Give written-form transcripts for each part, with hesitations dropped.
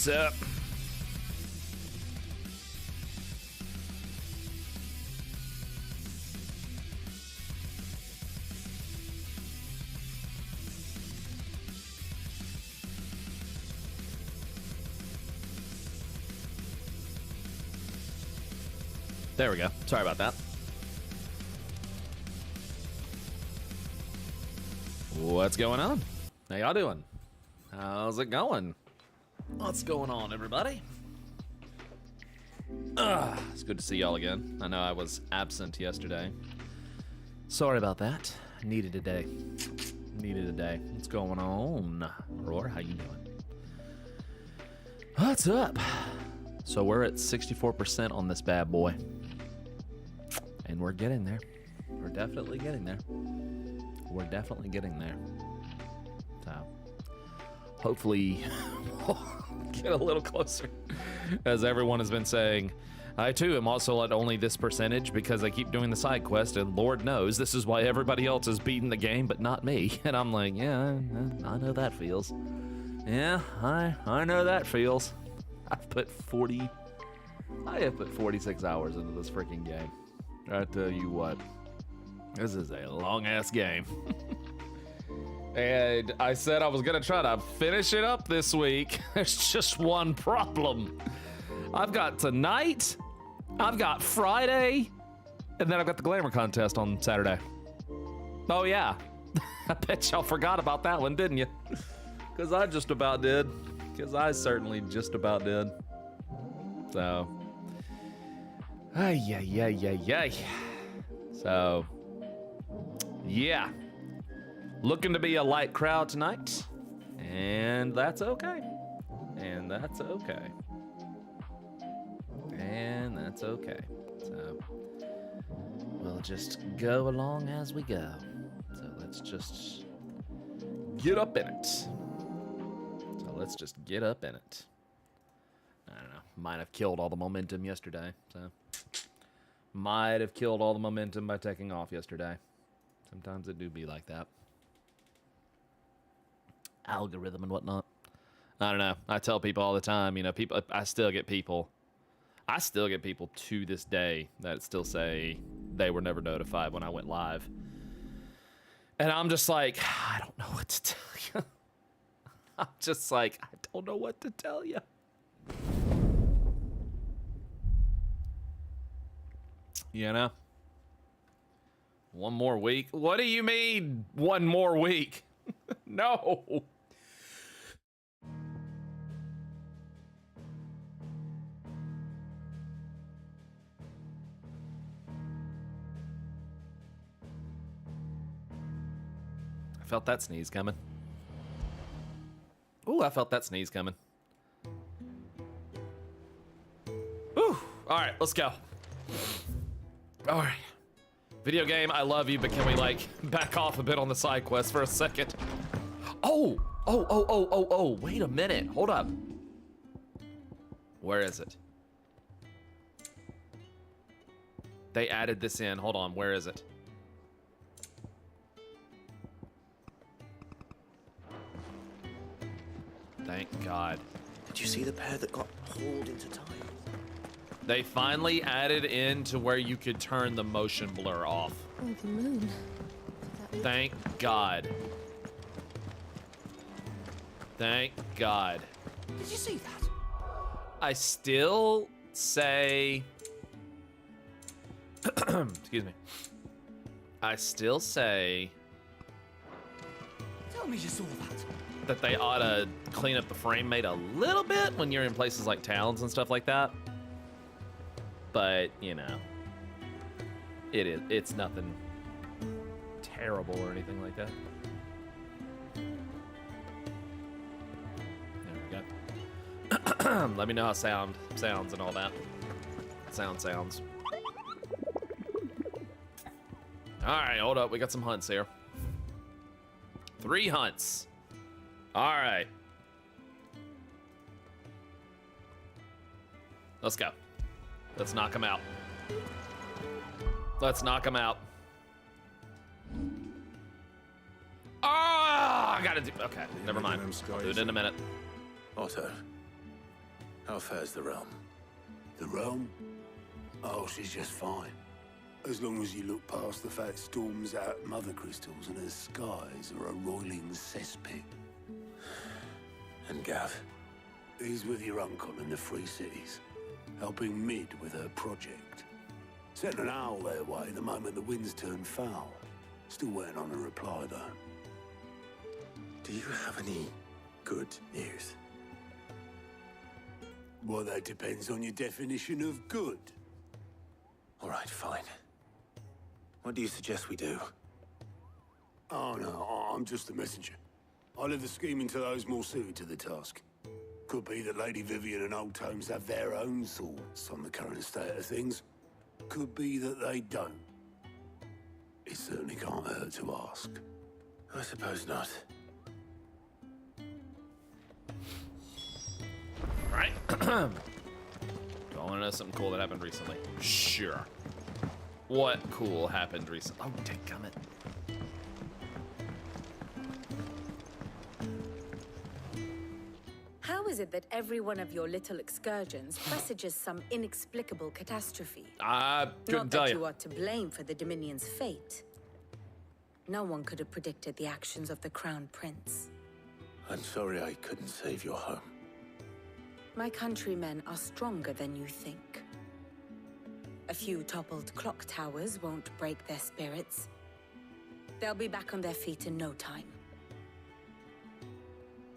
What's up? There we go. Sorry about that. What's going on? How y'all doing? How's it going? What's going on, everybody? It's good to see y'all again. I know I was absent yesterday. Sorry about that. Needed a day. Needed a day. What's going on? Roar, how you doing? What's up? So we're at 64% on this bad boy. And we're getting there. We're definitely getting there. We're definitely getting there. So, hopefully, we'll get a little closer. As everyone has been saying, I too am also at only this percentage because I keep doing the side quest, and Lord knows this is why everybody else is beating the game, but not me. And I'm like, yeah, I know that feels. Yeah, I know that feels. I have put 46 hours into this freaking game. I tell you what, this is a long-ass game. And I said I was gonna try to finish it up this week. There's just one problem. I've got tonight, I've got Friday, and then I've got the glamour contest on Saturday. Oh yeah, I bet y'all forgot about that one, didn't you? Because I just about did. Because I certainly just about did. So, ay. So, yeah. Looking to be a light crowd tonight. And that's okay. And that's okay. And that's okay. So, we'll just go along as we go. So let's just get up in it. So let's just get up in it. I don't know. Might have killed all the momentum yesterday. So, might have killed all the momentum by taking off yesterday. Sometimes it do be like that. Algorithm and whatnot. I don't know. I tell people all the time, you know, people. I still get people to this day that still say they were never notified when I went live. And I'm just like, I don't know what to tell you. I'm just like, I don't know what to tell you. You know? One more week? What do you mean, one more week? No. I felt that sneeze coming. Ooh, I felt that sneeze coming. Ooh, all right, let's go. All right. Video game, I love you, but can we, like, back off a bit on the side quest for a second? Oh, wait a minute, hold up. Where is it? They added this in, hold on, where is it? Thank God. Did you see the pair that got hauled into time? They finally added in to where you could turn the motion blur off. Oh, the moon. Thank God. Thank God. Did you see that? I still say... Excuse me. I still say... Tell me you saw that. That they ought to clean up the frame rate a little bit when you're in places like towns and stuff like that. But, you know, it's nothing terrible or anything like that. There we go. Let me know how sounds and all that. Sounds. All right, hold up. We got some hunts here. 3 hunts. All right. Let's go. Let's knock him out. Let's knock him out. Oh, I gotta do, okay, never mind. I'll do it in a minute. Otto, How fares the realm? The realm? Oh, she's just fine. As long as you look past the fat storms out mother crystals and her skies are a roiling cesspit. And Gav? He's with your uncle in the Free Cities, helping Mid with her project. Sent an owl their way the moment the winds turned foul. Still waiting on a reply, though. Do you have any good news? Well, that depends on your definition of good. All right, fine. What do you suggest we do? Oh, no, I'm just a messenger. I leave the scheming to those more suited to the task. Could be that Lady Vivian and Old Tomes have their own thoughts on the current state of things. Could be that they don't. It certainly can't hurt to ask. I suppose not. Right. Do I want to know something cool that happened recently? Sure. What cool happened recently? Oh, dadgummit. How is it that every one of your little excursions presages some inexplicable catastrophe? I couldn't Not tell that you. you are to blame for the Dominion's fate. No one could have predicted the actions of the Crown Prince. I'm sorry I couldn't save your home. My countrymen are stronger than you think. A few toppled clock towers won't break their spirits. They'll be back on their feet in no time.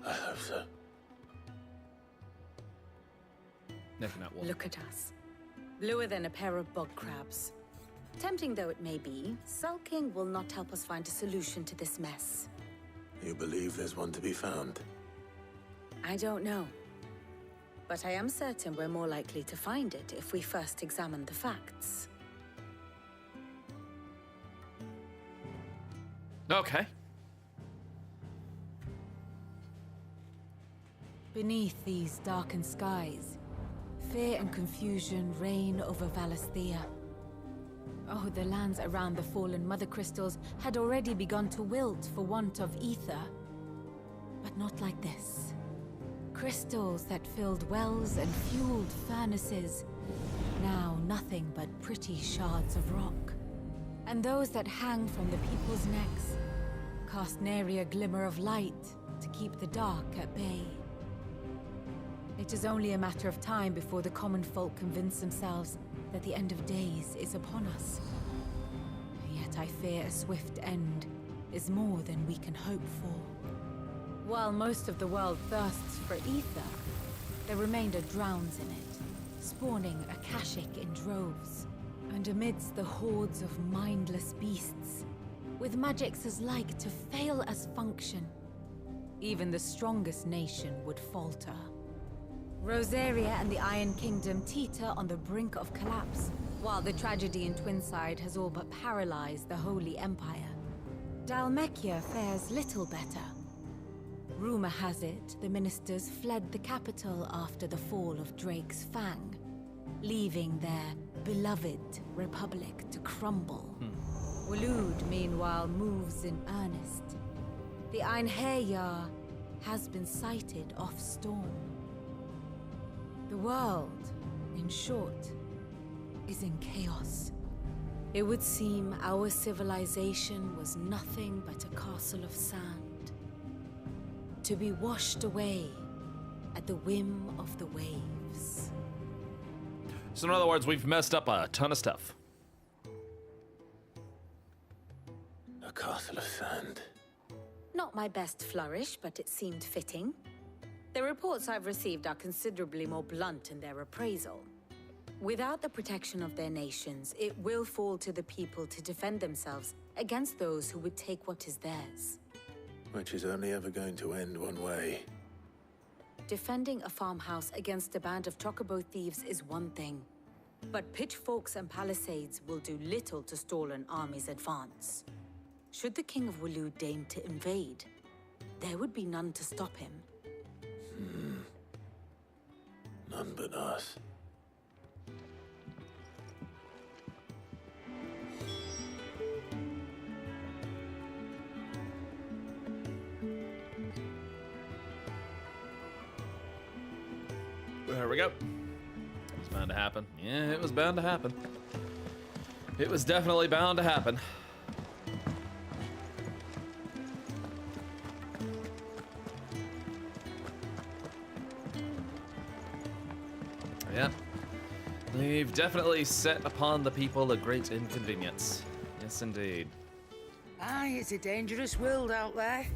I hope so. Neck and that wolf. Look at us. Bluer than a pair of bog crabs. Tempting though it may be, sulking will not help us find a solution to this mess. You believe there's one to be found? I don't know. But I am certain we're more likely to find it if we first examine the facts. Okay. Beneath these darkened skies, fear and confusion reign over Valisthea. Oh, the lands around the fallen mother crystals had already begun to wilt for want of ether. But not like this. Crystals that filled wells and fueled furnaces, now nothing but pretty shards of rock. And those that hang from the people's necks cast nary a glimmer of light to keep the dark at bay. It is only a matter of time before the common folk convince themselves that the end of days is upon us. Yet I fear a swift end is more than we can hope for. While most of the world thirsts for ether, the remainder drowns in it, spawning Akashic in droves. And amidst the hordes of mindless beasts, with magics as like to fail as function, even the strongest nation would falter. Rosaria and the Iron Kingdom teeter on the brink of collapse, while the tragedy in Twinside has all but paralyzed the Holy Empire. Dalmekia fares little better. Rumor has it the ministers fled the capital after the fall of Drake's Fang, leaving their beloved republic to crumble. Waloed, meanwhile, moves in earnest. The Einherjar has been sighted off-storm. The world, in short, is in chaos. It would seem our civilization was nothing but a castle of sand, to be washed away at the whim of the waves. So in other words, we've messed up a ton of stuff. A castle of sand. Not my best flourish, but it seemed fitting. The reports I've received are considerably more blunt in their appraisal. Without the protection of their nations, it will fall to the people to defend themselves against those who would take what is theirs. Which is only ever going to end one way. Defending a farmhouse against a band of chocobo thieves is one thing, but pitchforks and palisades will do little to stall an army's advance. Should the King of Waloed deign to invade, there would be none to stop him. None but us. There we go. It was bound to happen. Yeah, it was bound to happen. It was definitely bound to happen. Yeah. We've definitely set upon the people a great inconvenience. Yes, indeed. Aye, it's a dangerous world out there.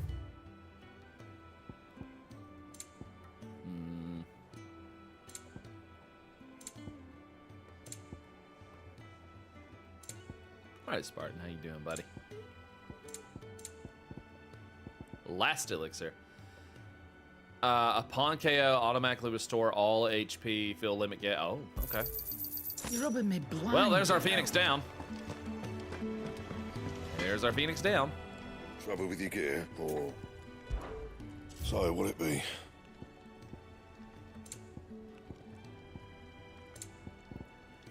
Alright, Spartan, how you doing, buddy? Last elixir. Upon KO, automatically restore all HP, fill limit get. Oh, okay. You're rubbing me blind. Well, there's our Phoenix down. There's our Phoenix down. Trouble with your gear, or so will it be?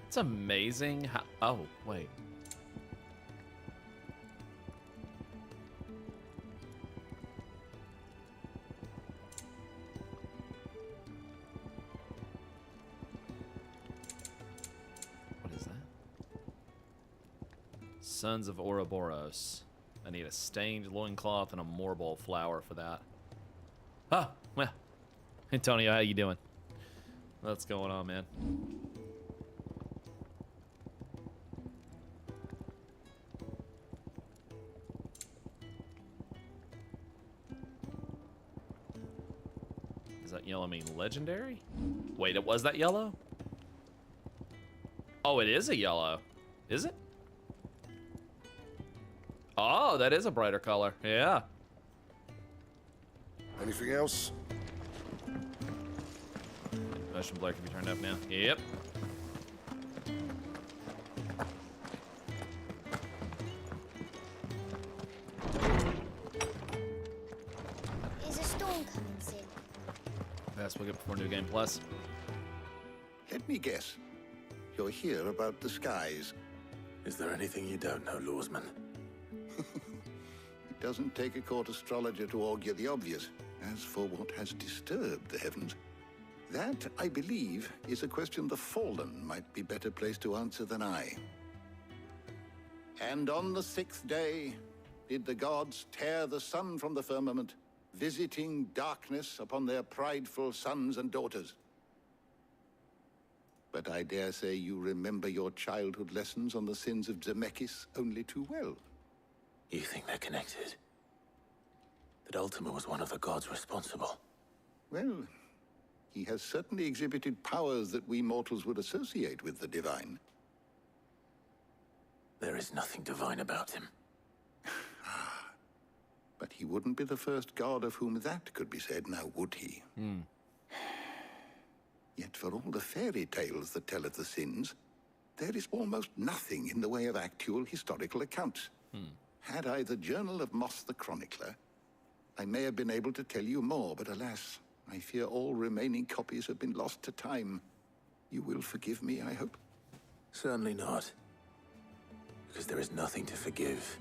It's amazing how. Oh, wait. Sons of Ouroboros. I need a stained loincloth and a morbol flower for that. Ah, well. Antonio, how you doing? What's going on, man? Does that yellow mean legendary? Wait, it was that yellow? Oh, it is a yellow. Is it? Oh, that is a brighter color. Yeah. Anything else? Motion blur can be turned up now. Yep. Is a storm coming soon? Best we'll get before New Game Plus. Let me guess. You're here about the skies. Is there anything you don't know, Lawsman? It doesn't take a court astrologer to augur the obvious. As for what has disturbed the heavens, that, I believe, is a question the Fallen might be better placed to answer than I. And on the 6th day did the gods tear the sun from the firmament, visiting darkness upon their prideful sons and daughters. But I dare say you remember your childhood lessons on the sins of Zemeckis only too well. You think they're connected? That Ultima was one of the gods responsible? Well, he has certainly exhibited powers that we mortals would associate with the divine. There is nothing divine about him. But he wouldn't be the first god of whom that could be said, now would he? Yet for all the fairy tales that tell of the sins, there is almost nothing in the way of actual historical accounts. Had I the Journal of Moss the Chronicler, I may have been able to tell you more, but alas, I fear all remaining copies have been lost to time. You will forgive me, I hope? Certainly not. Because there is nothing to forgive.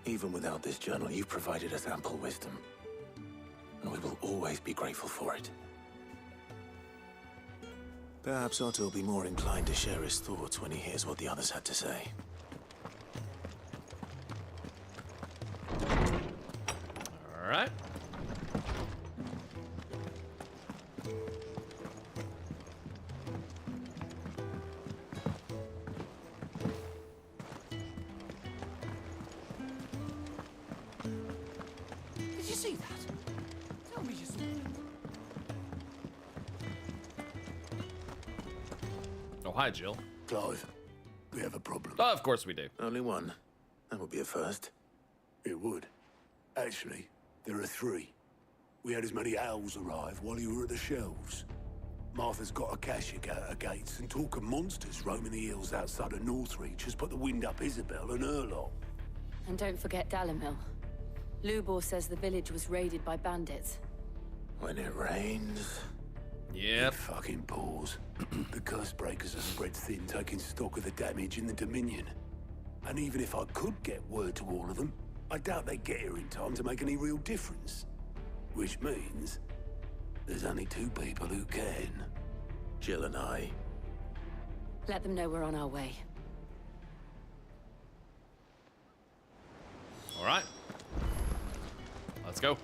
Even without this journal, you've provided us ample wisdom. And we will always be grateful for it. Perhaps Otto will be more inclined to share his thoughts when he hears what the others had to say. All right. Did you see that? Tell me you saw it. Oh, hi, Jill. Clive, we have a problem. Oh, of course we do. Only one. That would be a first. It would. Actually, there are 3. We had as many owls arrive while you were at the shelves. Martha's got a cashier at her gates, and talk of monsters roaming the hills outside of Northreach has put the wind up Isabel and her lot. And don't forget Dalimil. Lubor says the village was raided by bandits. When it rains... Yep. It fucking pours. The curse breakers are spread thin, taking stock of the damage in the Dominion. And even if I could get word to all of them, I doubt they'd get here in time to make any real difference. Which means there's only 2 people who can. Jill and I. Let them know we're on our way. All right. Let's go.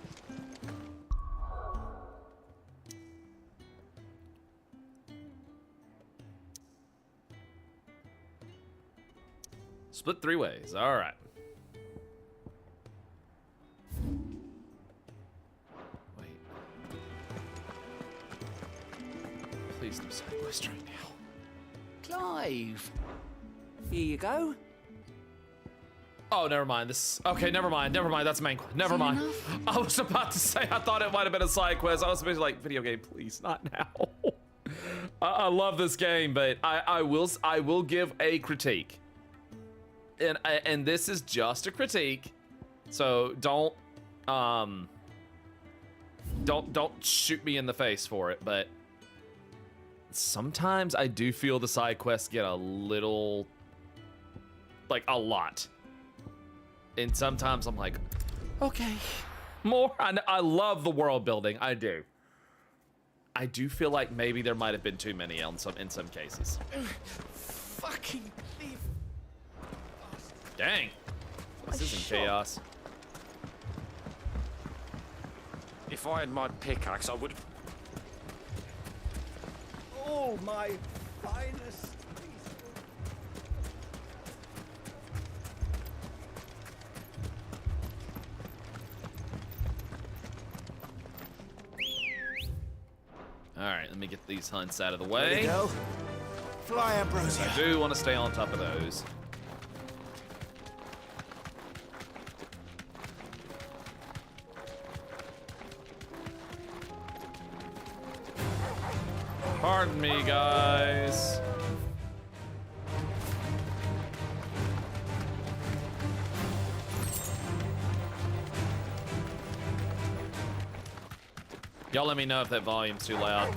Split 3 ways. All right. Wait. Please no side quest right now. Clive. Here you go. Oh, never mind. This. Okay, never mind. Never mind. That's main quest. Never mind. I was about to say I thought it might have been a side quest. I was supposed to like video game, please, not now. I love this game, but I will give a critique. And this is just a critique, so don't shoot me in the face for it. But sometimes I do feel the side quests get a little, like a lot, and sometimes I'm like, okay, more. I love the world building, I do. I do feel like maybe there might have been too many in some cases. Fucking thief. Dang. This isn't chaos. If I had my pickaxe, I would. Oh, my finest piece. All right, let me get these hunts out of the There way. you go. Fly, Ambrosia. I do want to stay on top of those. Pardon me, guys. Y'all let me know if that volume's too loud.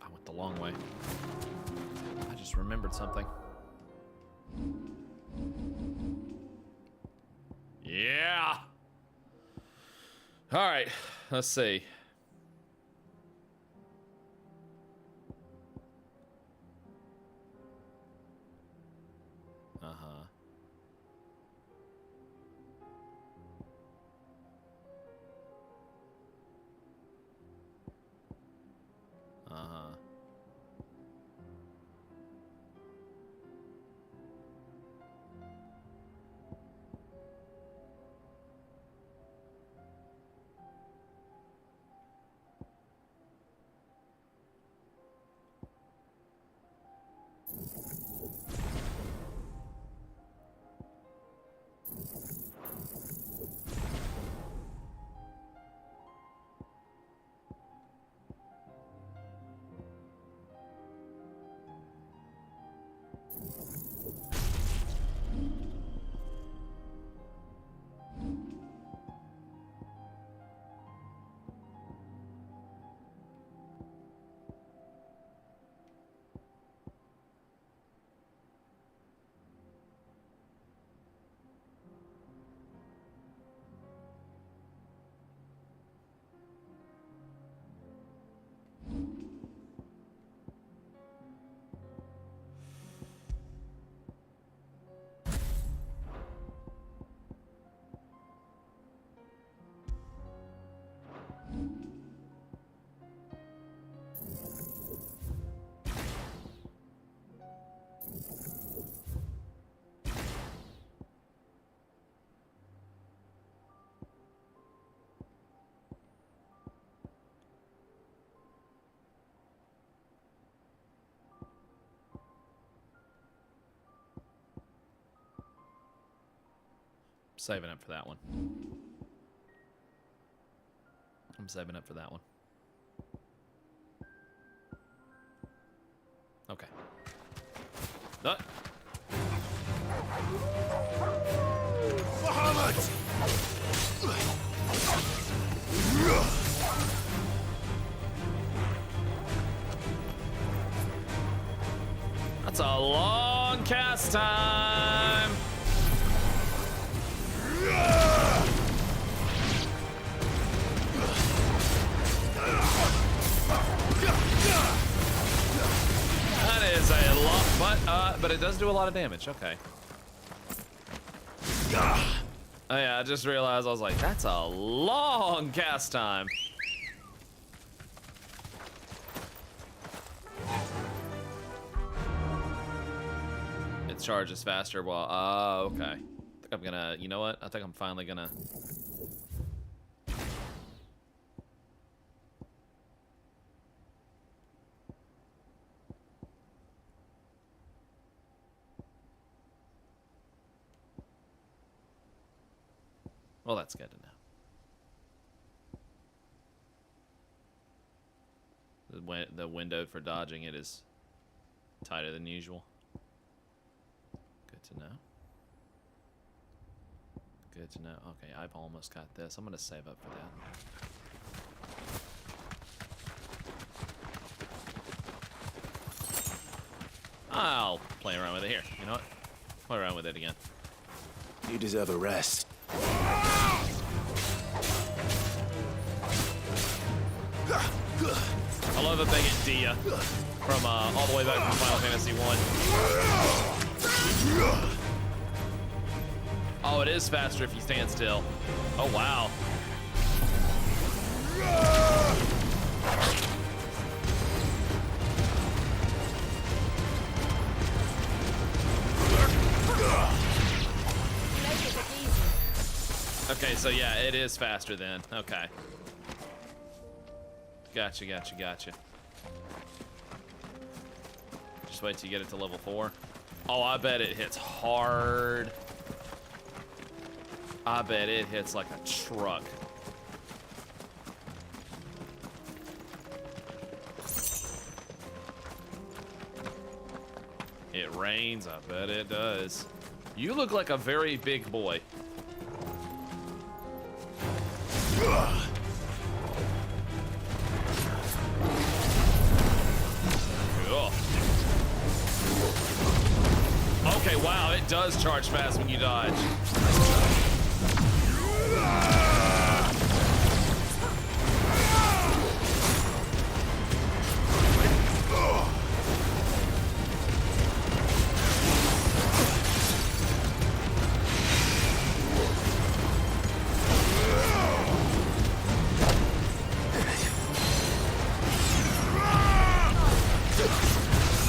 I went the long way. I just remembered something. Yeah. All right, let's see. Uh-huh. Uh-huh. Saving up for that one. I'm saving up for that one. Okay. That's a long cast time. That is a lot, but it does do a lot of damage. Okay. Oh yeah, I just realized, I was like, that's a long cast time. It charges faster. Well, okay. I think I'm gonna, you know what? I think I'm finally gonna. Well, that's good to know. The window for dodging it is tighter than usual. Good to know. Good to know. Okay, I've almost got this. I'm gonna save up for that. I'll play around with it here. You know what? Play around with it again. You deserve a rest. I love that they get Dia from all the way back from Final Fantasy 1. Oh, it is faster if you stand still. Oh, wow. Okay, so yeah, it is faster then. Okay. Gotcha, gotcha, gotcha. Just wait till you get it to level 4. Oh, I bet it hits hard. I bet it hits like a truck. It rains, I bet it does. You look like a very big boy. Cool. Okay, wow, it does charge fast when you dodge.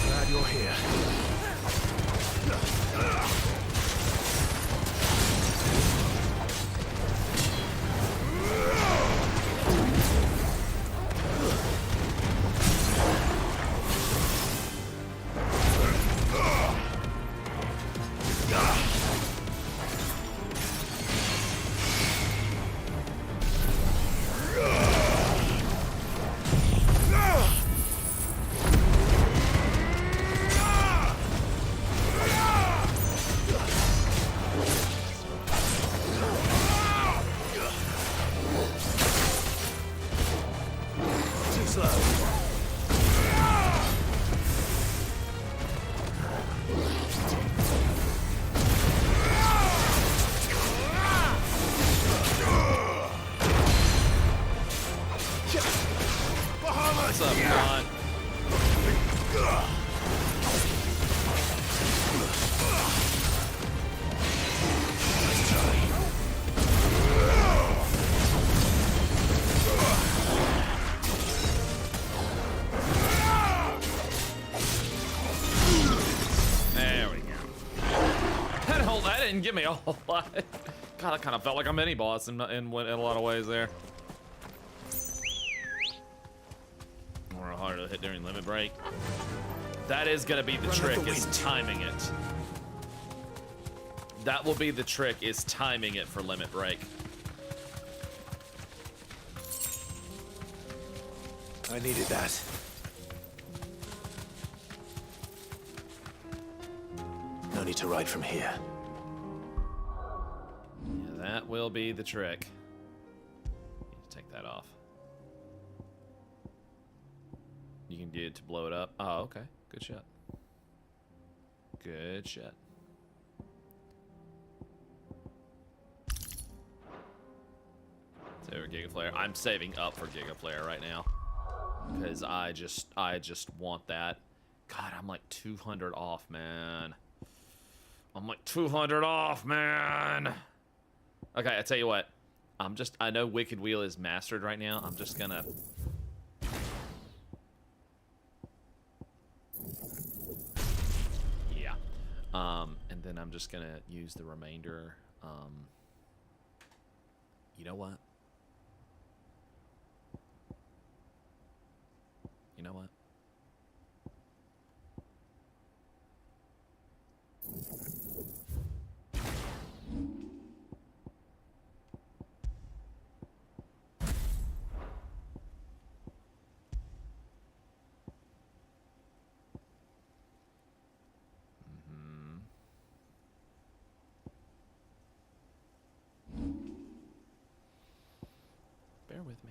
Glad you're here. What's up, Con? There we go. That didn't give me a whole lot. God, I kind of felt like a mini boss in a lot of ways there. Or harder to hit during limit break. That is gonna be the trick, is timing it. That will be the trick, is timing it for limit break. I needed that. No need to ride from here. Yeah, that will be the trick. Need to take that off. You can do it to blow it up. Oh, okay. Good shot. Good shot. Save Gigaflare. I'm saving up for Gigaflare right now because I just want that. God, I'm like 200 off, man. I'm like 200 off, man. Okay, I tell you what. I know Wicked Wheel is mastered right now. I'm just gonna. Yeah. And then I'm just gonna use the remainder. You know what? You know what? Bear with me.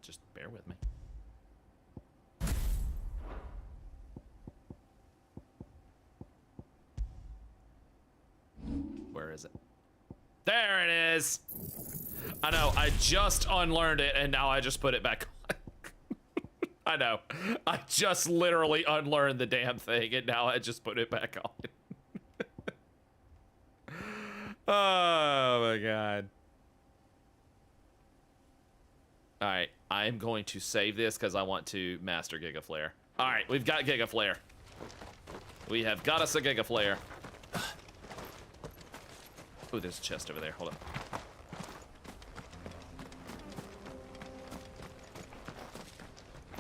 Just bear with me. Where is it? There it is. I know, I just unlearned it and now I just put it back on. I know. I just literally unlearned the damn thing and now I just put it back on. Oh my god. Alright, I'm going to save this because I want to master Gigaflare. Alright, we've got Gigaflare. We have got us a Gigaflare. Oh, there's a chest over there. Hold up.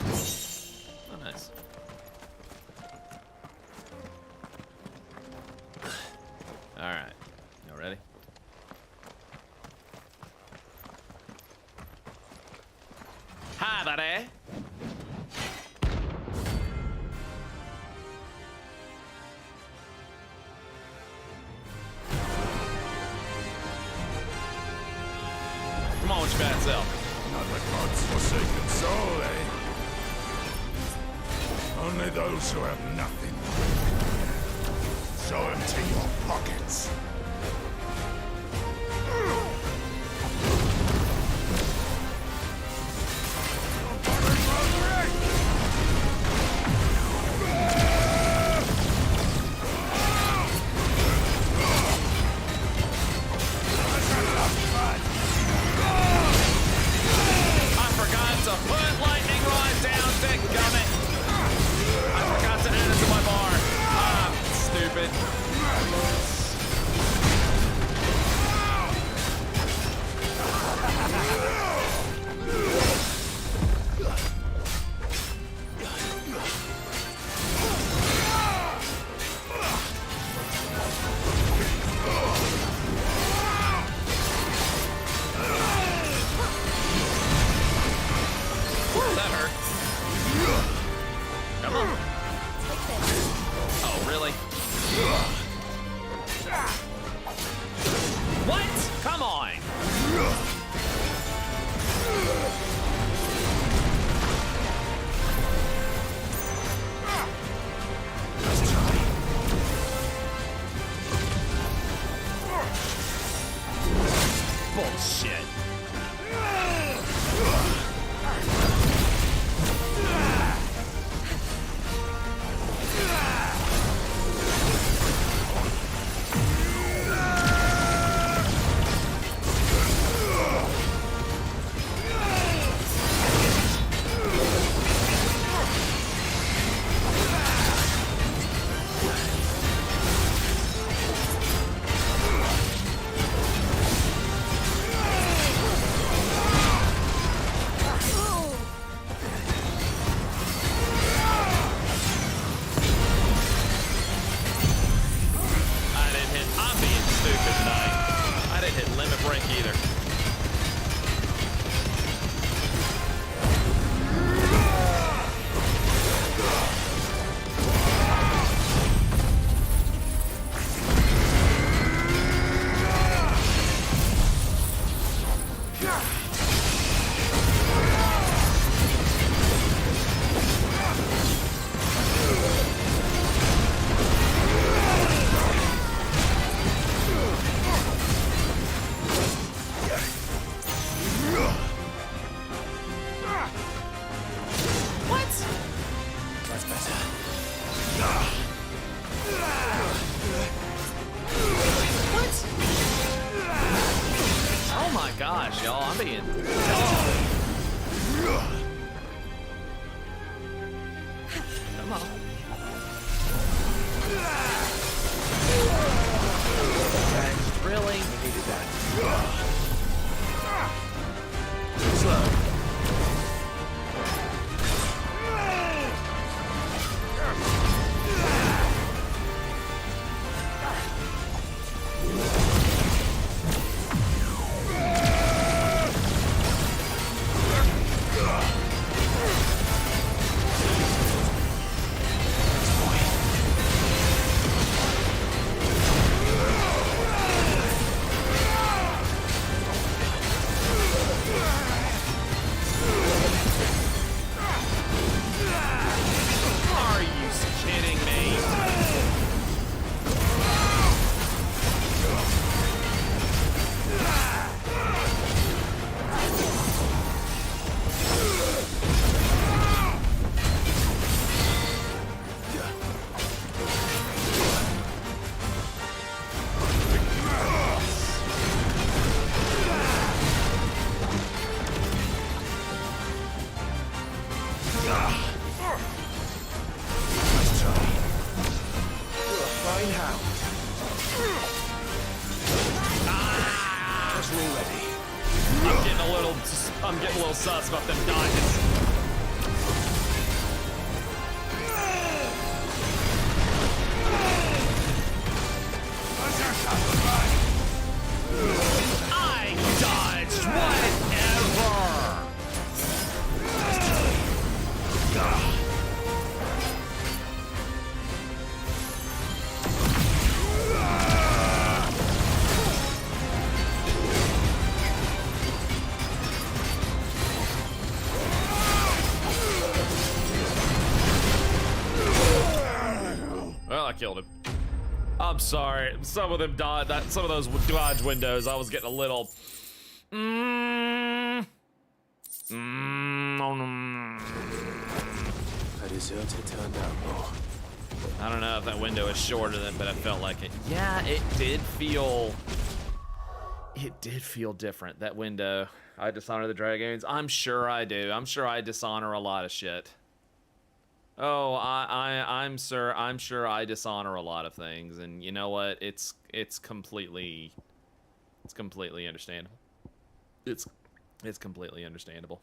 Oh, nice. Alright. Y'all ready? Hi, buddy. Come on with your bad self. Not the gods' forsaken soul, eh? Only those who have nothing. So empty your pockets. Oh my gosh, y'all, I'm being Come on. Guys, really? We needed that. Slow. I'm getting a little sus about them dodges. I dodged whatever. Well, I killed him. I'm sorry. Some of them dodge. Some of those dodge windows. I was getting a little. I deserve to turn down more. I don't know if that window is shorter than, but I felt like it. Yeah, it did feel. It did feel different. That window. I dishonor the dragons. I'm sure I do. I'm sure I dishonor a lot of shit. Oh, I'm sure I dishonor a lot of things, and you know what? It's completely understandable. It's completely understandable.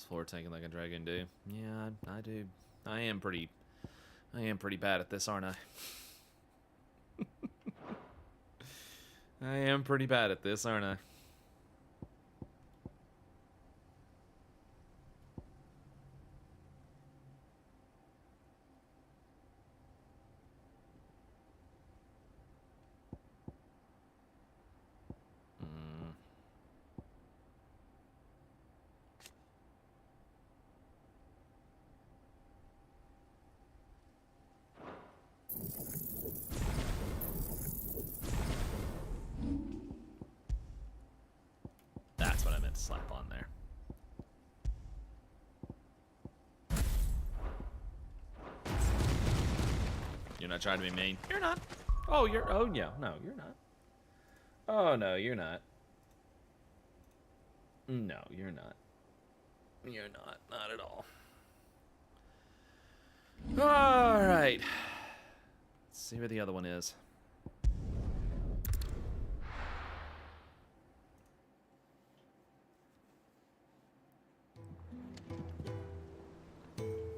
Floor tanking like a dragon do. Yeah, I do. I am pretty bad at this, aren't I? I am pretty bad at this, aren't I? That's what I meant to slap on there. You're not trying to be mean. You're not. Oh, you're. Oh, yeah. No, you're not. Oh, no, you're not. No, you're not. You're not. Not at all. All right. Let's see where the other one is.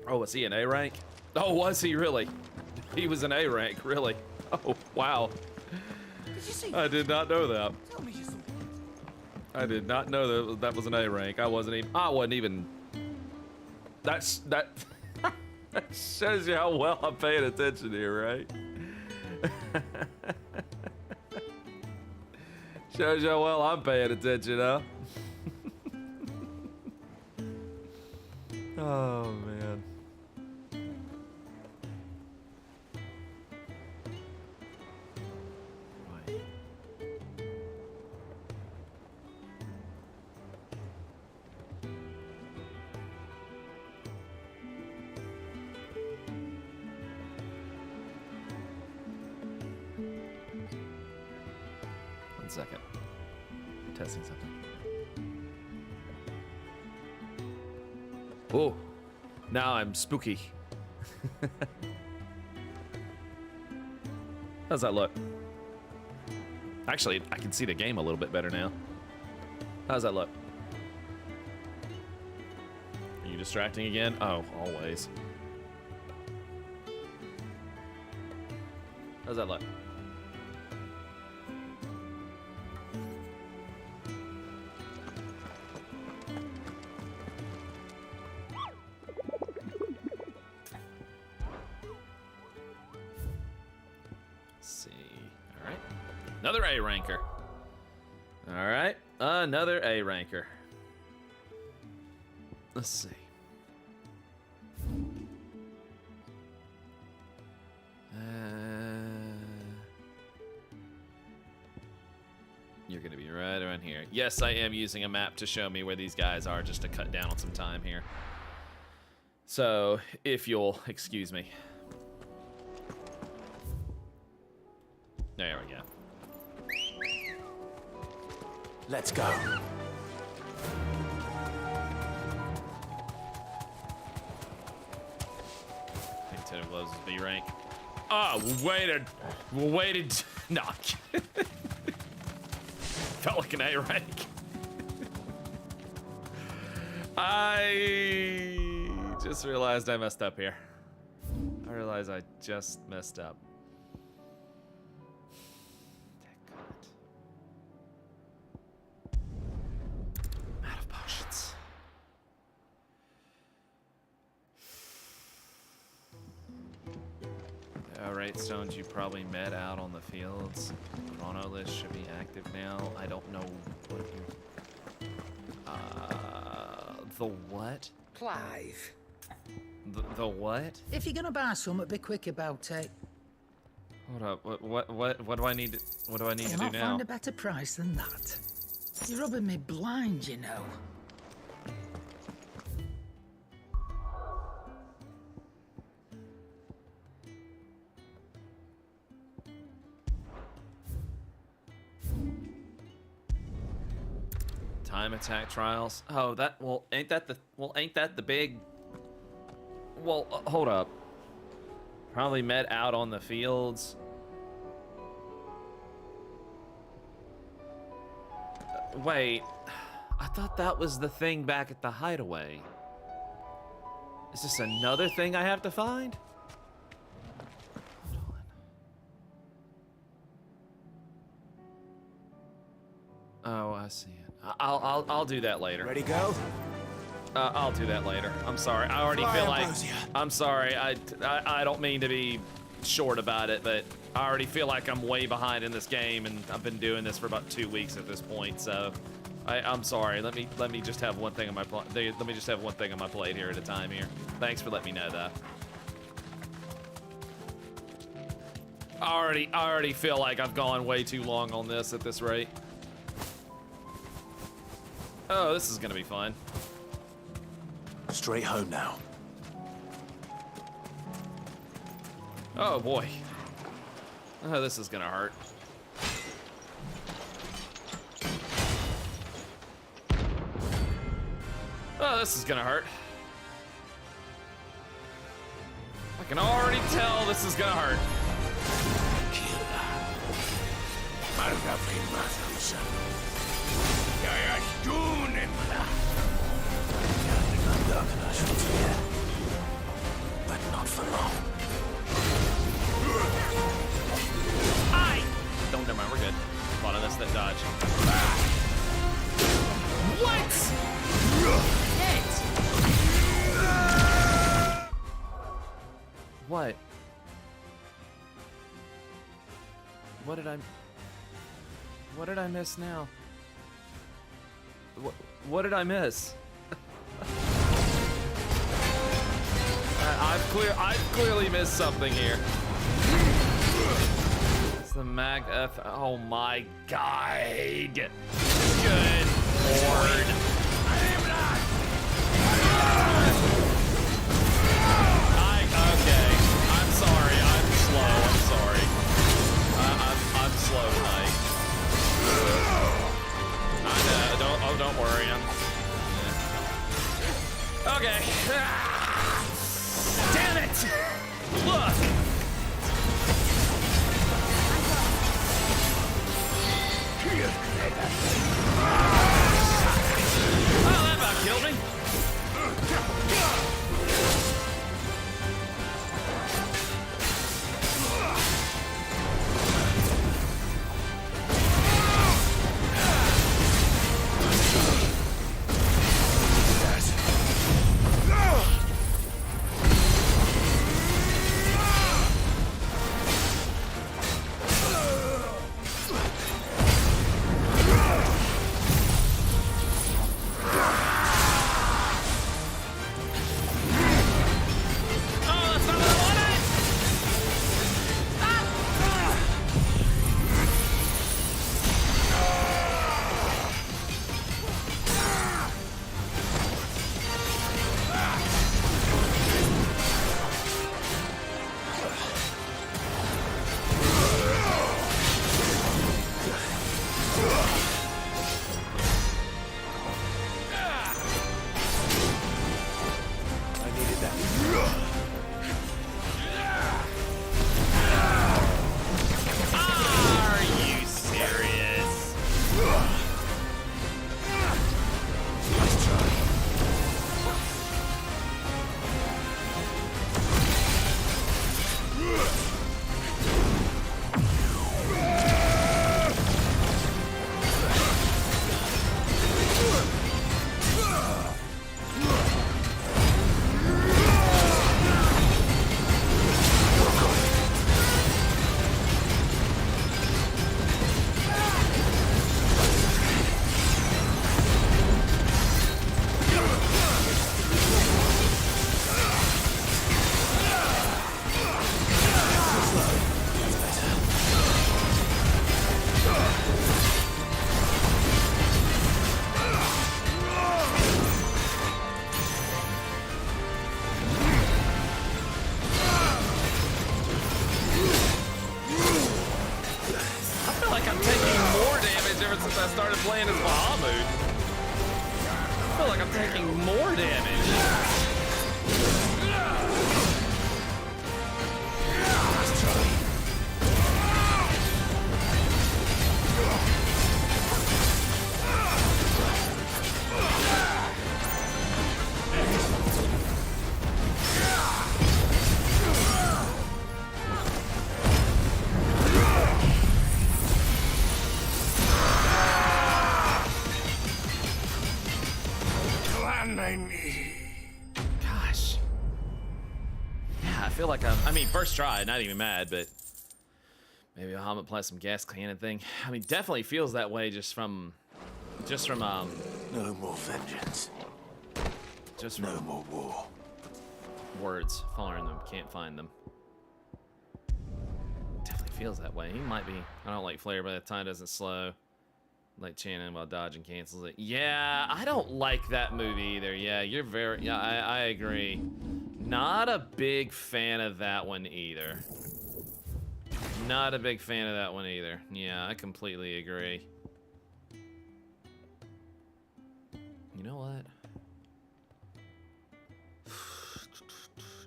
Oh, was he an A rank? Oh, was he really? He was an A rank, really? Oh, wow. Did you see? I did not know that. Tell me you're I did not know that that was an A rank. I wasn't even. That shows you how well I'm paying attention here, right? Shows you how well I'm paying attention, huh? Oh, man. Right. One second. I'm testing something. Oh, now I'm spooky. How's that look? Actually, I can see the game a little bit better now. How's that look? Are you distracting again? Oh, always. How's that look? Another A ranker. All right, another A ranker. Let's see. You're gonna be right around here. Yes, I am using a map to show me where these guys are, just to cut down on some time here. So, if you'll excuse me. There we go. Let's go. I think 10 of gloves is B rank. Oh, waited. No. Felt like an A rank. I just realized I messed up here. I realized I just messed up. Stones you probably met out on the fields. Chrono list should be active now. I don't know what you... the what? Clive. The what? If you're gonna buy something, be quick about it. Hold up. What do I need to do now? You'll not find a better price than that. You're rubbing me blind, you know. Time attack trials. Oh, ain't that the big... Well, hold up. Probably met out on the fields. Wait, I thought that was the thing back at the hideaway. Is this another thing I have to find? Oh, I see it. I'll do that later. Ready, go? I'll do that later. I'm sorry. I already feel like... I'm sorry. I don't mean to be short about it, but I already feel like I'm way behind in this game, and I've been doing this for about 2 weeks at this point. So, I'm sorry. Let me just have one thing on my let me just have one thing on my plate here at a time here. Thanks for letting me know that. I already feel like I've gone way too long on this at this rate. Oh, this is gonna be fun. Straight home now. Oh boy. Oh, this is gonna hurt. Oh, this is gonna hurt. I can already tell this is gonna hurt. But not for long. Don't never mind, we're good. A lot of this that dodge. What? What did I miss now? What did I miss? I've clearly missed something here. It's the mag F. Oh my god! Good lord! Okay. I'm sorry. I'm slow. I'm sorry. I'm slow tonight. I know. Don't worry. Okay. Damn it! Look! Oh, that about killed me. Playing as Bahamut. I feel like I'm taking more damage. Gosh. Yeah, I feel like I mean, first try, not even mad, but maybe I'll apply some gas cannon thing. I mean, definitely feels that way just from no more vengeance. Just from no more war. Words, following them, can't find them. Definitely feels that way. He might be. I don't like Flare, but the time doesn't slow. Like chanting while dodging cancels it. Yeah, I don't like that movie either. Yeah, you're very. Yeah, I agree. Not a big fan of that one either. Not a big fan of that one either. Yeah, I completely agree. You know what?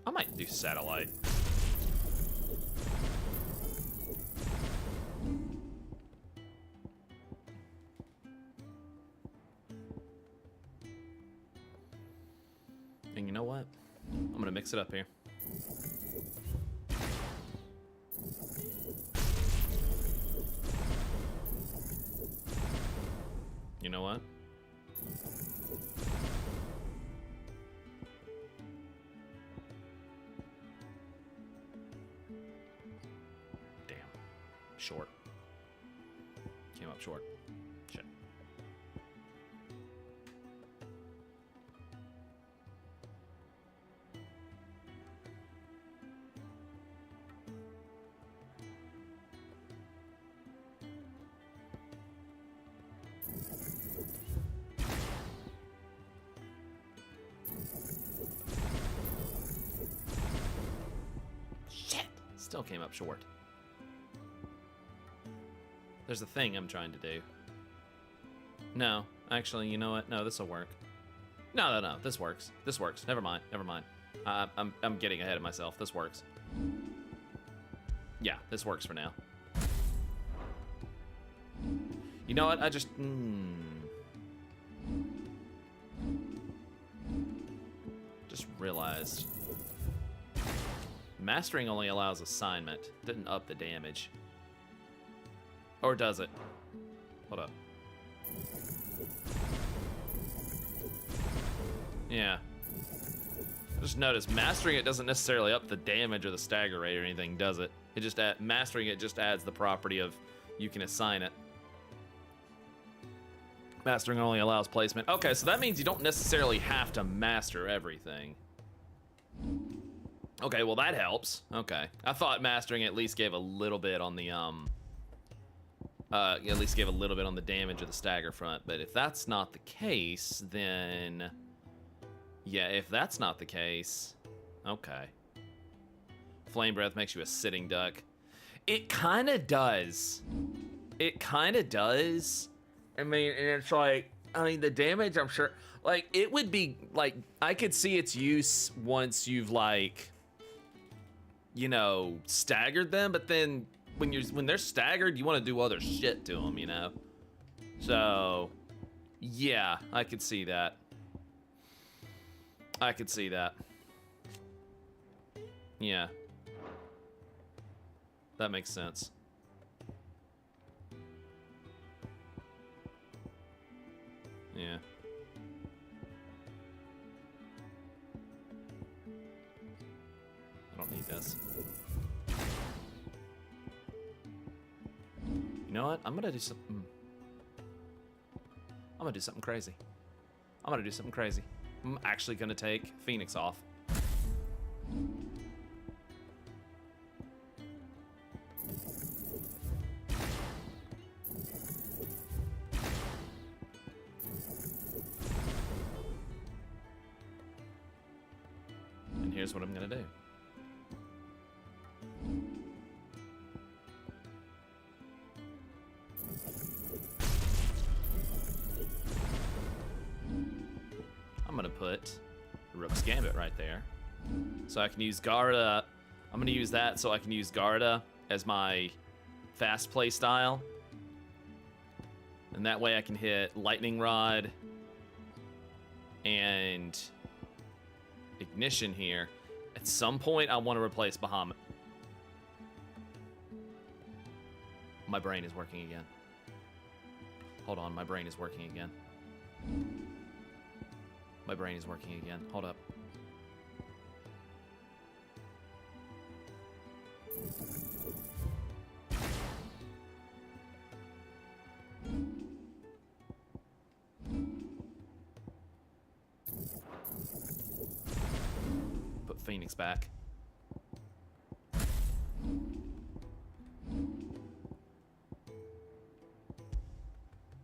I might do Satellite. And you know what? I'm gonna mix it up here. You know what? short. Came up short. Shit. Shit! Still came up short. There's a thing I'm trying to do. No, actually, you know what? No, this will work. No, this works. This works. Never mind. I'm getting ahead of myself. This works. Yeah, this works for now. You know what? I just... Just realized. Mastering only allows assignment. Didn't up the damage. Or does it? Hold up. Yeah. Just notice, mastering it doesn't necessarily up the damage or the stagger rate or anything, does it? It just mastering it just adds the property of you can assign it. Mastering only allows placement. Okay, so that means you don't necessarily have to master everything. Okay, well that helps. Okay. I thought mastering at least gave a little bit on the at least gave a little bit on the damage of the stagger front, but if that's not the case, then yeah, if that's not the case, okay. Flame breath makes you a sitting duck. It kind of does. It kind of does. I mean, and it's like, I mean, the damage, I'm sure, like, it would be, like, I could see its use once you've, like, you know, staggered them, but then when they're staggered, you want to do other shit to them, you know? So, yeah, I could see that. I could see that. Yeah. That makes sense. Yeah. I don't need this. You know what? I'm gonna do something. I'm gonna do something crazy. I'm gonna do something crazy. I'm actually gonna take Phoenix off. And here's what I'm gonna do. I'm gonna put Rook's Gambit right there. So I can use Garda. I'm gonna use that so I can use Garda as my fast play style. And that way I can hit Lightning Rod and Ignition here. At some point I want to replace Bahamut. My brain is working again. Hold on, my brain is working again. My brain is working again. Hold up. Put Phoenix back.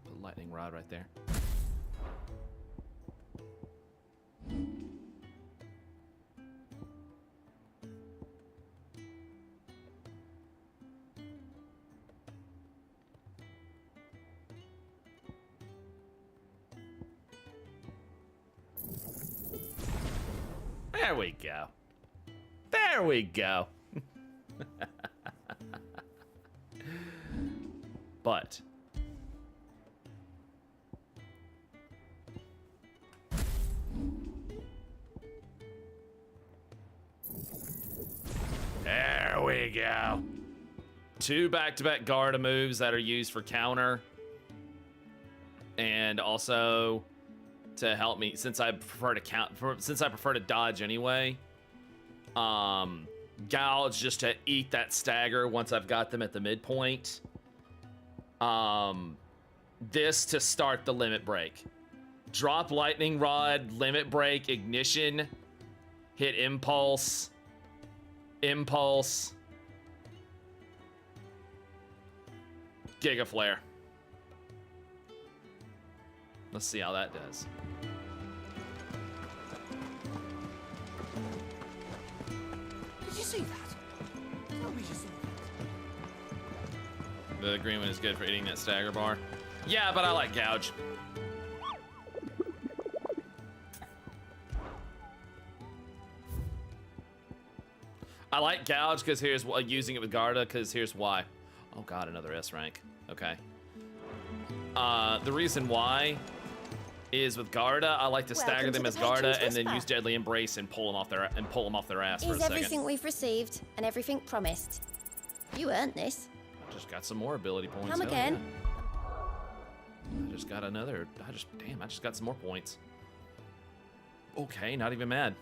Put Lightning Rod right there. There we go. There we go. But there we go. 2 back-to-back Garda moves that are used for counter. And also to help me, since I prefer to dodge anyway. Gouge just to eat that stagger once I've got them at the midpoint. This to start the limit break. Drop lightning rod, limit break, ignition, hit impulse, impulse, Giga Flare. Let's see how that does. Did you see that? Tell me you saw that. The green one is good for eating that stagger bar. Yeah, but I like Gouge. I like Gouge because here's what using it with Garda because here's why. Oh god, another S rank. Okay. The reason why is with Garda, I like to stagger them as Garda and then use Deadly Embrace and pull them off their ass for a Is second. everything we've received and everything promised? You earned this. I just got some more ability points. Come Hell again. yeah. I just got another. I just got some more points. Okay, not even mad.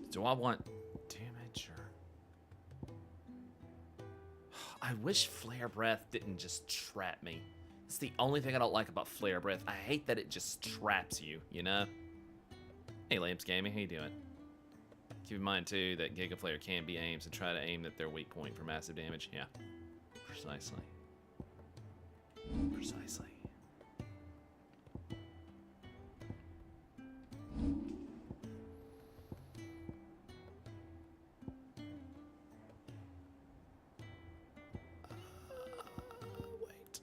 Do I want damage or... I wish Flare Breath didn't just trap me. It's the only thing I don't like about Flare Breath. I hate that it just traps you, you know? Hey, Lamps Gaming, how you doing? Keep in mind, too, that Giga Flare can be aimed, so try to aim at their weak point for massive damage. Yeah, precisely. Precisely. Wait.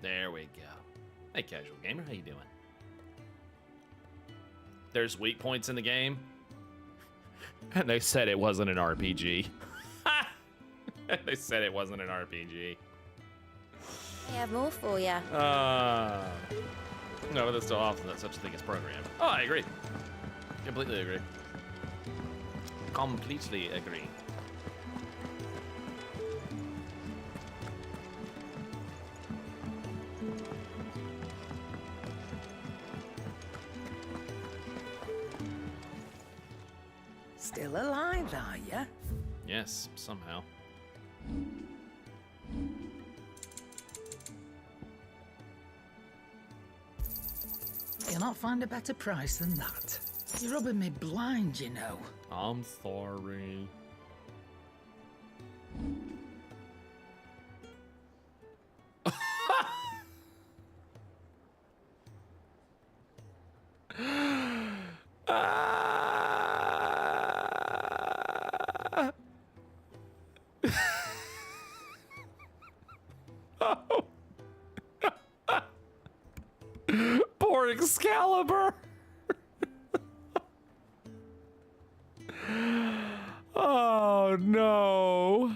There we go. Hey, Casual Gamer, how you doing? There's weak points in the game, and they said it wasn't an RPG. They said it wasn't an RPG. I have more for you. No, but that's still often that such a thing as programmed. Oh, I agree. Completely agree. Completely agree. Still alive, are ya? Yes, somehow. You'll not find a better price than that. You're rubbing me blind, you know. I'm sorry. Poor Excalibur. Oh no.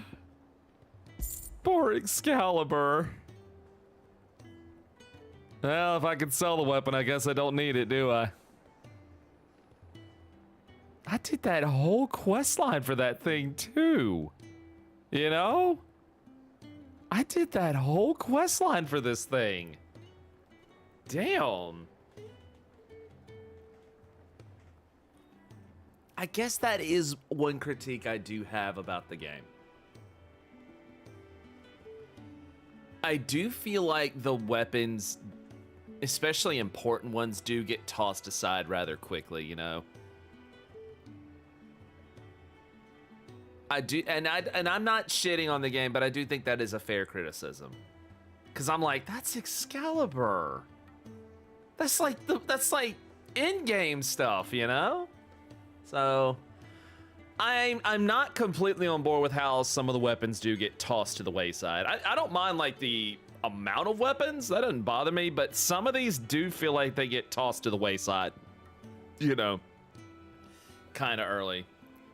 Poor Excalibur. Well, if I could sell the weapon, I guess I don't need it, do I? I did that whole quest line for that thing too. You know? I did that whole quest line for this thing. Damn. I guess that is one critique I do have about the game. I do feel like the weapons, especially important ones, do get tossed aside rather quickly, you know? I do, and I'm not shitting on the game, but I do think that is a fair criticism. Cause I'm like, that's Excalibur. That's like in-game stuff, you know? So I'm not completely on board with how some of the weapons do get tossed to the wayside. I don't mind like the amount of weapons, that doesn't bother me, but some of these do feel like they get tossed to the wayside, you know, kind of early.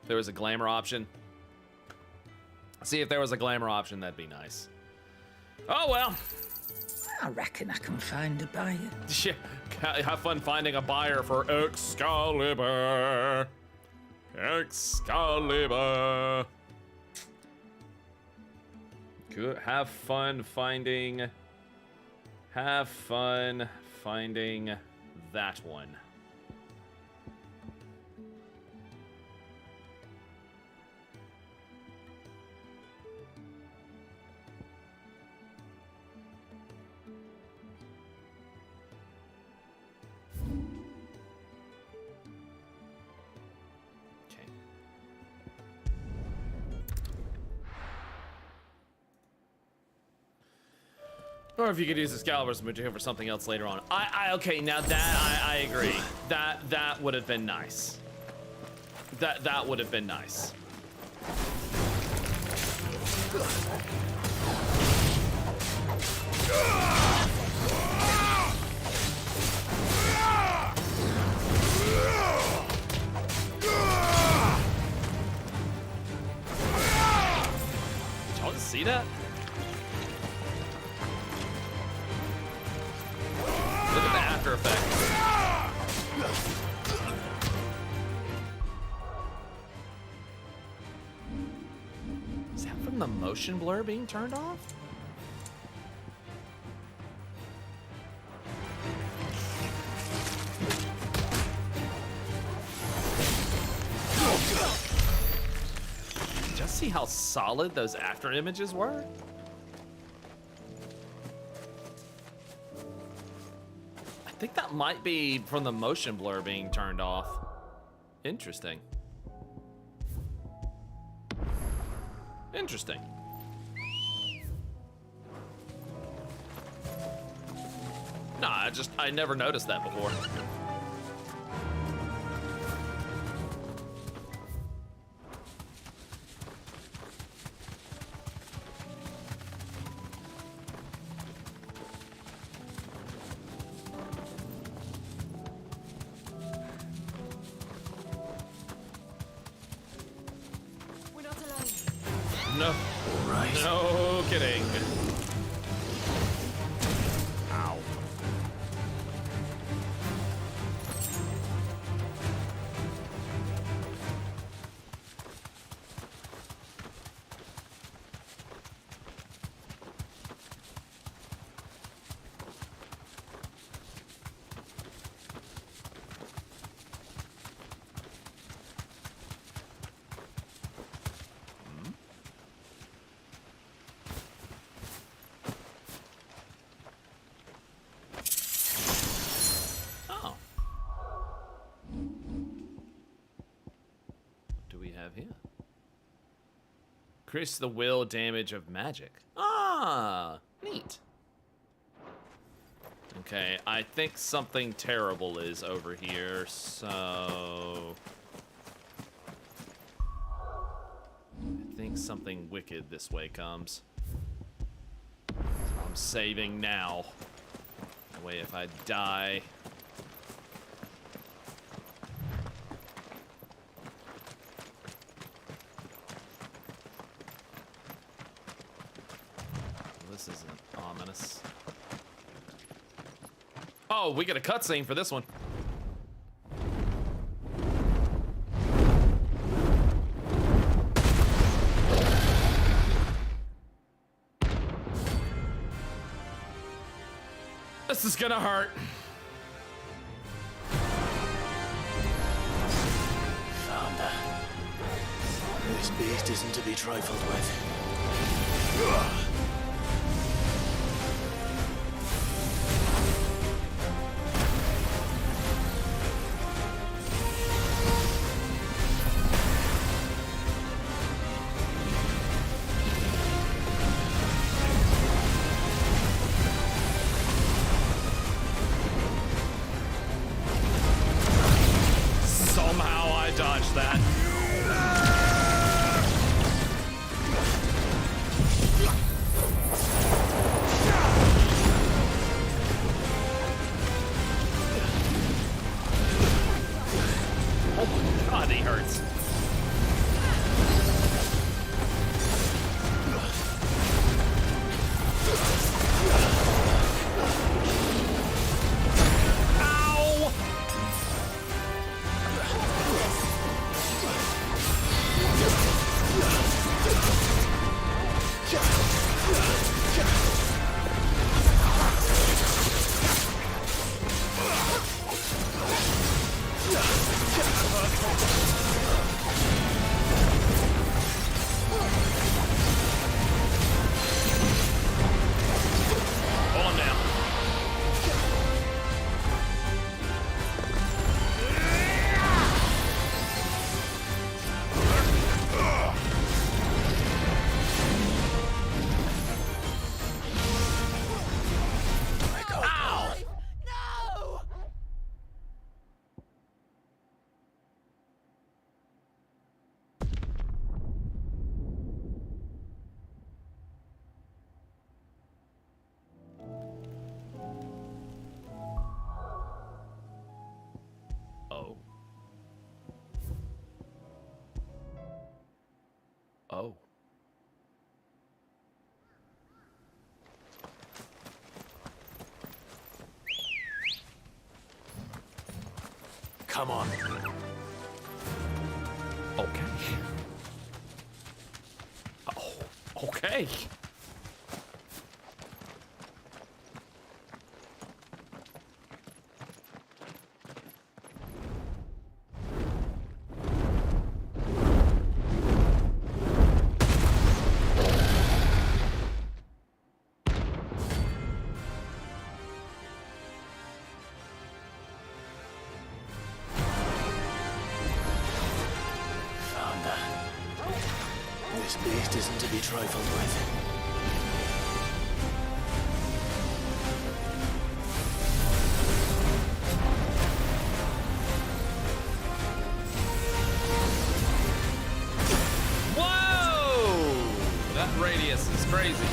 If there was a glamour option. See, if there was a glamour option, that'd be nice. Oh, well. I reckon I can find a buyer. Yeah, have fun finding a buyer for Excalibur. Excalibur. Good. Have fun finding that one. Or if you could use Excalibur's material for something else later on. Okay, now that I agree. That would have been nice. That would have been nice. Did y'all just see that? Look at the after effects. Is that from the motion blur being turned off? Just see how solid those after images were? I think that might be from the motion blur being turned off. Interesting. Interesting. Nah, I never noticed that before. No. Right. No kidding. Ow. Here. Increase the will damage of magic. Ah, neat. Okay, I think something terrible is over here, so... I think something wicked this way comes. So I'm saving now. That way if I die... This isn't ominous. Oh, we get a cutscene for this one. This is gonna hurt. Found her. This beast isn't to be trifled with. Somehow I dodged that. Oh my god, he hurts. Oh. Come on. Okay. Oh, okay. This beast isn't to be trifled with. Whoa! That radius is crazy.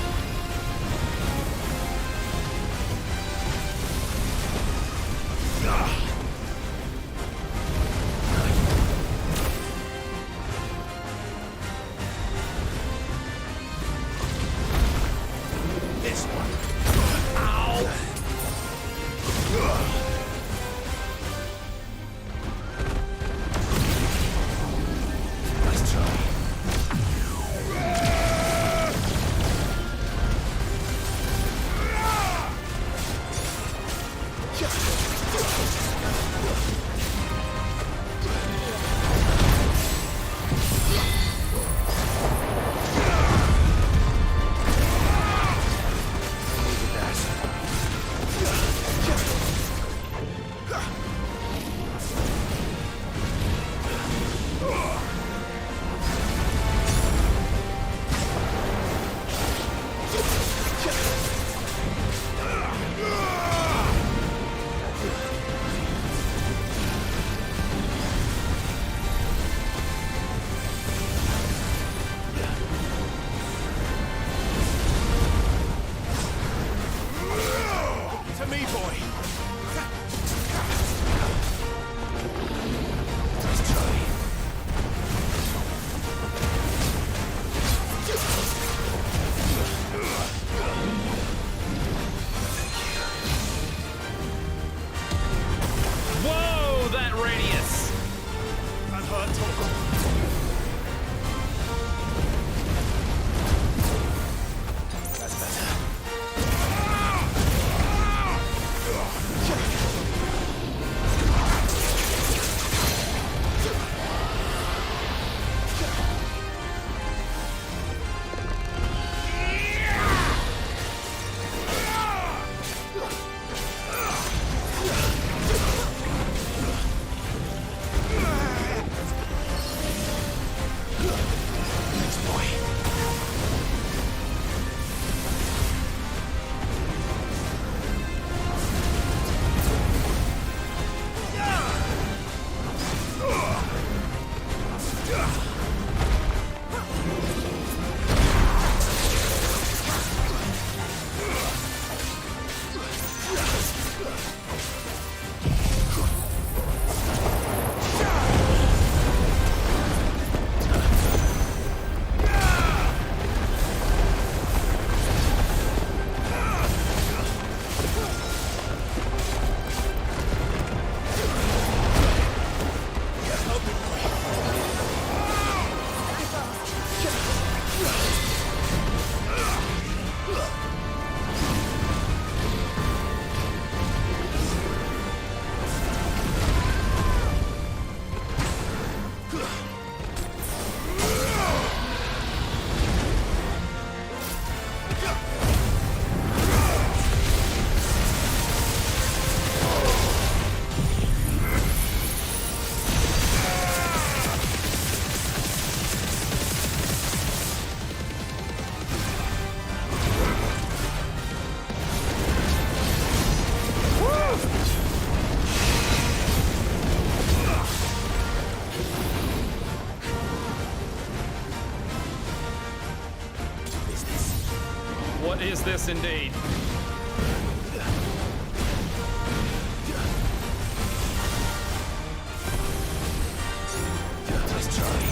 What is this indeed? Let's try.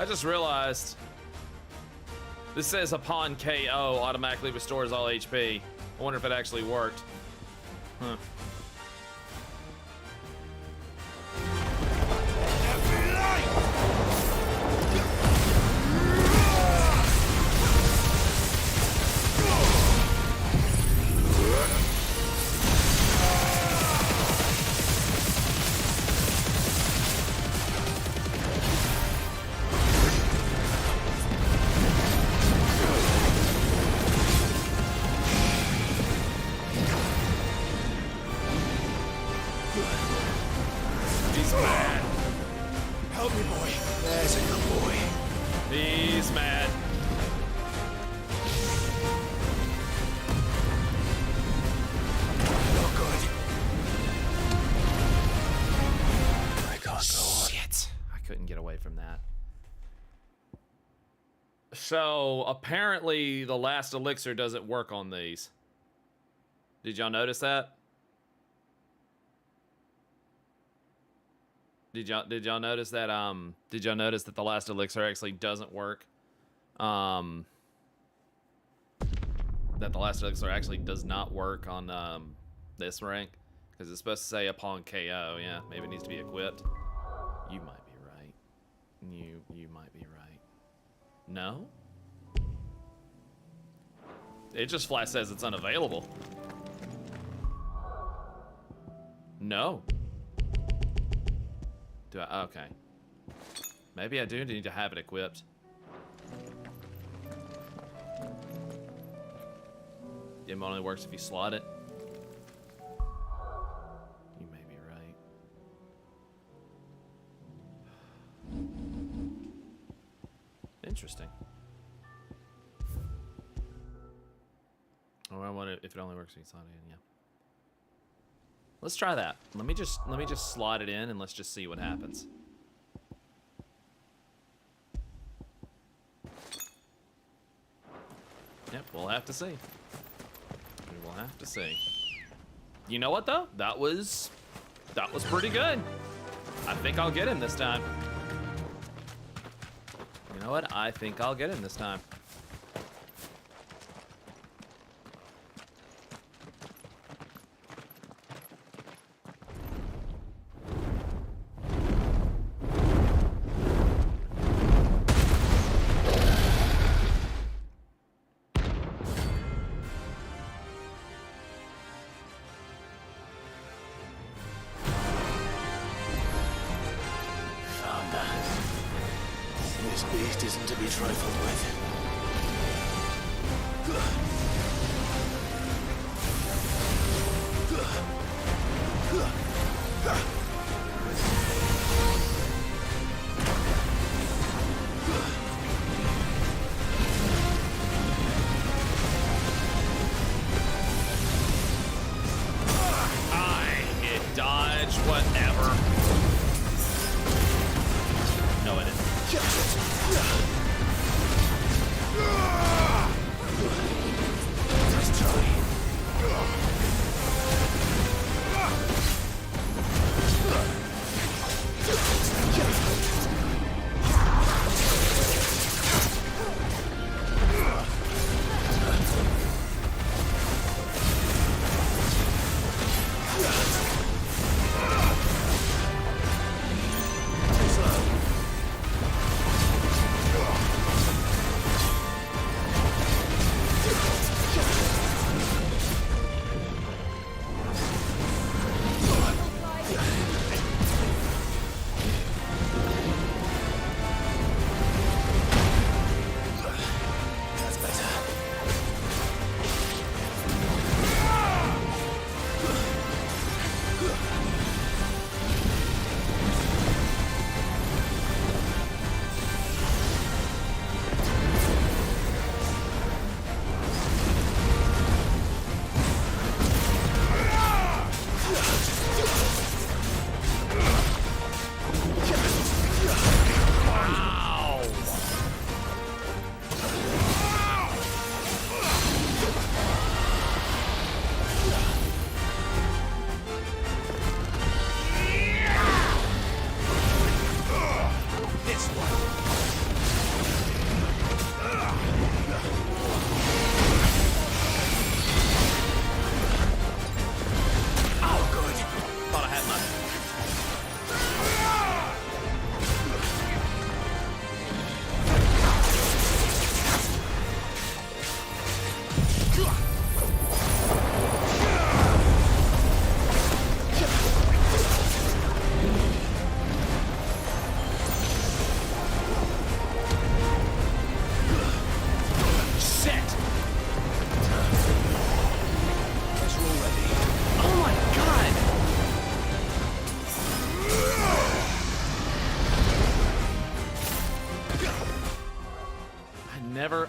I just realized this says upon KO automatically restores all HP. I wonder if it actually worked. Huh. away from that. So apparently the last elixir doesn't work on these. Did y'all notice that? Did y'all notice that did y'all notice that the last elixir actually doesn't work? That the last elixir actually does not work on this rank, because it's supposed to say upon KO. Yeah, maybe it needs to be equipped. You might be right. You might be right. No? It just flat says it's unavailable. No. Do I? Okay. Maybe I do need to have it equipped. It only works if you slot it. You may be right. Interesting. Oh, I wonder if it only works if you slot it in. Yeah. Let's try that. Let me just slot it in and let's just see what happens. Yep, we'll have to see. We will have to see. You know what though? That was pretty good. I think I'll get him this time. You know what? I think I'll get him this time. This beast isn't to be trifled with. Hit dodge, whatever. No, I didn't. Nice try.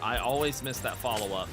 I always miss that follow-up.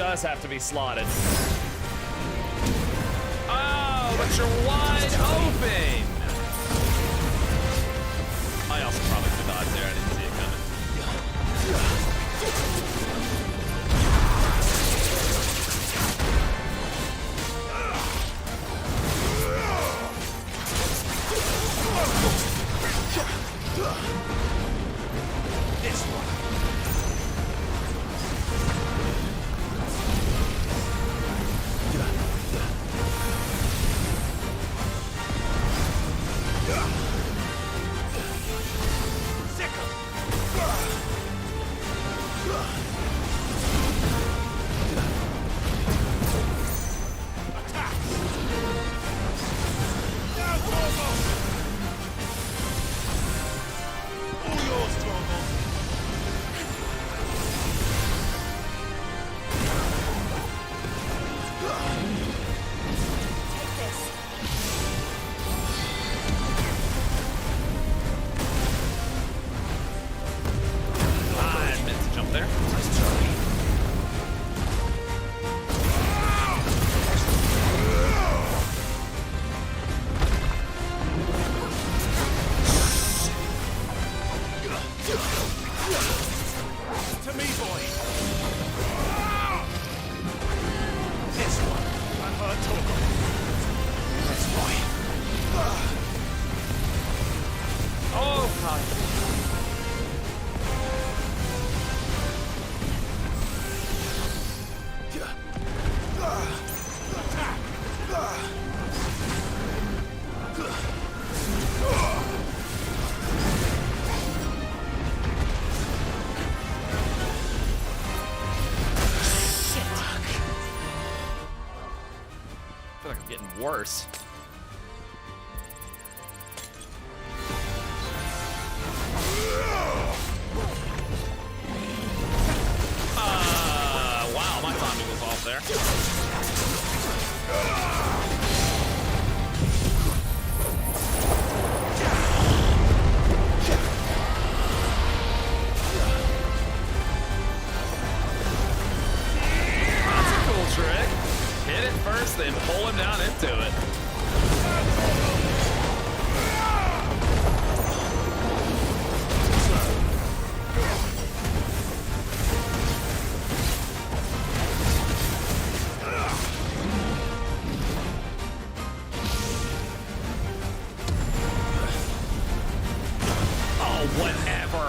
does have to be slotted. Oh, but you're wide open. I also probably could dodge there. I didn't see it coming. This one. Worse. Wow, my timing was off there. That's a cool trick. Hit it first, then pull him down into it. Oh, whatever.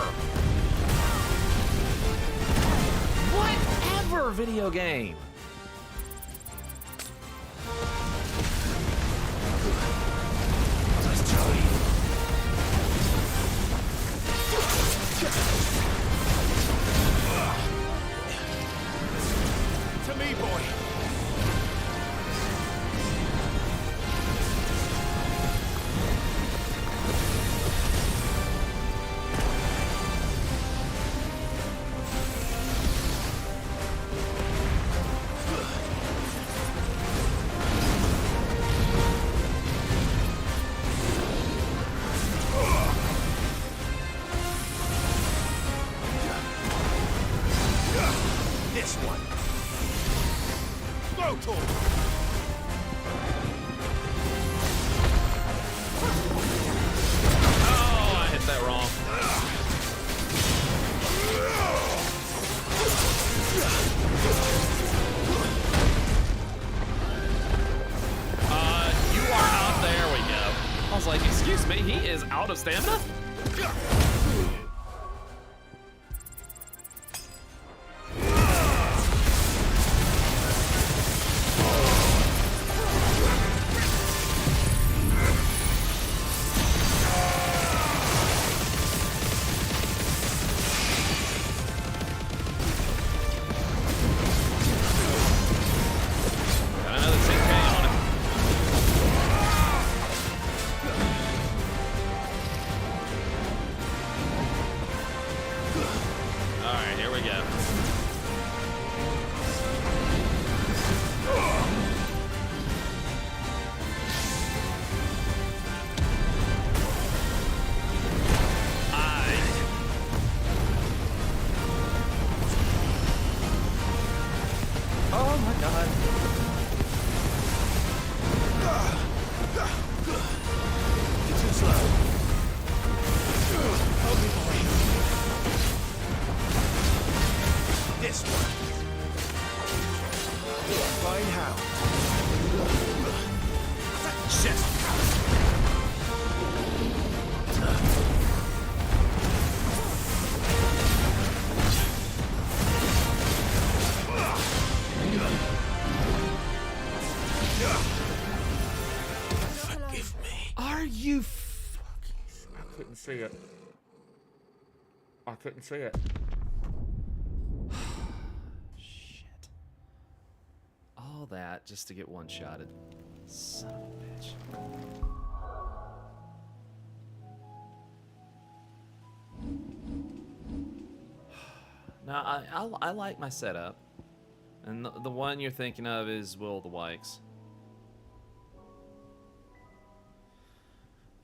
Whatever, video game. To me, boy. This one. Go to him. Oh, I hit that wrong. You are out. There we go. I was like, excuse me, he is out of stamina? my god. You're too slow. Help me, boy. This one. Fine how. Just. Forgive me. Are you fucking... I couldn't see it. I couldn't see it. Shit. All that just to get one-shotted. Son of a bitch. Now, I like my setup. And the one you're thinking of is Will of the Wikes.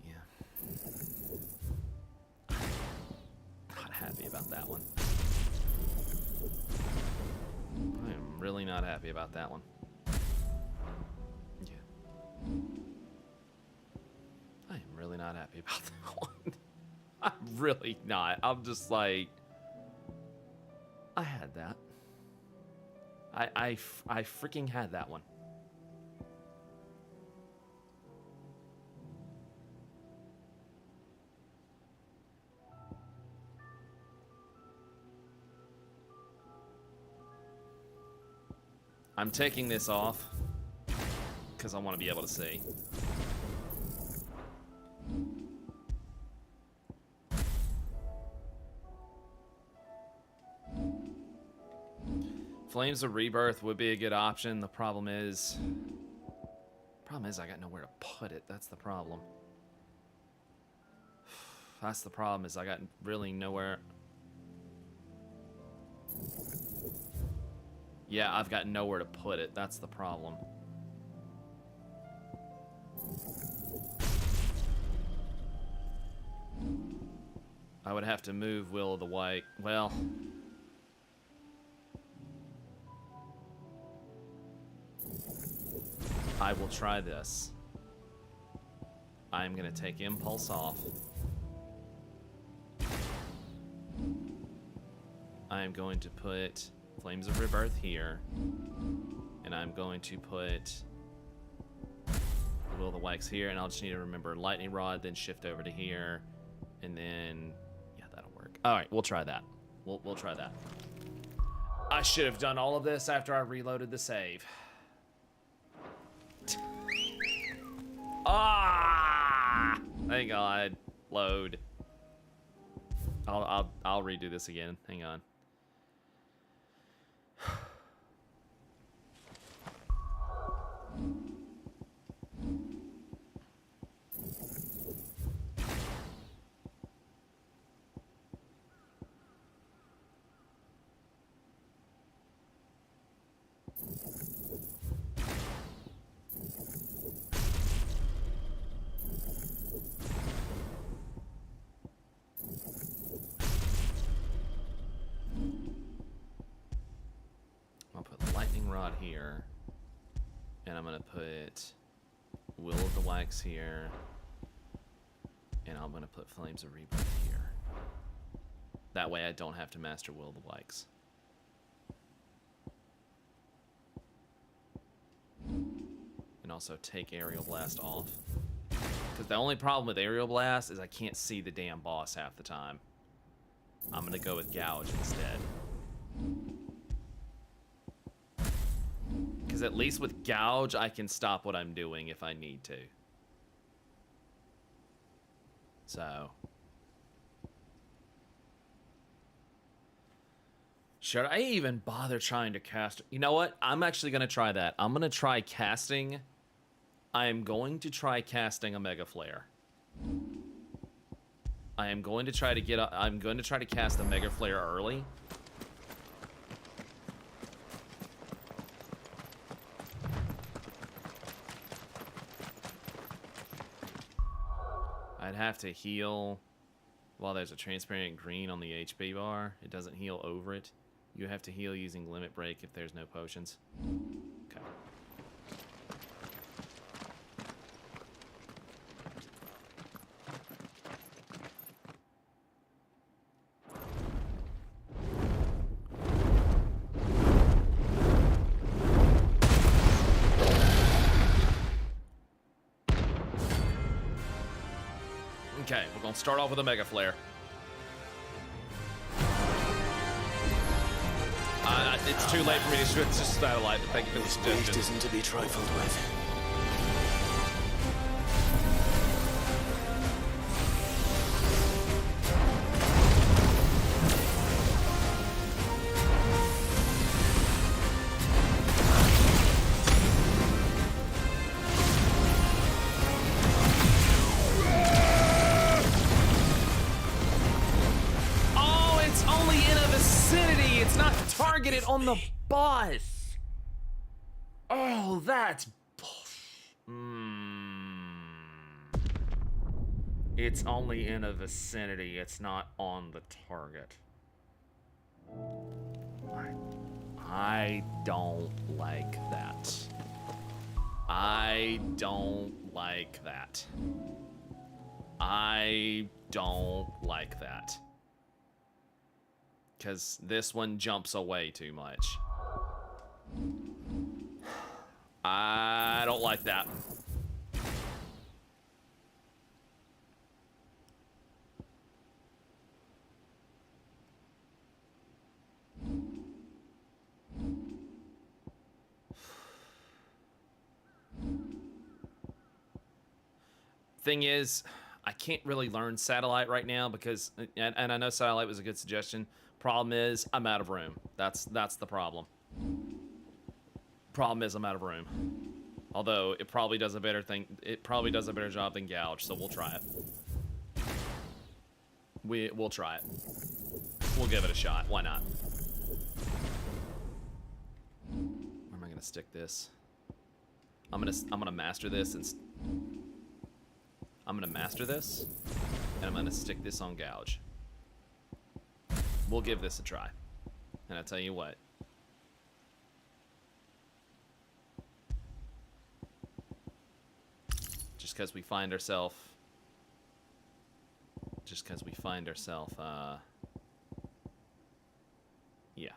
Yeah. Not happy about that one. I am really not happy about that one. Yeah. I am really not happy about that one. I'm really not. I'm just like... I had that. I freaking had that one. I'm taking this off because I want to be able to see. Flames of Rebirth would be a good option. The problem is I got nowhere to put it. That's the problem. That's the problem, is I got really nowhere. Yeah, I've got nowhere to put it. That's the problem. I would have to move Will of the White. Well... I will try this. I'm gonna take Impulse off. I am going to put Flames of Rebirth here. And I'm going to put Will of the Wax here, and I'll just need to remember Lightning Rod, then shift over to here, and then yeah, that'll work. Alright, we'll try that. We'll try that. I should have done all of this after I reloaded the save. Ah! Thank God. Load. I'll redo this again. Hang on. Rod here, and I'm gonna put Will of the Wax here, and I'm gonna put Flames of Rebirth here. That way I don't have to master Will of the Wax. And also take Aerial Blast off, because the only problem with Aerial Blast is I can't see the damn boss half the time. I'm gonna go with Gouge instead. Because at least with Gouge, I can stop what I'm doing if I need to. So. Should I even bother trying to cast? You know what? I'm actually going to try that. I'm going to try casting. I am going to try casting a Mega Flare. I am going to try to get I'm going to try to cast a Mega Flare early. I'd have to heal while there's a transparent green on the HP bar. It doesn't heal over it. You have to heal using limit break if there's no potions. Okay. Okay, we're gonna start off with a Mega Flare. It's too late for me to switch to satellite, but thank you for the suggestion. This beast isn't to be trifled with. Oh, it's only in a vicinity. It's not targeted on the boss. Oh, that's It's only in a vicinity. It's not on the target. I don't like that. I don't like that. I don't like that. Because this one jumps away too much. I don't like that. Thing is, I can't really learn satellite right now because, and I know satellite was a good suggestion. Problem is, I'm out of room. That's the problem. Problem is, I'm out of room. Although it probably does a better thing. It probably does a better job than gouge. So we'll try it. We'll try it. We'll give it a shot. Why not? Where am I gonna stick this? I'm gonna master this and. I'm gonna master this, and I'm gonna stick this on gouge. We'll give this a try. And I tell you what. Just because we find ourselves... Yeah.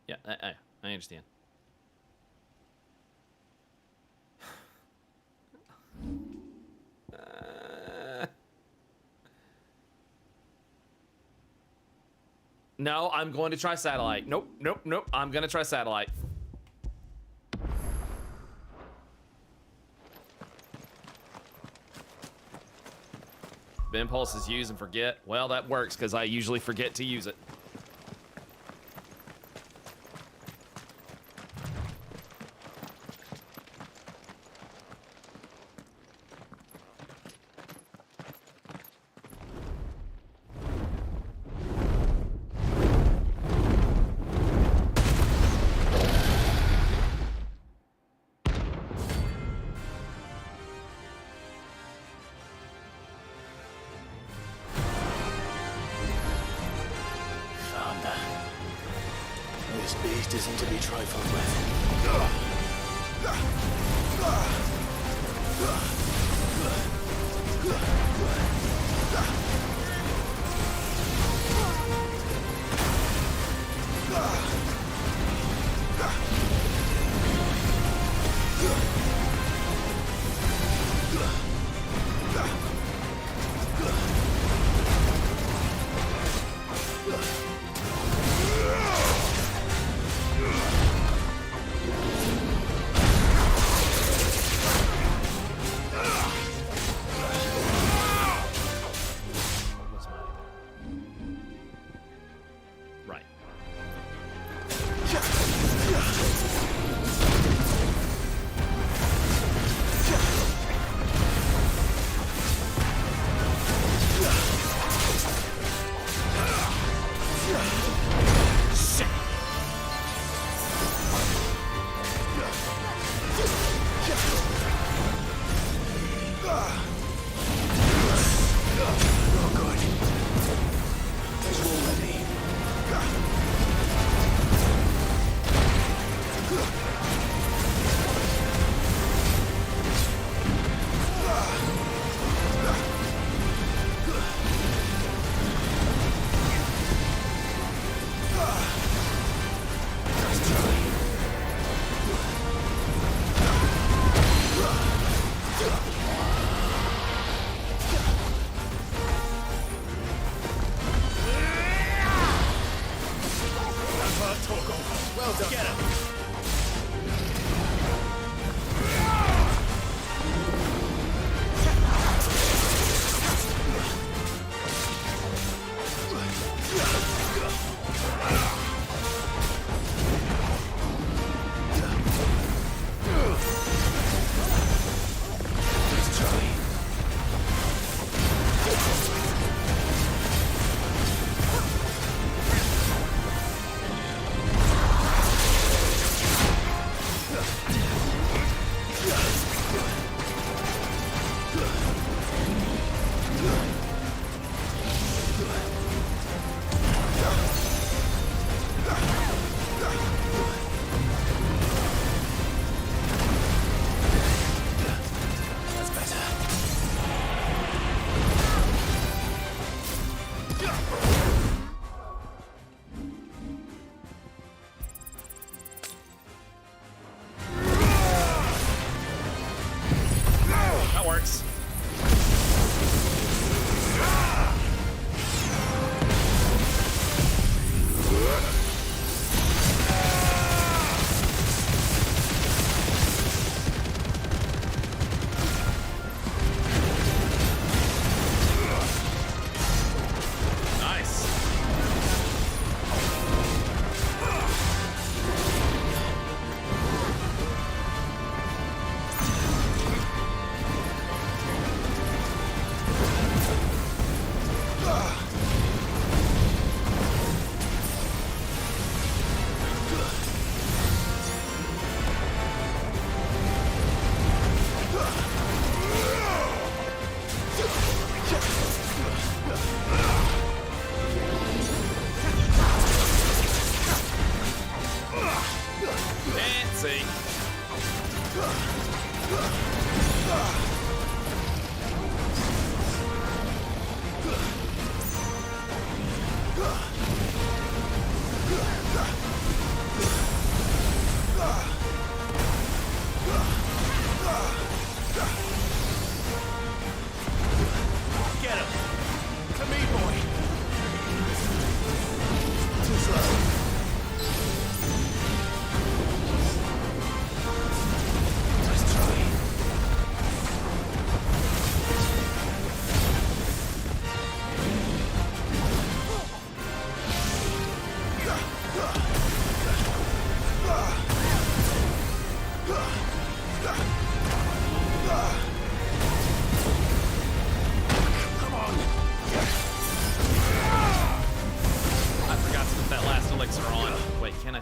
Yeah, I understand. No, I'm going to try satellite. Nope. I'm going to try satellite. Impulse is use and forget. Well, that works because I usually forget to use it. This beast isn't to be trifled with.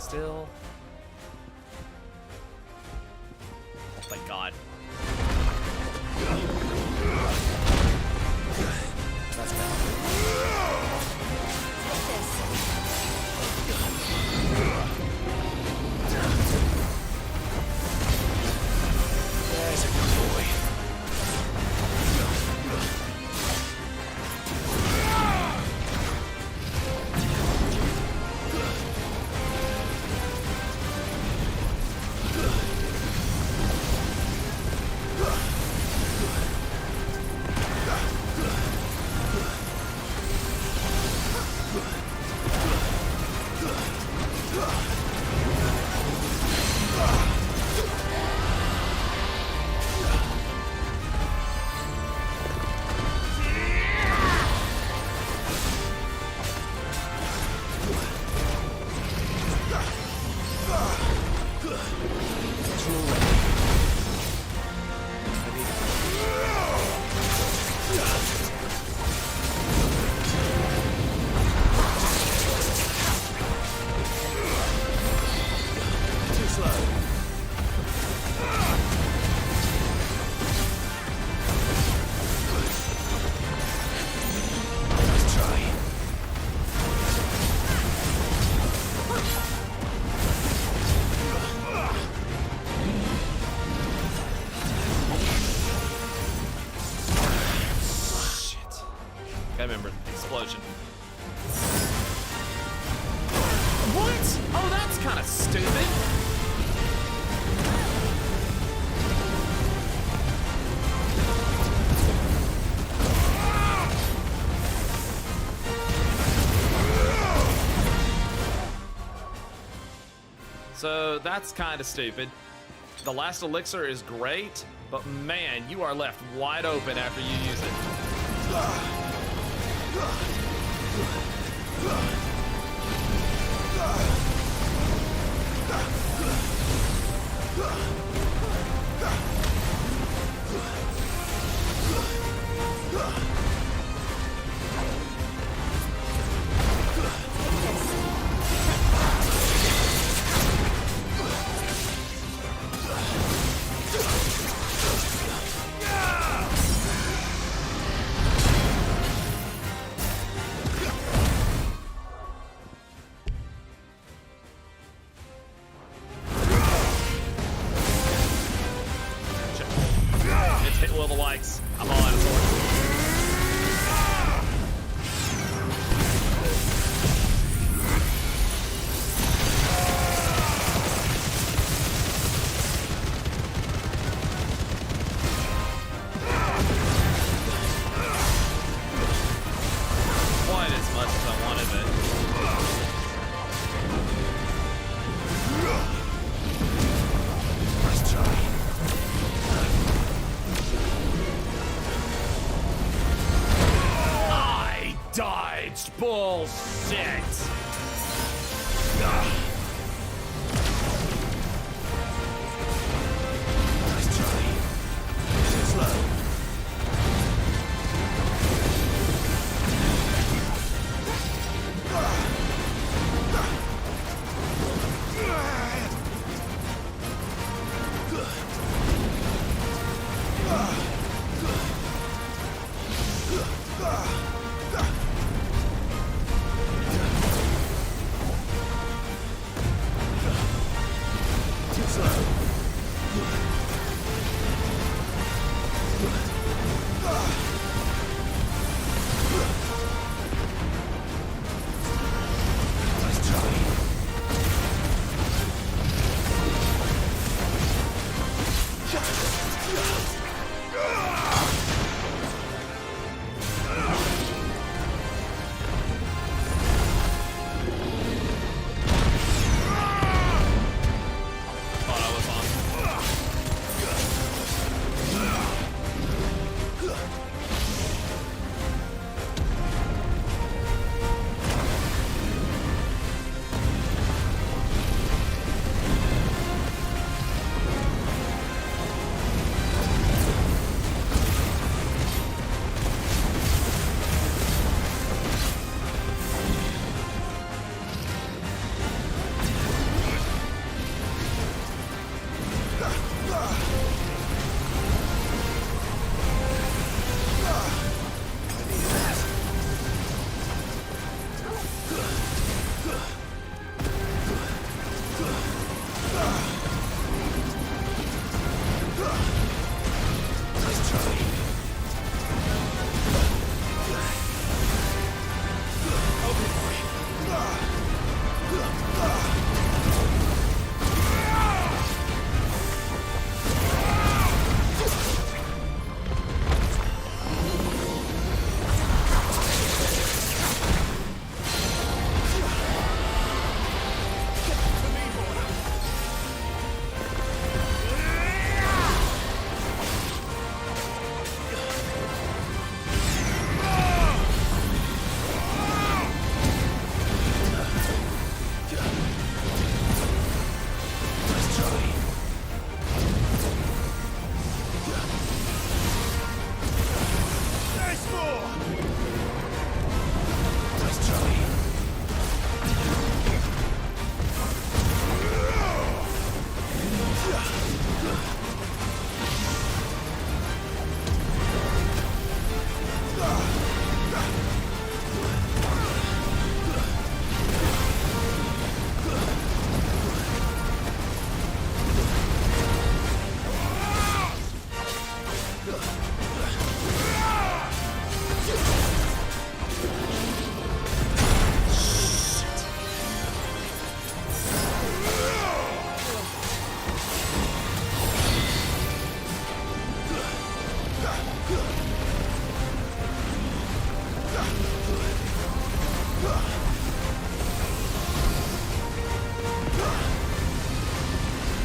still. Oh, thank God. That's bad. Take this. There's a good boy. I remember the explosion. What? Oh, that's kind of stupid. So that's kind of stupid. The last elixir is great, but man, you are left wide open after you use it. Hit Will the Whites. I'm all out of swords. Quite as much as I wanted, but Let's try. dodged bullshit. Let's try. Slow.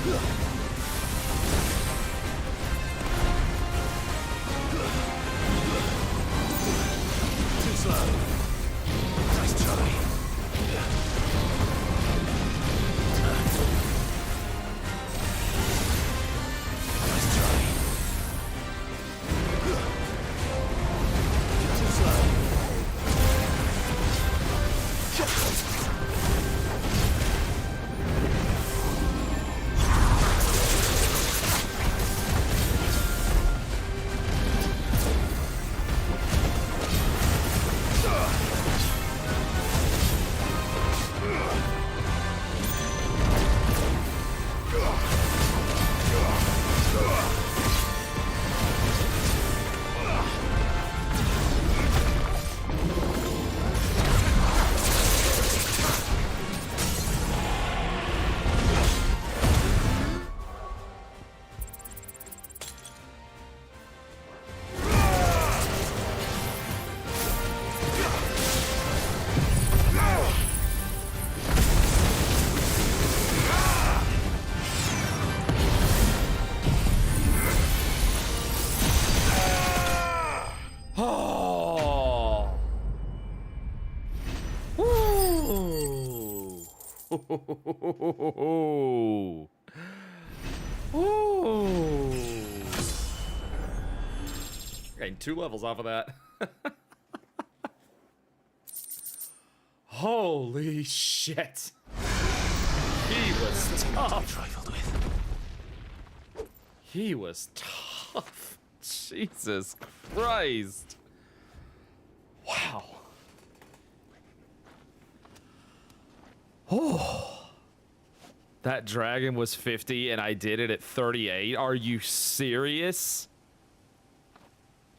Too slow. Nice try. Nice try. Too slow. Ooh. Ooh. Gained 2 levels off of that. Holy shit. He was tough. He was tough. Jesus Christ. Wow. Oh. That dragon was 50 and I did it at 38. Are you serious?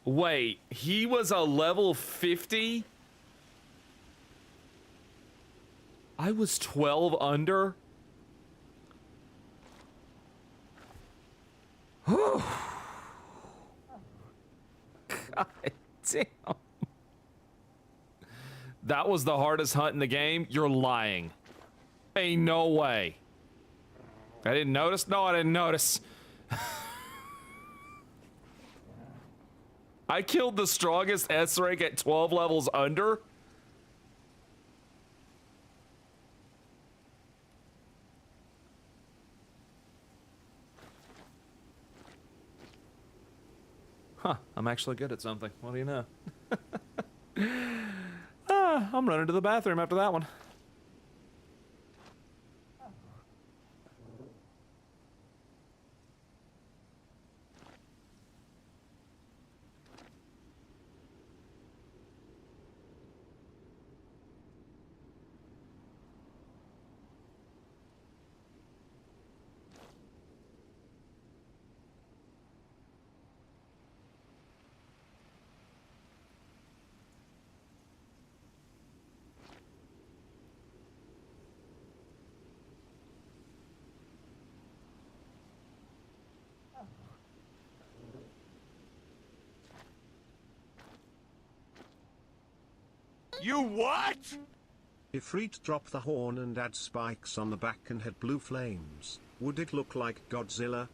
Wait, he was a level 50? I was 12 under? God damn. That was the hardest hunt in the game? You're lying. Ain't no way. I didn't notice? No, I didn't notice. I killed the strongest S rank at 12 levels under? Huh, I'm actually good at something. What do you know? I'm running to the bathroom after that one. You what? If Reet dropped the horn and had spikes on the back and had blue flames, would it look like Godzilla?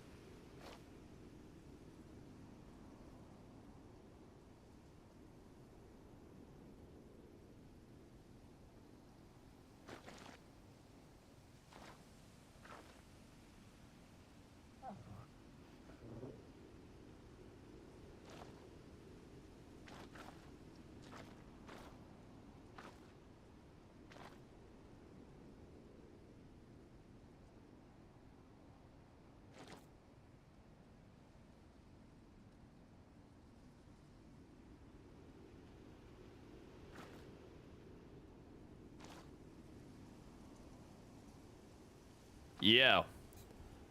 Yeah.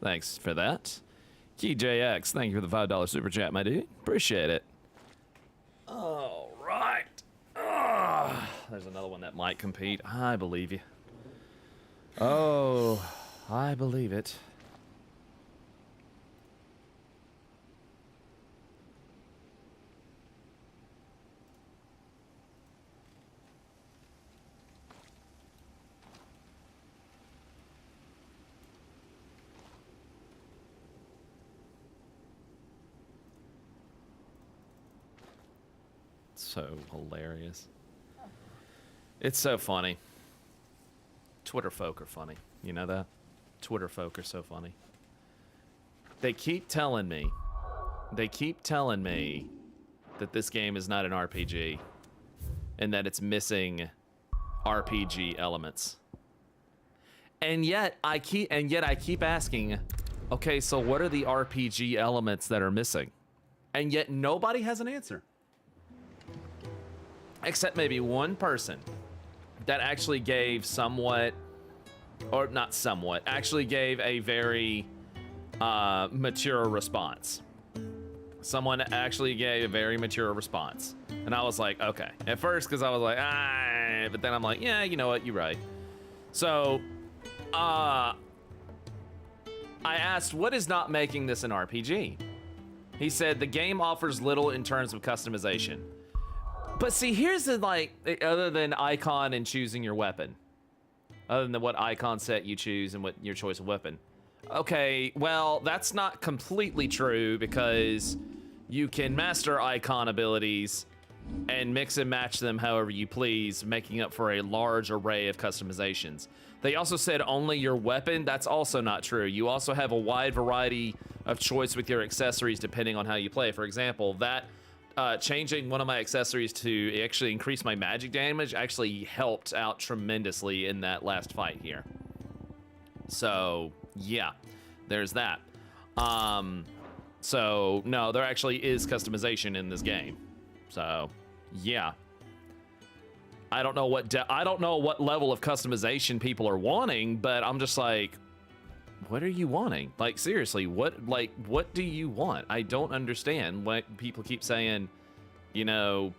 Thanks for that. KeyJX, thank you for the $5 super chat, my dude. Appreciate it. All right. There's another one that might compete. I believe you. Oh, I believe it. So hilarious. It's so funny. Twitter folk are funny. You know that? Twitter folk are so funny. They keep telling me that this game is not an RPG and that it's missing RPG elements. And yet I keep asking, okay, so what are the RPG elements that are missing? And yet nobody has an answer. Except maybe one person that actually gave somewhat, or not somewhat, actually gave a very mature response. Someone actually gave a very mature response. And I was like, okay. At first, because I was like, but then I'm like, yeah, you know what, you're right. So, I asked, what is not making this an RPG? He said, the game offers little in terms of customization. But see, here's the, like, other than icon and choosing your weapon. Other than what icon set you choose and what your choice of weapon. Okay, well, that's not completely true because you can master icon abilities and mix and match them however you please, making up for a large array of customizations. They also said only your weapon. That's also not true. You also have a wide variety of choice with your accessories depending on how you play. For example, that changing one of my accessories to actually increase my magic damage actually helped out tremendously in that last fight here. So, yeah, there's that. So, no, there actually is customization in this game. So, yeah. I don't know what level of customization people are wanting, but I'm just like, what are you wanting? Like, seriously, what do you want? I don't understand what people keep saying, you know,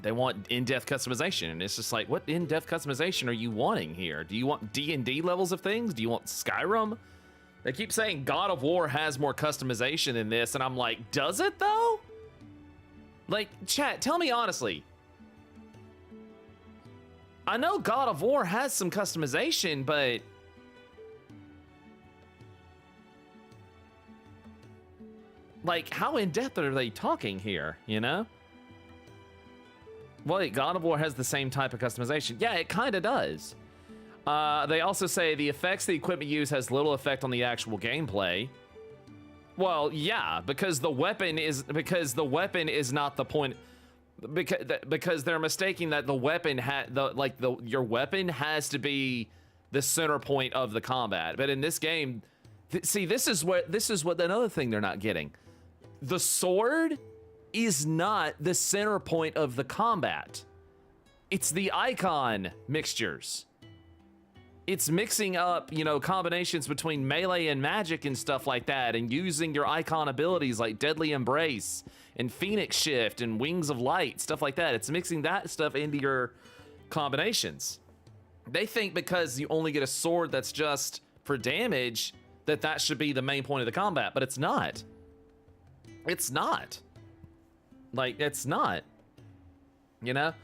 they want in-depth customization, and it's just like, what in-depth customization are you wanting here? Do you want D&D levels of things? Do you want Skyrim? They keep saying God of War has more customization in this, and I'm like, does it though? Like, chat, tell me honestly. I know God of War has some customization, but like, how in-depth are they talking here, you know? Well, God of War has the same type of customization. Yeah, it kind of does. They also say the effects the equipment use has little effect on the actual gameplay. Well, yeah, because the weapon is not the point. Because they're mistaking that the weapon your weapon has to be the center point of the combat. But in this game, see, this is what another thing they're not getting. The sword is not the center point of the combat. It's the icon mixtures. It's mixing up, you know, combinations between melee and magic and stuff like that, and using your icon abilities like Deadly Embrace and Phoenix Shift and Wings of Light, stuff like that. It's mixing that stuff into your combinations. They think because you only get a sword that's just for damage, that should be the main point of the combat, but it's not. It's not. Like, it's not. You know?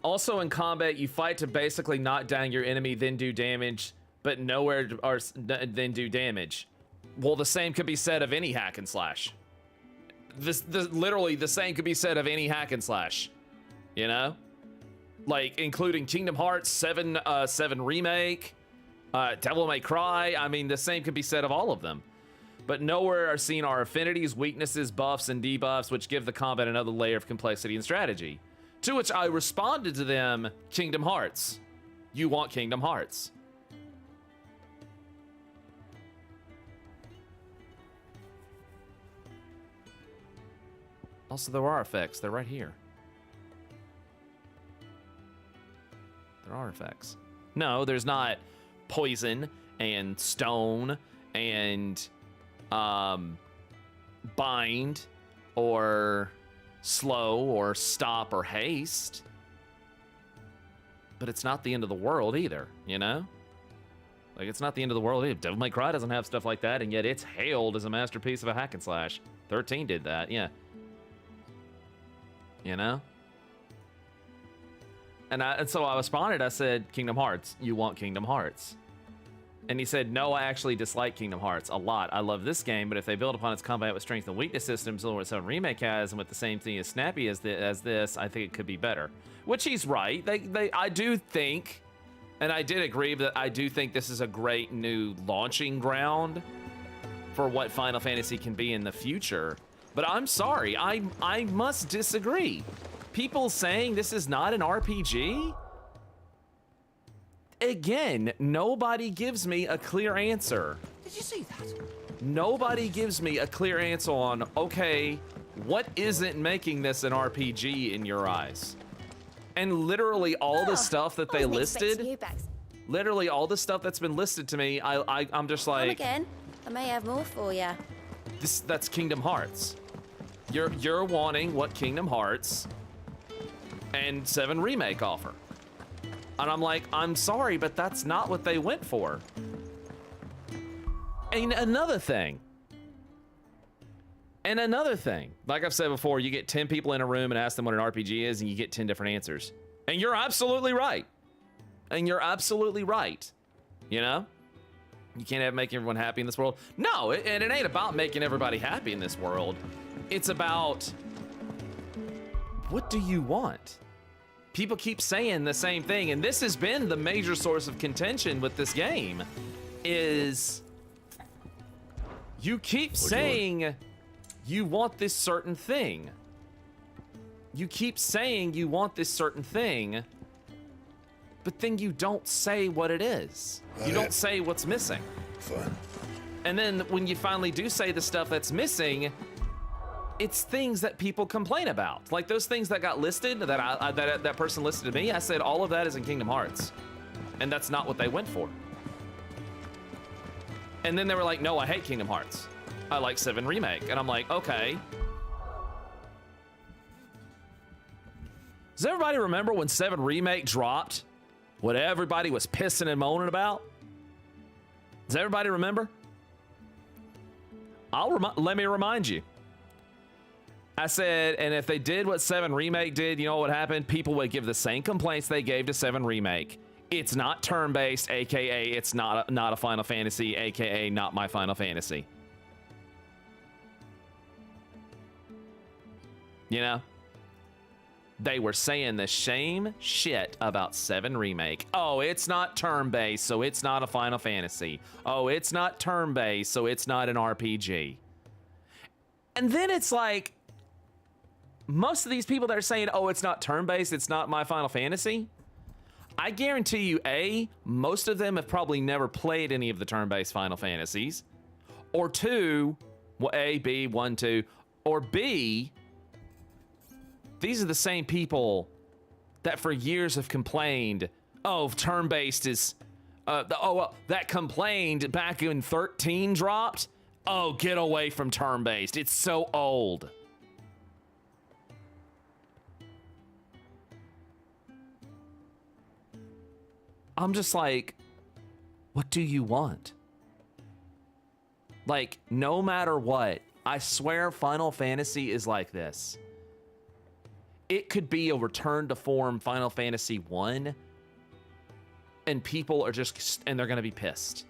Also in combat, you fight to basically knock down your enemy, then do damage, but then do damage. Well, the same could be said of any hack and slash. Literally, the same could be said of any hack and slash. You know? Like, including Kingdom Hearts 7 Remake, Devil May Cry. I mean, the same could be said of all of them. But nowhere are seen our affinities, weaknesses, buffs, and debuffs, which give the combat another layer of complexity and strategy. To which I responded to them, Kingdom Hearts. You want Kingdom Hearts. Also, there are effects. They're right here. There are effects. No, there's not poison and stone and bind or slow or stop or haste. But it's not the end of the world either, you know? Like, it's not the end of the world either. Devil May Cry doesn't have stuff like that, and yet it's hailed as a masterpiece of a hack and slash. 13 did that, yeah. You know? And so I responded, I said, Kingdom Hearts. You want Kingdom Hearts. And he said, no, I actually dislike Kingdom Hearts a lot. I love this game, but if they build upon its combat with strength and weakness systems, or what 7 Remake has, and with the same thing as snappy as this, I think it could be better. Which he's right. I do think, and I did agree that I do think this is a great new launching ground for what Final Fantasy can be in the future. But I'm sorry, I must disagree. People saying this is not an RPG? Again, nobody gives me a clear answer. Did you see that? Nobody gives me a clear answer on, okay, what isn't making this an RPG in your eyes? And literally all the stuff that they listed, literally all the stuff that's been listed to me, I'm just like, Come again. I may have more for you. That's Kingdom Hearts. You're wanting what Kingdom Hearts and 7 Remake offer. And I'm like, I'm sorry, but that's not what they went for. And another thing, like I've said before, you get 10 people in a room and ask them what an RPG is, and you get 10 different answers. And you're absolutely right. You know? You can't make everyone happy in this world. No, and it ain't about making everybody happy in this world. It's about, what do you want? People keep saying the same thing, and this has been the major source of contention with this game, is you keep saying you want this certain thing. You keep saying you want this certain thing, but then you don't say what it is. You don't say what's missing. Fine. And then when you finally do say the stuff that's missing, it's things that people complain about. Like those things that got listed, that person listed to me, I said all of that is in Kingdom Hearts. And that's not what they went for. And then they were like, no, I hate Kingdom Hearts. I like 7 Remake. And I'm like, okay. Does everybody remember when 7 Remake dropped? What everybody was pissing and moaning about? Does everybody remember? Let me remind you. I said, and if they did what 7 Remake did, you know what happened? People would give the same complaints they gave to 7 Remake. It's not turn-based, aka it's not a Final Fantasy, aka not my Final Fantasy. You know? They were saying the same shit about 7 Remake. Oh, it's not turn-based, so it's not a Final Fantasy. Oh, it's not turn-based, so it's not an RPG. And then it's like, most of these people that are saying, oh, it's not turn-based, it's not my Final Fantasy, I guarantee you, A, most of them have probably never played any of the turn-based Final Fantasies. Or 2, well, A, B, 1, 2, or B, these are the same people that for years have complained, oh, turn-based is, that complained back when 13 dropped. Oh, get away from turn-based. It's so old. I'm just like, what do you want? Like, no matter what, I swear Final Fantasy is like this. It could be a return to form Final Fantasy 1, and people are just, and they're gonna be pissed.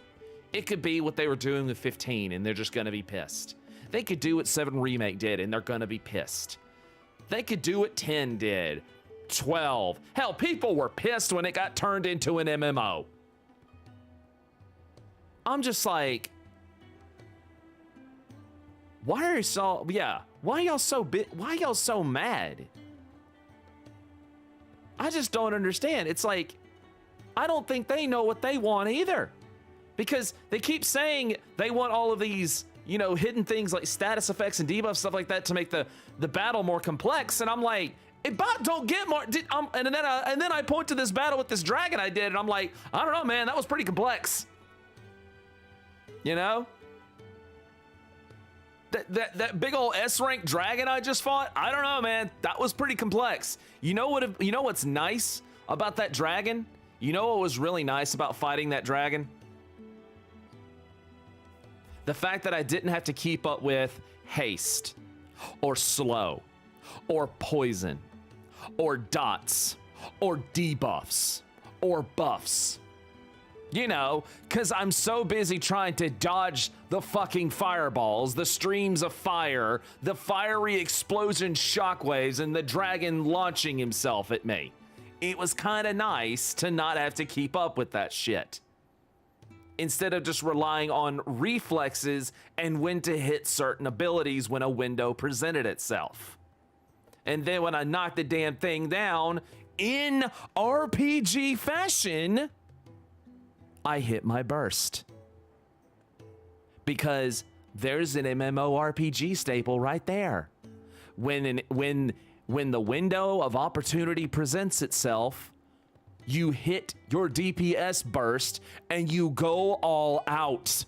It could be what they were doing with 15, and they're just gonna be pissed. They could do what 7 Remake did, and they're gonna be pissed. They could do what 10 did, 12. Hell, people were pissed when it got turned into an MMO. I'm just like, why are you so, why y'all so mad? I just don't understand. It's like, I don't think they know what they want either. Because they keep saying they want all of these, you know, hidden things like status effects and debuffs, stuff like that to make the battle more complex. And I'm like, don't get more. And then I point to this battle with this dragon I did, and I'm like, I don't know, man, that was pretty complex. You know? That big old S-rank dragon I just fought, I don't know, man, that was pretty complex. You know what's nice about that dragon? You know what was really nice about fighting that dragon? The fact that I didn't have to keep up with haste, or slow, or poison, or dots, or debuffs, or buffs. You know, because I'm so busy trying to dodge the fucking fireballs, the streams of fire, the fiery explosion shockwaves, and the dragon launching himself at me. It was kind of nice to not have to keep up with that shit. Instead of just relying on reflexes and when to hit certain abilities when a window presented itself. And then when I knocked the damn thing down in RPG fashion, I hit my burst. Because there's an MMORPG staple right there. When the window of opportunity presents itself, you hit your DPS burst and you go all out.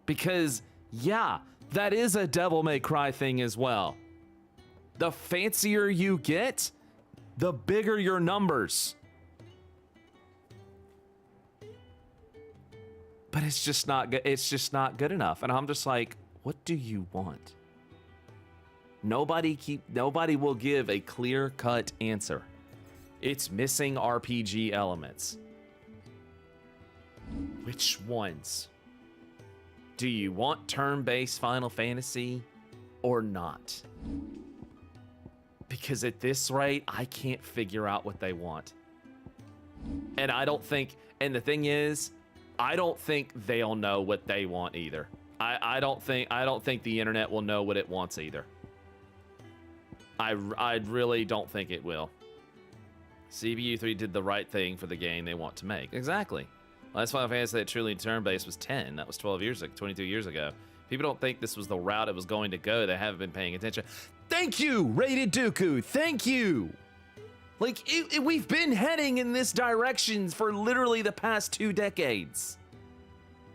Because, yeah, that is a Devil May Cry thing as well. The fancier you get, the bigger your numbers. But it's just not good. It's just not good enough. And I'm just like, what do you want? Nobody will give a clear-cut answer. It's missing RPG elements. Which ones? Do you want turn-based Final Fantasy or not? Because at this rate, I can't figure out what they want. And I don't think, and the thing is, I don't think they'll know what they want either. I don't think the internet will know what it wants either. I really don't think it will. CBU3 did the right thing for the game they want to make. Exactly. Last Final Fantasy that truly turn-based was 10. That was 22 years ago. People don't think this was the route it was going to go. They haven't been paying attention. Thank you, Rated Dooku. Thank you. Like, we've been heading in this direction for literally the past 2 decades.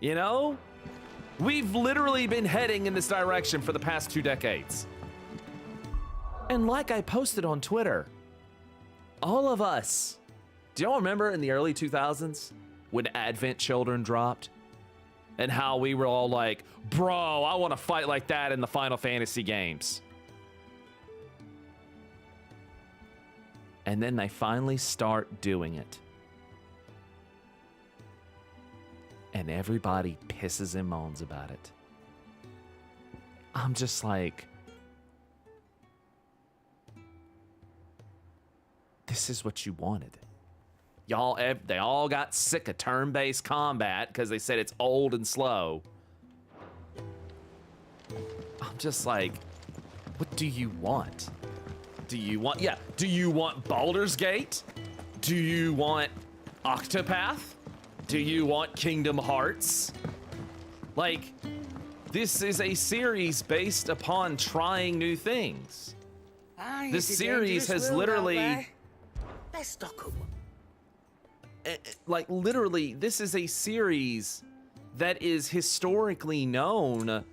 You know? We've literally been heading in this direction for the past 2 decades. And like I posted on Twitter, all of us, do y'all remember in the early 2000s when Advent Children dropped? And how we were all like, bro, I want to fight like that in the Final Fantasy games. And then they finally start doing it. And everybody pisses and moans about it. I'm just like, this is what you wanted. Y'all, they all got sick of turn-based combat because they said it's old and slow. I'm just like, what do you want? Do you want Baldur's Gate? Do you want Octopath? Do you want Kingdom Hearts? Like, this is a series based upon trying new things. This series has literally... Let's stock up. Like, literally, this is a series that is historically known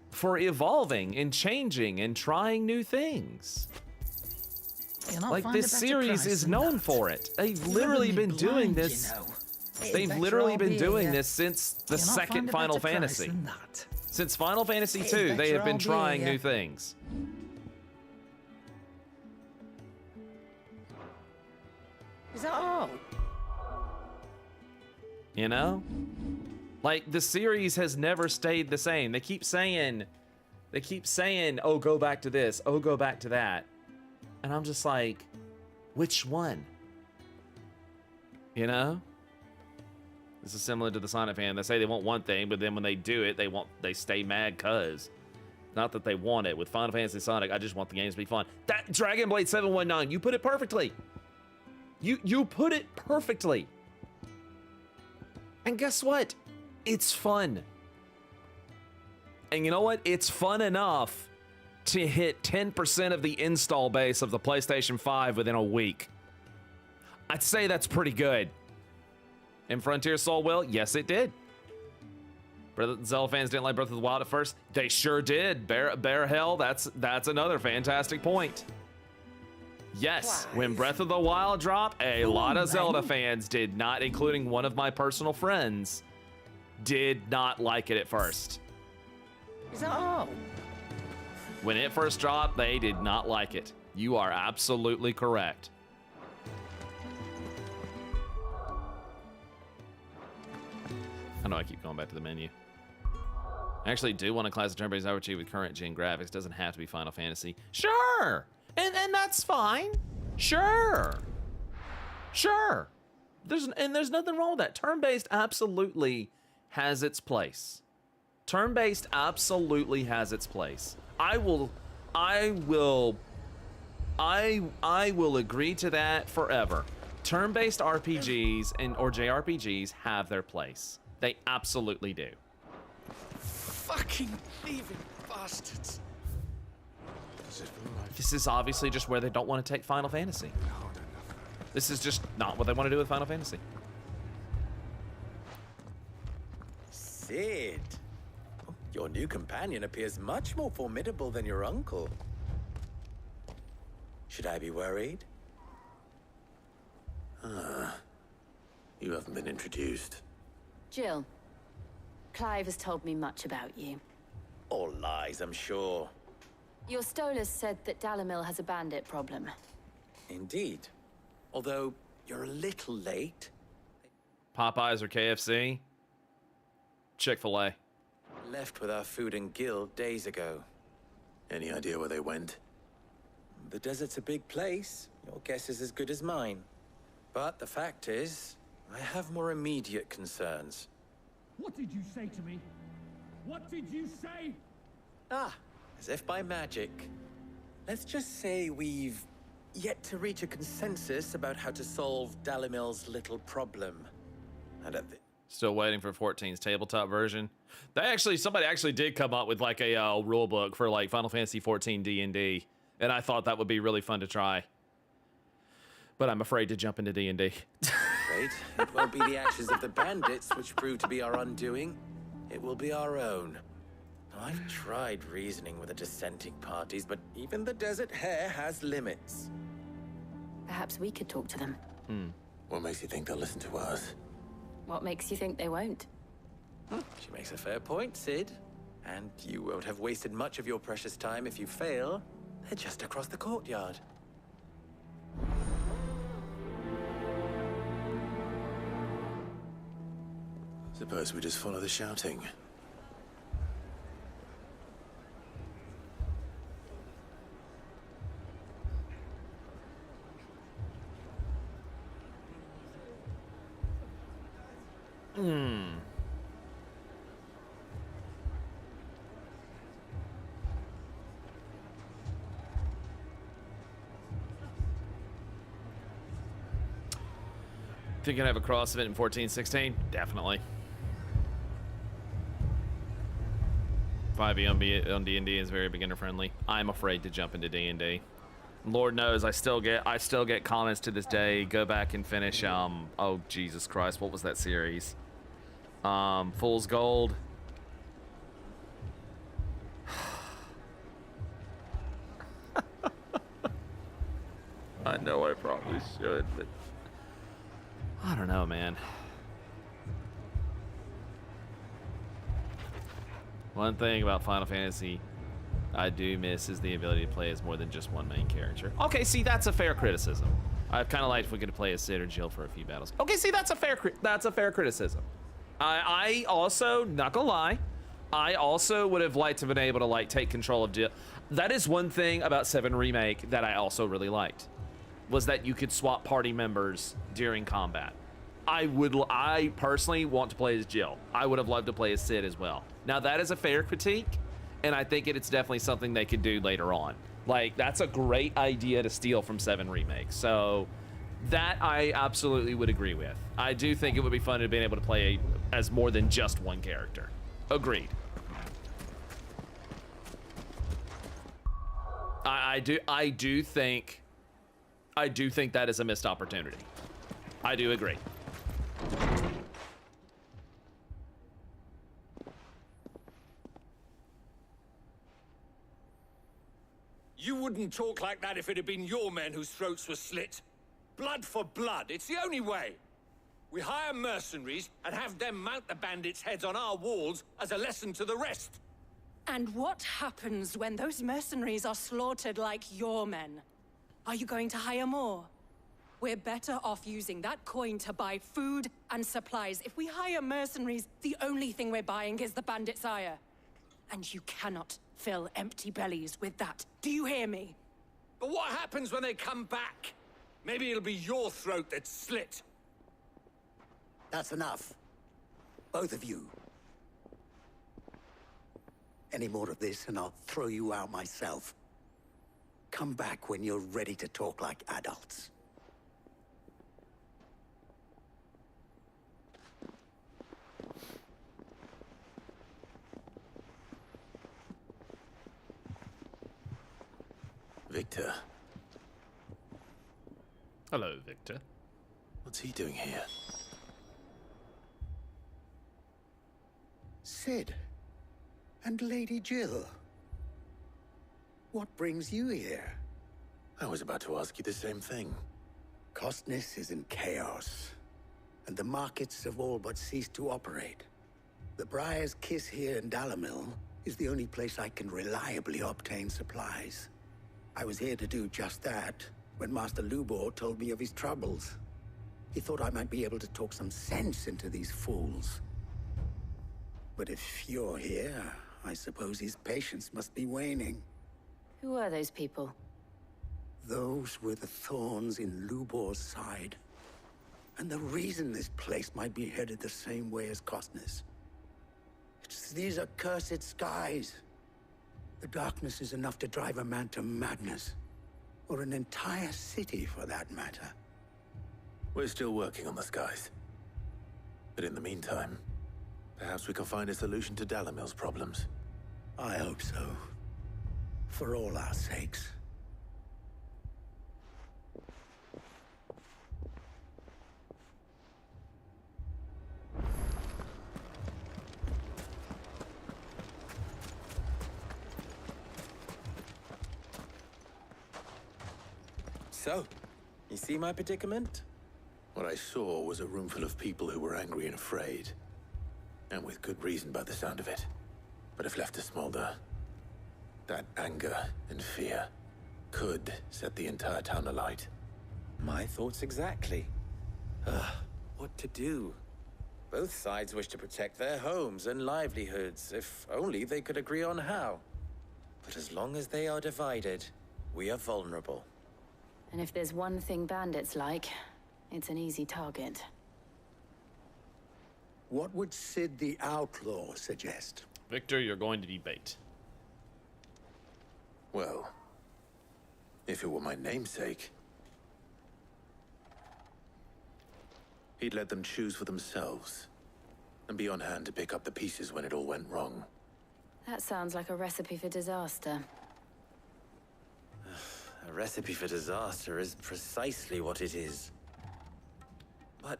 for evolving and changing and trying new things. Like, this series is known for it. They've literally been doing this. They've literally been doing this since the second Final Fantasy. Since Final Fantasy II, they have been trying new things. Is that all? You know? Like, the series has never stayed the same. They keep saying, oh, go back to this. Oh, go back to that. And I'm just like, which one? You know? This is similar to the Sonic fan. They say they want one thing, but then when they do it, they stay mad cuz. Not that they want it. With Final Fantasy Sonic, I just want the games to be fun. That Dragon Blade 719, you put it perfectly. You put it perfectly. And guess what? It's fun. And you know what? It's fun enough to hit 10% of the install base of the PlayStation 5 within a week. I'd say that's pretty good. And Frontier Soul will? Yes, it did. Zelda fans didn't like Breath of the Wild at first. They sure did. Bear hell, that's another fantastic point. Yes, when Breath of the Wild dropped, a lot of Zelda fans did not, including one of my personal friends, did not like it at first. Is that all? When it first dropped, they did not like it. You are absolutely correct. I know I keep going back to the menu. I actually do want a classic turn-based RPG with current gen graphics. Doesn't have to be Final Fantasy. Sure, and that's fine. Sure. There's nothing wrong with that. Turn-based absolutely has its place. Turn-based absolutely has its place. I will agree to that forever. Turn-based RPGs or JRPGs have their place. They absolutely do. Fucking thieving bastards. This is obviously just where they don't want to take Final Fantasy. This is just not what they want to do with Final Fantasy. Cid, your new companion appears much more formidable than your uncle. Should I be worried? You haven't been introduced. Jill, Clive has told me much about you. All lies, I'm sure. Your Stolas said that Dalamil has a bandit problem. Indeed. Although, you're a little late. Popeyes or KFC? Chick-fil-A. Left with our food and guild days ago. Any idea where they went? The desert's a big place. Your guess is as good as mine. But the fact is, I have more immediate concerns. What did you say to me? What did you say? As if by magic. Let's just say we've yet to reach a consensus about how to solve Dalamil's little problem. And at the Still waiting for 14's tabletop version. Somebody actually did come up with like a rule book for like Final Fantasy 14 D&D, and I thought that would be really fun to try. But I'm afraid to jump into D&D. Right? It won't be the actions of the bandits which prove to be our undoing. It will be our own. Now, I've tried reasoning with the dissenting parties, but even the Desert Hare has limits. Perhaps we could talk to them. What makes you think they'll listen to us? What makes you think they won't? She makes a fair point, Cid. And you won't have wasted much of your precious time if you fail. They're just across the courtyard. Suppose we just follow the shouting. Think you'd have a cross event in 14-16? Definitely. 5e on D&D is very beginner friendly. I'm afraid to jump into D&D. Lord knows I still get comments to this day. Go back and finish oh Jesus Christ, what was that series? Fool's Gold. I know I probably should, but I don't know, man. One thing about Final Fantasy I do miss is the ability to play as more than just one main character. Okay, see, that's a fair criticism. I'd kind of like if we could play as Cid or Jill for a few battles. Okay, see, that's a fair criticism. I also, not gonna lie, I also would have liked to have been able to like take control of Jill. That is one thing about 7 Remake that I also really liked, was that you could swap party members during combat. I personally want to play as Jill. I would have loved to play as Cid as well. Now that is a fair critique, and I think it's definitely something they could do later on. Like, that's a great idea to steal from 7 Remake. So that I absolutely would agree with. I do think it would be fun to be able to play as more than just one character. Agreed. I do think that is a missed opportunity. I do agree. You wouldn't talk like that if it had been your men whose throats were slit. Blood for blood, it's the only way. We hire mercenaries and have them mount the bandits' heads on our walls as a lesson to the rest. And what happens when those mercenaries are slaughtered like your men? Are you going to hire more? We're better off using that coin to buy food and supplies. If we hire mercenaries, the only thing we're buying is the bandit's ire. And you cannot fill empty bellies with that. Do you hear me? But what happens when they come back? Maybe it'll be your throat that's slit. That's enough. Both of you. Any more of this and I'll throw you out myself. Come back when you're ready to talk like adults. Victor. Hello, Victor. What's he doing here? Sid. And Lady Jill. What brings you here? I was about to ask you the same thing. Costness is in chaos, and the markets have all but ceased to operate. The Briar's Kiss here in Dalamil is the only place I can reliably obtain supplies. I was here to do just that when Master Lubor told me of his troubles. He thought I might be able to talk some sense into these fools. But if you're here, I suppose his patience must be waning. Who are those people? Those were the thorns in Lubor's side. And the reason this place might be headed the same way as Costness. It's these accursed skies. The darkness is enough to drive a man to madness. Or an entire city, for that matter. We're still working on the skies. But in the meantime, perhaps we can find a solution to Dalamil's problems. I hope so. For all our sakes. So, you see my predicament? What I saw was a room full of people who were angry and afraid. And with good reason by the sound of it. But if left to smolder, that anger and fear could set the entire town alight. My thoughts exactly. What to do? Both sides wish to protect their homes and livelihoods, if only they could agree on how. But as long as they are divided, we are vulnerable. And if there's one thing bandits like, it's an easy target. What would Sid the Outlaw suggest? Victor, you're going to debate. Well, if it were my namesake, he'd let them choose for themselves and be on hand to pick up the pieces when it all went wrong. That sounds like a recipe for disaster. A recipe for disaster is precisely what it is. But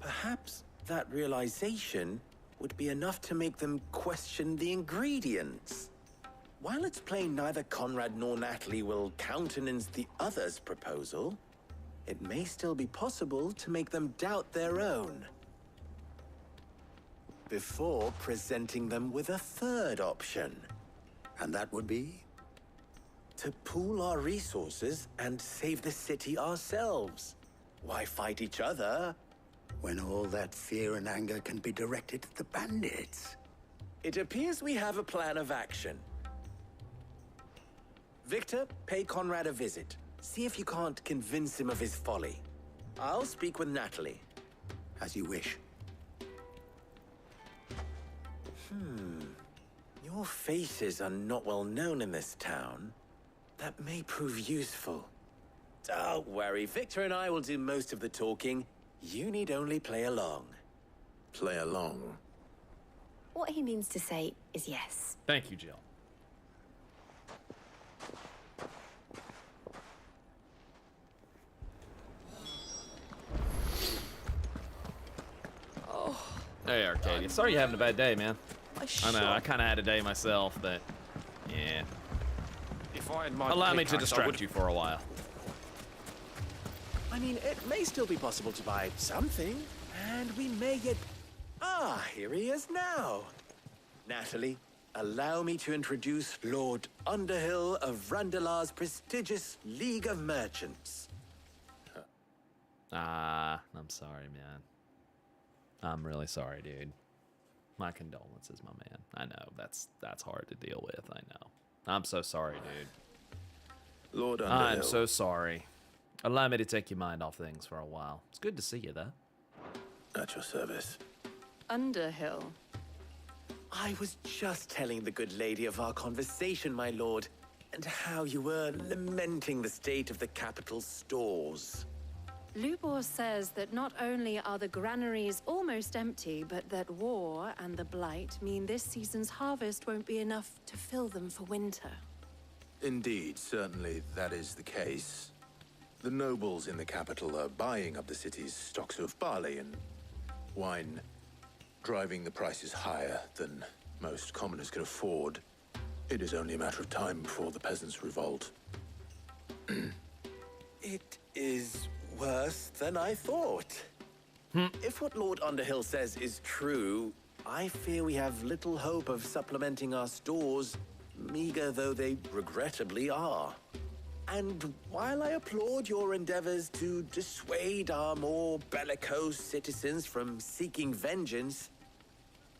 perhaps that realization would be enough to make them question the ingredients. While it's plain neither Conrad nor Natalie will countenance the other's proposal, it may still be possible to make them doubt their own. Before presenting them with a third option. And that would be? To pool our resources and save the city ourselves. Why fight each other? When all that fear and anger can be directed at the bandits. It appears we have a plan of action. Victor, pay Conrad a visit. See if you can't convince him of his folly. I'll speak with Natalie. As you wish. Your faces are not well known in this town. That may prove useful. Don't worry, Victor and I will do most of the talking. You need only play along. Play along? What he means to say is yes. Thank you, Jill. Hey, Arcadia. Sorry you're having a bad day, man. I know, I kind of had a day myself, but yeah. If I had my Allow me to pickaxe, I distract would- you for a while. I mean, it may still be possible to buy something, and we may yet... Ah, here he is now. Natalie, allow me to introduce Lord Underhill of Randalar's prestigious League of Merchants. I'm sorry, man. I'm really sorry, dude. My condolences, my man. I know that's hard to deal with. I know. I'm so sorry, dude. Lord Underhill. I'm so sorry. Allow me to take your mind off things for a while. It's good to see you, though. At your service. Underhill. I was just telling the good lady of our conversation, my lord, and how you were lamenting the state of the capital's stores. Lubor says that not only are the granaries almost empty, but that war and the blight mean this season's harvest won't be enough to fill them for winter. Indeed, certainly that is the case. The nobles in the capital are buying up the city's stocks of barley and wine, driving the prices higher than most commoners can afford. It is only a matter of time before the peasants revolt. It is worse than I thought. If what Lord Underhill says is true, I fear we have little hope of supplementing our stores, meager though they regrettably are. And while I applaud your endeavors to dissuade our more bellicose citizens from seeking vengeance,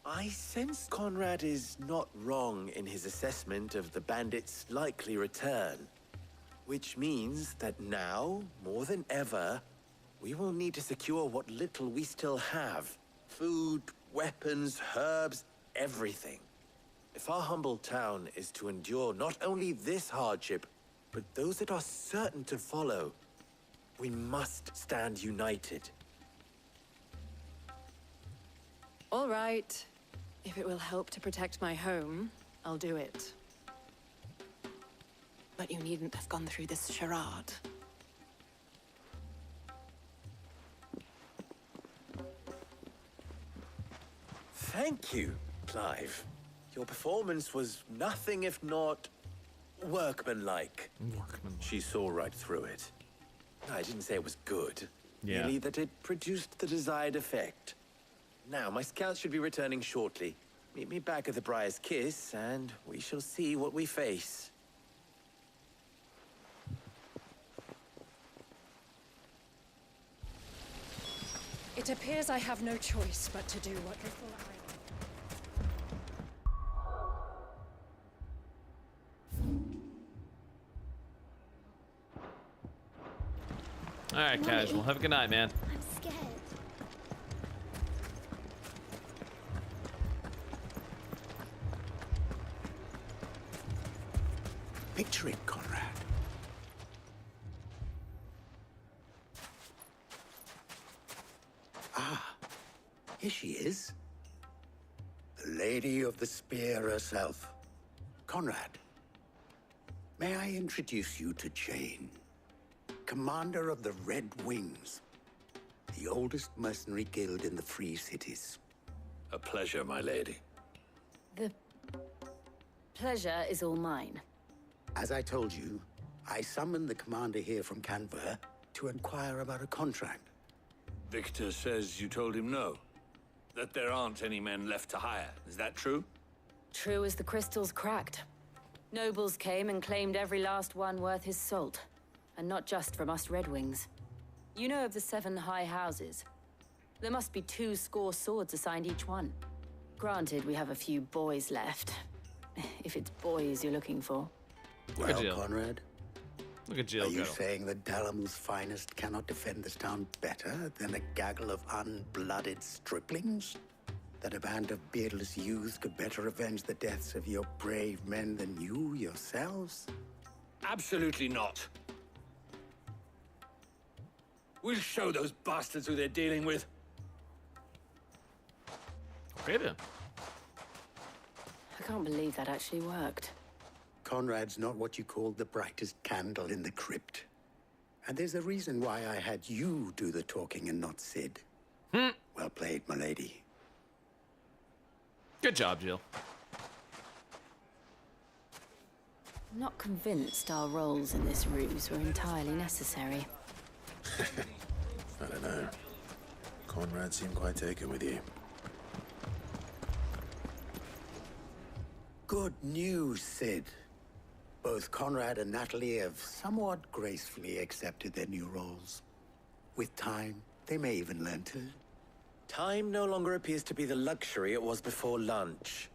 I sense Conrad is not wrong in his assessment of the bandits' likely return. Which means that now, more than ever, we will need to secure what little we still have. Food, weapons, herbs, everything. If our humble town is to endure not only this hardship, but those that are certain to follow, we must stand united. All right. If it will help to protect my home, I'll do it. But you needn't have gone through this charade. Thank you, Clive. Your performance was nothing if not workmanlike. She saw right through it. I didn't say it was good. Yeah. Merely that it produced the desired effect. Now, my scouts should be returning shortly. Meet me back at the Briar's Kiss, and we shall see what we face. It appears I have no choice but to do what little All right, Casual. Have a good night, man. I'm scared. Picture it, Conrad. Ah, here she is. The Lady of the Spear herself. Conrad, may I introduce you to Jane, commander of the Red Wings, the oldest mercenary guild in the Free Cities. A pleasure, my lady. The pleasure is all mine. As I told you, I summoned the commander here from Canberra to inquire about a contract. Victor says you told him no. That there aren't any men left to hire. Is that true? True as the crystals cracked. Nobles came and claimed every last one worth his salt. And not just from us Red Wings. You know of the 7 high houses. There must be 2 swords assigned each one. Granted, we have a few boys left. If it's boys you're looking for. Well, Conrad, Look at Jill are you go. saying that Dalamul's finest cannot defend this town better than a gaggle of unblooded striplings? That a band of beardless youths could better avenge the deaths of your brave men than you yourselves? Absolutely not. We'll show those bastards who they're dealing with. Okay then. I can't believe that actually worked. Conrad's not what you called the brightest candle in the crypt. And there's a reason why I had you do the talking and not Sid. Well played, my lady. Good job, Jill. I'm not convinced our roles in this ruse were entirely necessary. I don't know. Conrad seemed quite taken with you. Good news, Sid. Both Conrad and Natalie have somewhat gracefully accepted their new roles. With time, they may even learn to... Time no longer appears to be the luxury it was before lunch.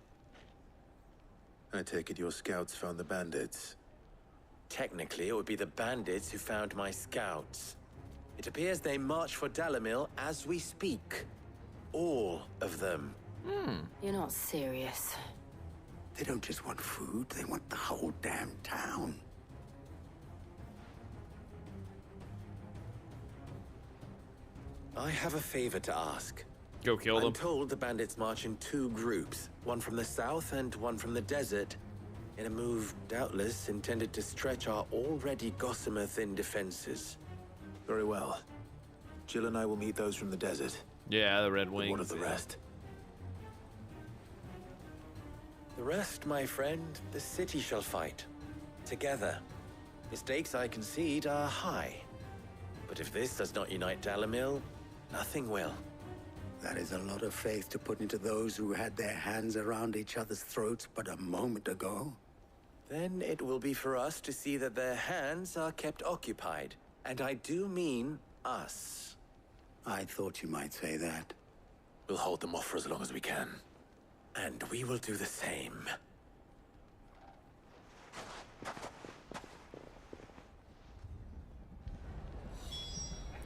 I take it your scouts found the bandits. Technically, it would be the bandits who found my scouts. It appears they march for Dalamil as we speak. All of them. You're not serious. They don't just want food, they want the whole damn town. I have a favor to ask. Go kill them. I'm told the bandits march in 2 groups, one from the south and one from the desert, in a move doubtless intended to stretch our already gossamer-thin defenses. Very well. Jill and I will meet those from the desert. Yeah, the Red Wings. What of the rest? The rest, my friend, the city shall fight. Together. The stakes, I concede, are high. But if this does not unite Dalamil, nothing will. That is a lot of faith to put into those who had their hands around each other's throats but a moment ago. Then it will be for us to see that their hands are kept occupied. And I do mean us. I thought you might say that. We'll hold them off for as long as we can. And we will do the same.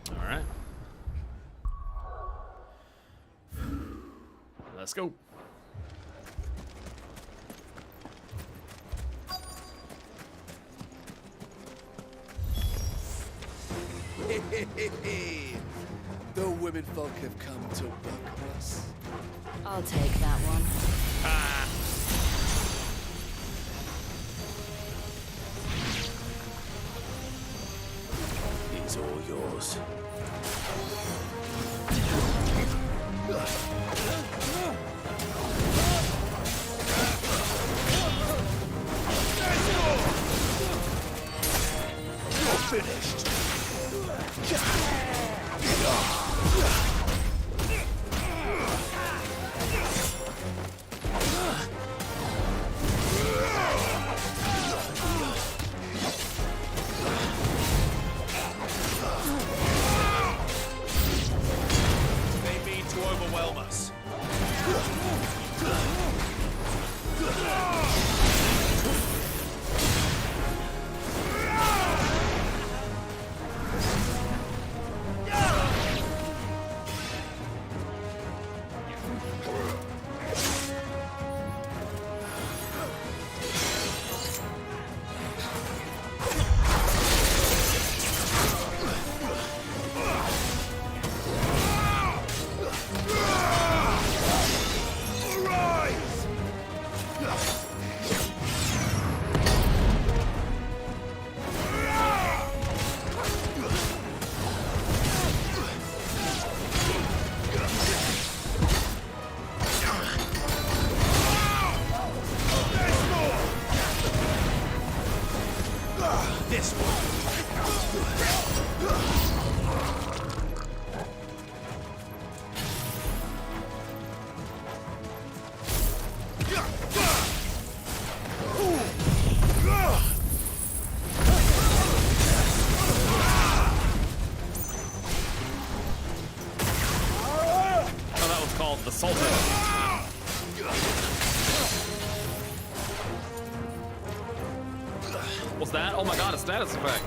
All right. Let's go. The women folk have come to welcome us. I'll take that one. He's all yours. You're finished. They mean to overwhelm us. This Oh, that was called the Sultan. What's that? Oh my god, a status effect.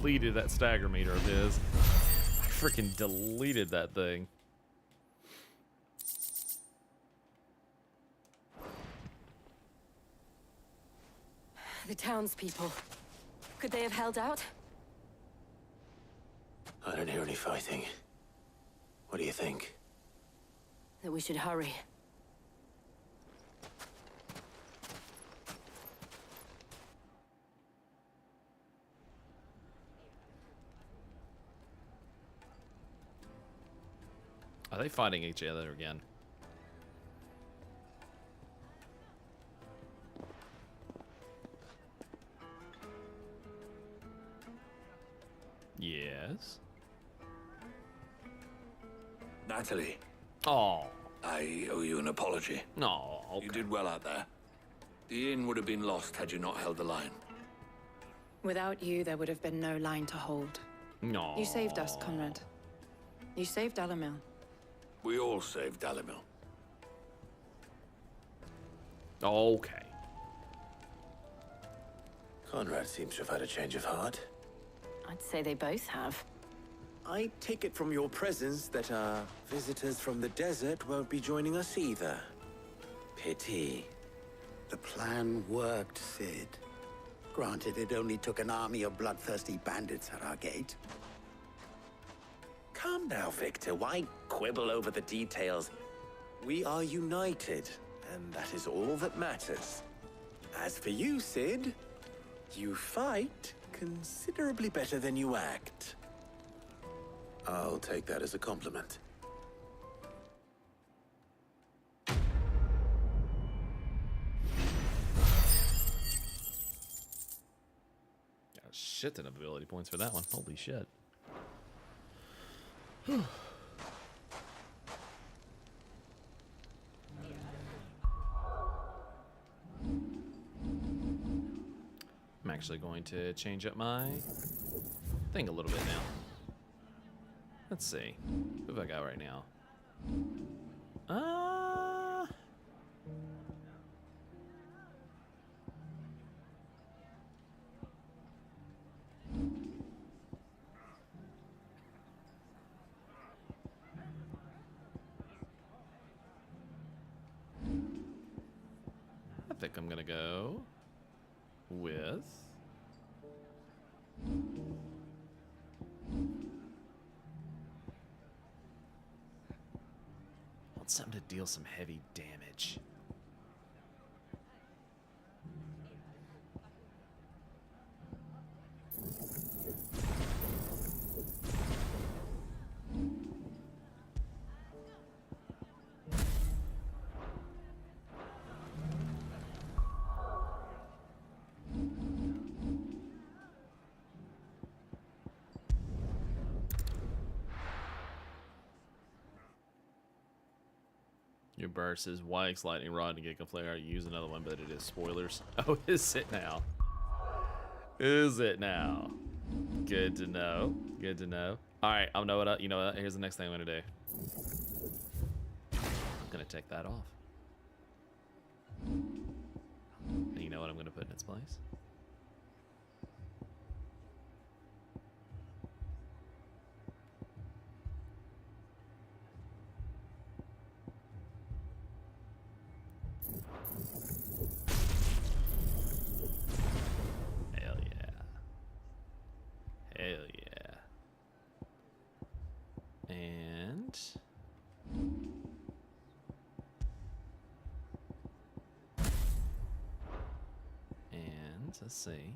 deleted that stagger meter of his. I freaking deleted that thing. The townspeople. Could they have held out? I don't hear any fighting. What do you think? That we should hurry. Are they fighting each other again? Yes. Natalie. Oh. I owe you an apology. No. Okay. You did well out there. The inn would have been lost had you not held the line. Without you, there would have been no line to hold. No. You saved us, Conrad. You saved Dalamil. We all saved Dalamil. Okay. Conrad seems to have had a change of heart. I'd say they both have. I take it from your presence that our visitors from the desert won't be joining us either. Pity. The plan worked, Sid. Granted, it only took an army of bloodthirsty bandits at our gate. Calm now, Victor. Why quibble over the details? We are united, and that is all that matters. As for you, Sid, you fight considerably better than you act. I'll take that as a compliment. Got a shit ton of ability points for that one. Holy shit. I'm actually going to change up my thing a little bit now. Let's see. Who have I got right now? I think I'm gonna go with want something to deal some heavy damage. Your burst is Wyke's lightning rod and Giga Flare. You use another one, but it is spoilers. Oh, is it now? Is it now? Good to know. Good to know. All right, I know what. You know what? Here's the next thing I'm gonna do. I'm gonna take that off. And you know what I'm gonna put in its place? Hell yeah. Hell yeah. And let's see.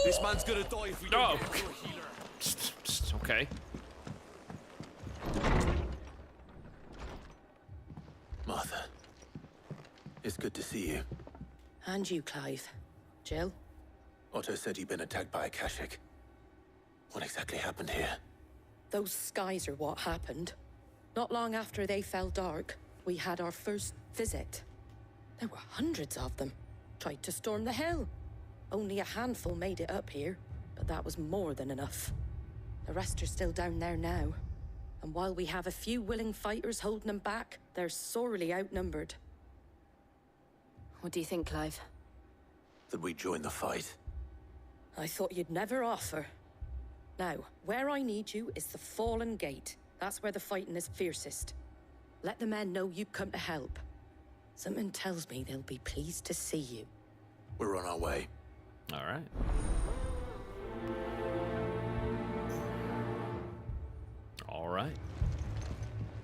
This man's gonna die if we don't get him to a healer. Okay. Martha, it's good to see you. And you, Clive. Jill? Otto said you'd been attacked by a Kashik. What exactly happened here? Those skies are what happened. Not long after they fell dark, we had our first visit. There were hundreds of them. Tried to storm the hill. Only a handful made it up here, but that was more than enough. The rest are still down there now. And while we have a few willing fighters holding them back, they're sorely outnumbered. What do you think, Clive? That we join the fight. I thought you'd never offer. Now, where I need you is the Fallen Gate. That's where the fighting is fiercest. Let the men know you come to help. Something tells me they'll be pleased to see you. We're on our way. All right. All right.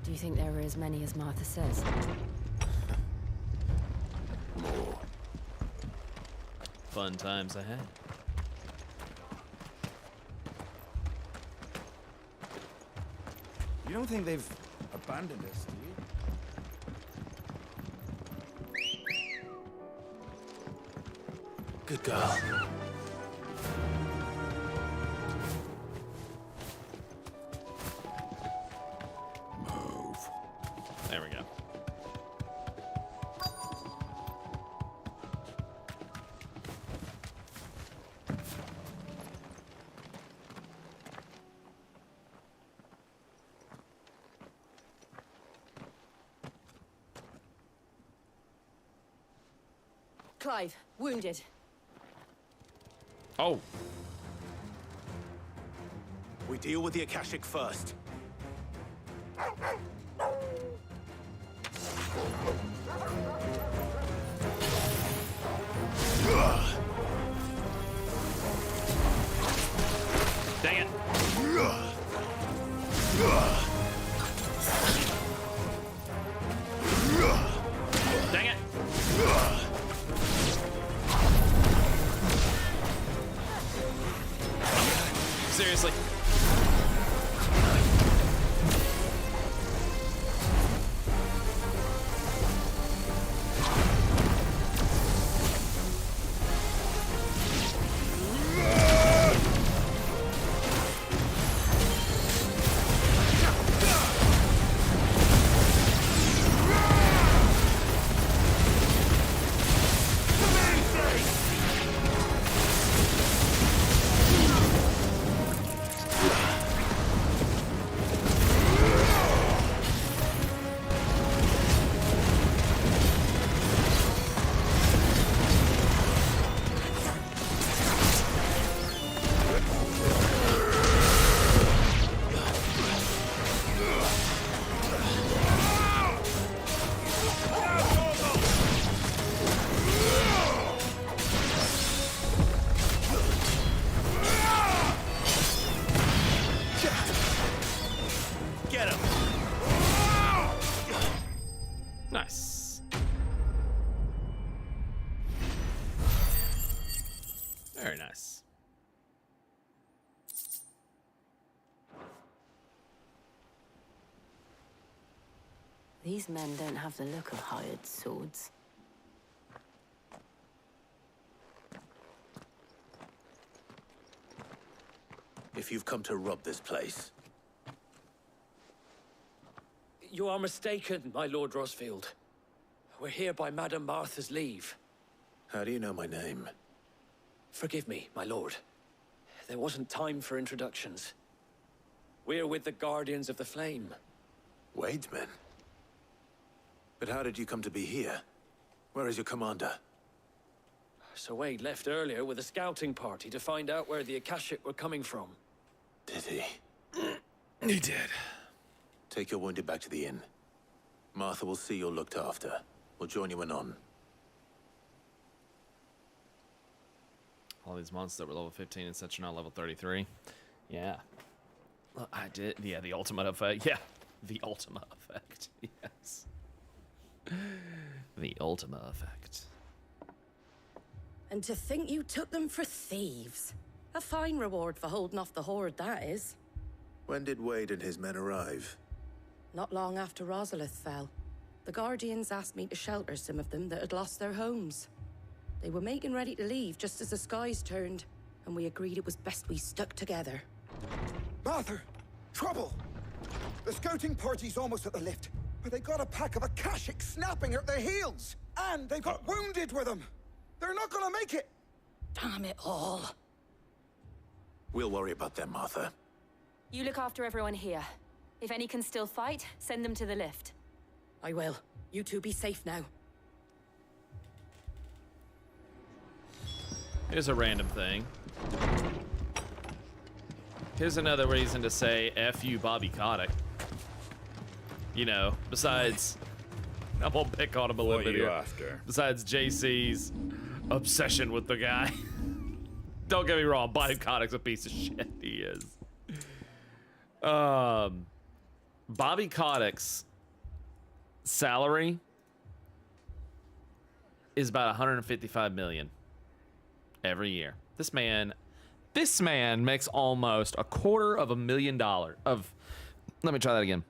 Do you think there were as many as Martha says? More. Fun times ahead. You don't think they've abandoned us, do you? Good girl. Move. There we go. Clive, wounded. Oh. We deal with the Akashic first. Dang it. Dang it. Seriously. Nice. Very nice. These men don't have the look of hired swords. If you've come to rob this place, You are mistaken, my Lord Rosfield. We're here by Madame Martha's leave. how do you know my name? Forgive me, my lord. There wasn't time for introductions. We're with the Guardians of the Flame. Wade's men? But how did you come to be here? Where is your commander? Sir Wade left earlier with a scouting party to find out where the Akashic were coming from. Did he? He did. Take your wounded back to the inn. Martha will see you're looked after. We'll join you anon. All these monsters that were level 15 and such are now level 33. Yeah. Well, I did. Yeah, the ultimate effect. Yeah. The ultimate effect. Yes. The ultimate effect. And to think you took them for thieves. A fine reward for holding off the horde, that is. When did Wade and his men arrive? Not long after Rosalith fell. The Guardians asked me to shelter some of them that had lost their homes. They were making ready to leave just as the skies turned, and we agreed it was best we stuck together. Martha! Trouble! The scouting party's almost at the lift, but they got a pack of Akashic snapping at their heels! And they've got wounded with them. They're not gonna make it. Damn it all. We'll worry about them, Martha. You look after everyone here. If any can still fight, send them to the lift. I will. You two be safe now. Here's a random thing. Here's another reason to say F you, Bobby Kotick. You know, besides... I won't pick on him a little bit here. After? Besides JC's obsession with the guy. Don't get me wrong, Bobby Kotick's a piece of shit. He is. Bobby Kotick's salary is about $155 million every year. This man makes almost $250,000 of. Let me try that again.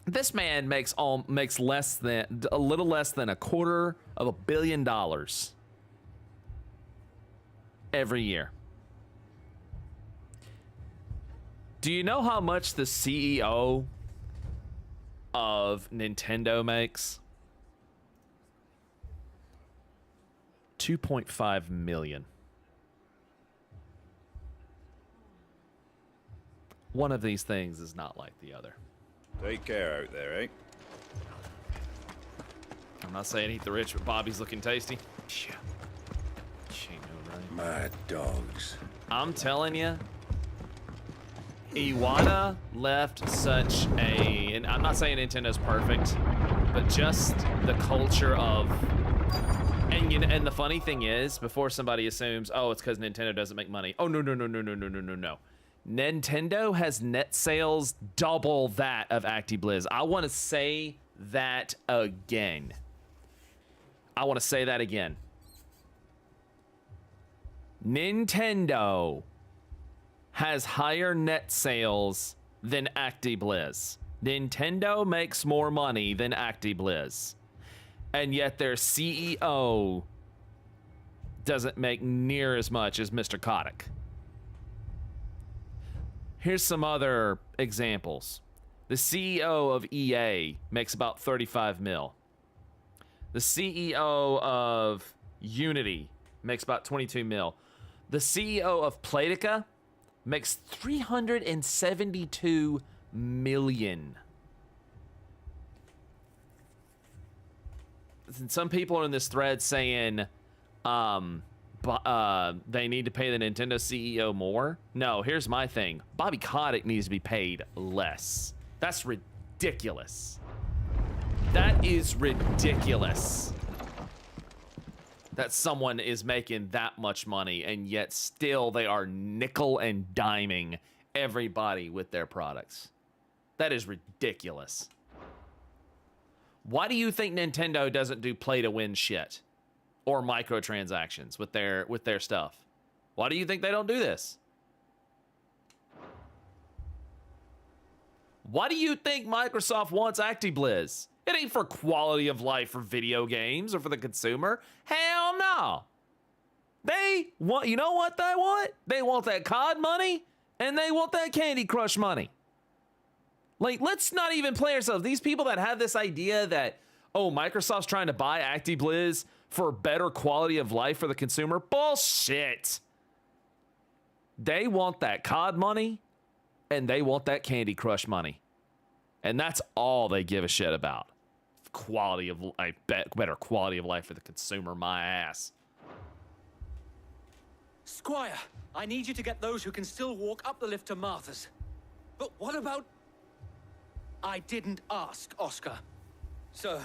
This man makes a little less than $250 million every year. Do you know how much the CEO of Nintendo makes? $2.5 million. One of these things is not like the other. Take care out there, eh? I'm not saying eat the rich, but Bobby's looking tasty. Yeah. She knew, right? Mad dogs. I'm telling you, Iwata left such a, and I'm not saying Nintendo's perfect, but just the culture of, and the funny thing is, before somebody assumes, oh, it's because Nintendo doesn't make money. Oh, no. Nintendo has net sales double that of ActiBliz. I want to say that again. Nintendo has higher net sales than ActiBliz. Nintendo makes more money than ActiBliz. And yet their CEO doesn't make near as much as Mr. Kotick. Here's some other examples. The CEO of EA makes about 35 mil. The CEO of Unity makes about 22 mil. The CEO of Playtika makes 372 million. And some people are in this thread saying, they need to pay the Nintendo CEO more. No, here's my thing. Bobby Kotick needs to be paid less. That's ridiculous. That is ridiculous. That someone is making that much money and yet still they are nickel and diming everybody with their products. That is ridiculous. Why do you think Nintendo doesn't do play to win shit? Or microtransactions with their stuff? Why do you think they don't do this? Why do you think Microsoft wants ActiBliz? It ain't for quality of life for video games or for the consumer. Hell no. They want, you know what they want? They want that COD money and they want that Candy Crush money. Like, let's not even play ourselves. These people that have this idea that, oh, Microsoft's trying to buy ActiBliz for better quality of life for the consumer. Bullshit. They want that COD money and they want that Candy Crush money. And that's all they give a shit about. Quality of life, better quality of life for the consumer, my ass. Squire, I need you to get those who can still walk up the lift to Martha's. But what about... I didn't ask, Oscar. Sir.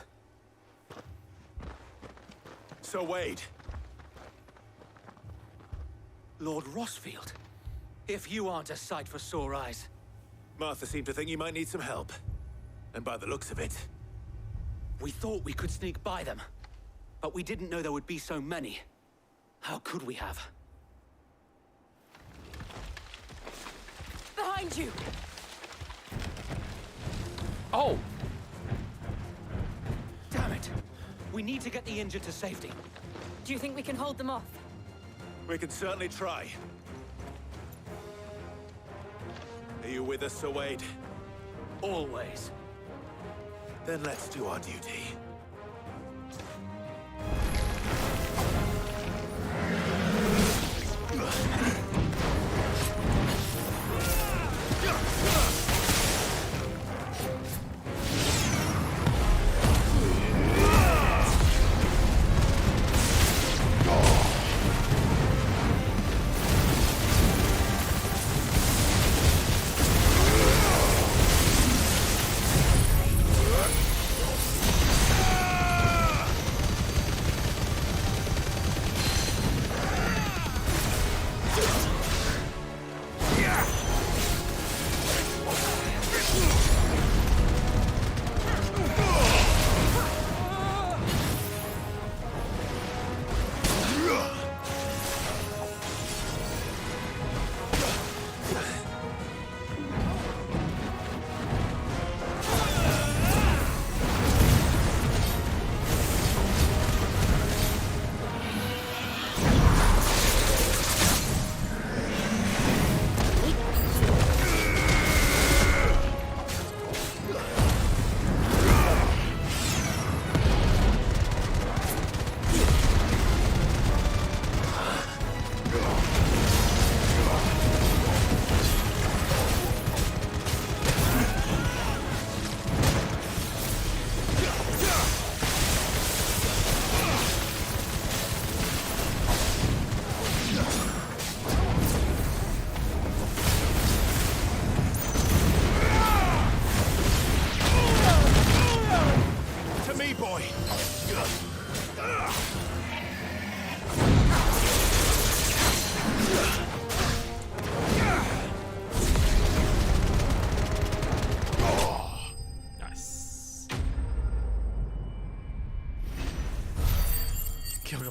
So Wade. Lord Rossfield. If you aren't a sight for sore eyes. Martha seemed to think you might need some help. And by the looks of it... We thought we could sneak by them. But we didn't know there would be so many. How could we have? Behind you! Oh! Damn it! We need to get the injured to safety. Do you think we can hold them off? We can certainly try. Are you with us, Sir Wade? Always. Then let's do our duty.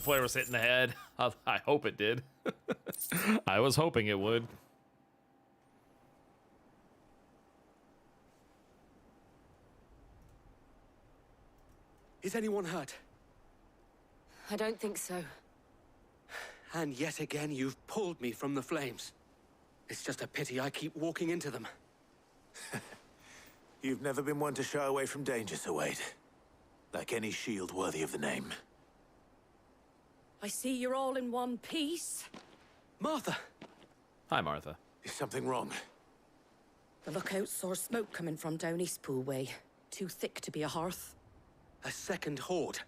flare was hitting the head. I hope it did. I was hoping it would. Is anyone hurt? I don't think so. And yet again, you've pulled me from the flames. It's just a pity I keep walking into them. You've never been one to shy away from danger, Sir Wade. Like any shield worthy of the name. I see you're all in one piece. Martha! Hi, Martha. Is something wrong? The lookout saw smoke coming from down Eastpool way. Too thick to be a hearth. A second horde.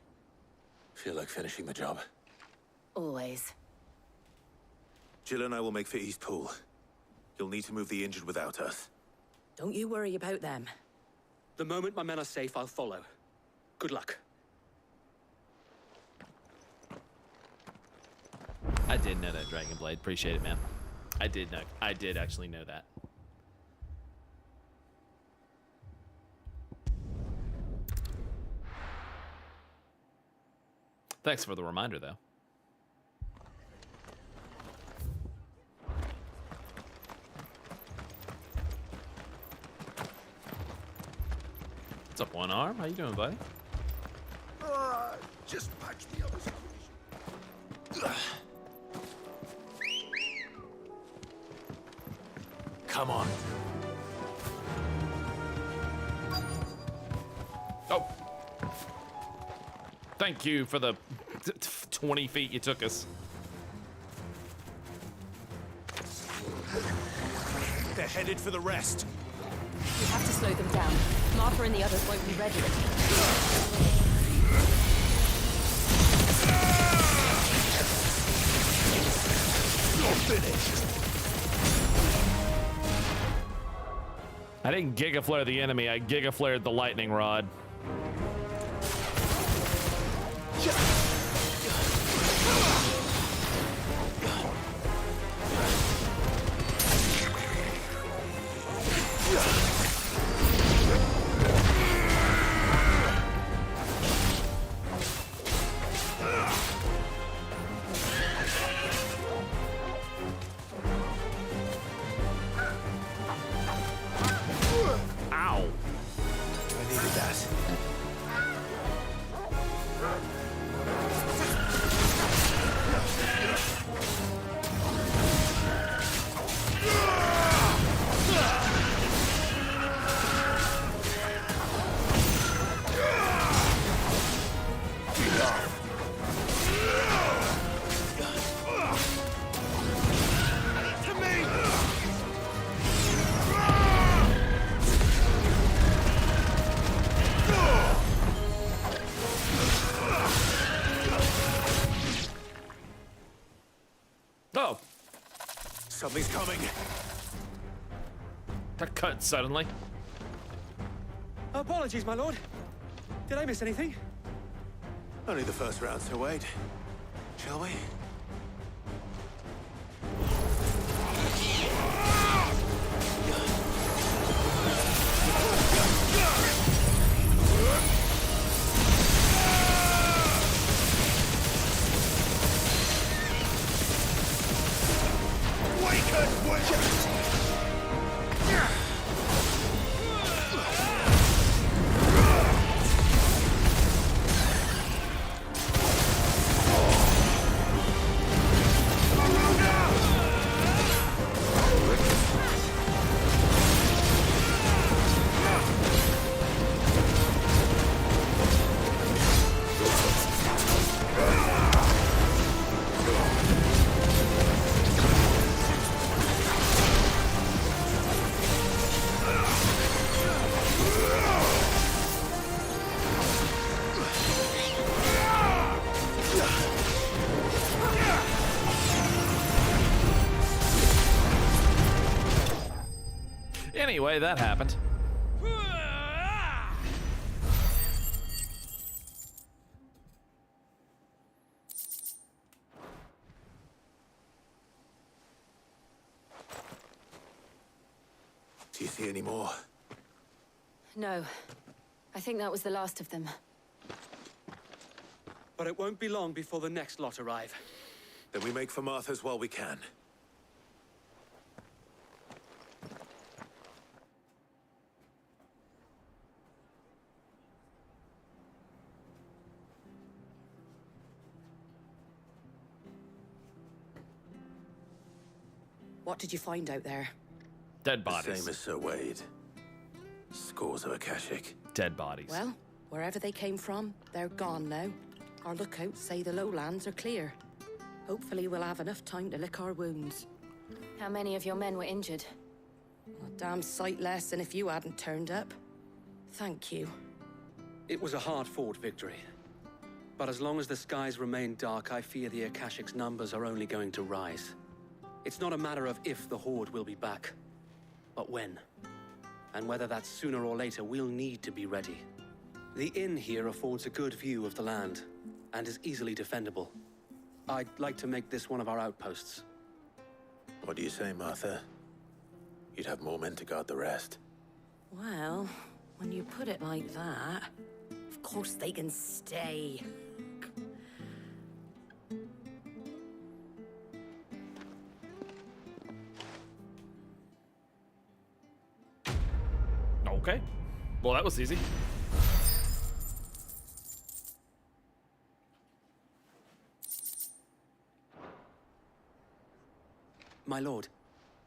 Feel like finishing the job. Always. Jill and I will make for Eastpool. You'll need to move the injured without us. Don't you worry about them. The moment my men are safe, I'll follow. Good luck. I did know that, Dragon Blade. Appreciate it, man. I did know. I did actually know that. Thanks for the reminder, though. What's up, One Arm? How you doing, buddy? Just patch the other situation. Come on. Oh. Thank you for the 20 feet you took us. They're headed for the rest. We have to slow them down. Martha and the others won't be ready. You're finished. I didn't Giga Flare the enemy, I Giga Flared the lightning rod. Ow. I needed that. Oh, Something's coming. that cut suddenly. Apologies, my lord. Did I miss anything? Only the first round, Sir Wade. Shall we? Anyway, that happened. Do you see any more? No. I think that was the last of them. but it won't be long before the next lot arrive. Then we make for Martha's while we can. What did you find out there? Dead bodies. Same as Sir Wade. Scores of Akashic. Dead bodies. Well, wherever they came from, they're gone now. Our lookouts say the lowlands are clear. Hopefully we'll have enough time to lick our wounds. How many of your men were injured? A damn sight less than if you hadn't turned up. Thank you. It was a hard-fought victory. But as long as the skies remain dark, I fear the Akashic's numbers are only going to rise. It's not a matter of if the Horde will be back, but when. And whether that's sooner or later, we'll need to be ready. The inn here affords a good view of the land, and is easily defendable. I'd like to make this one of our outposts. What do you say, Martha? You'd have more men to guard the rest. Well, when you put it like that, of course they can stay. Okay. Well, that was easy. My lord,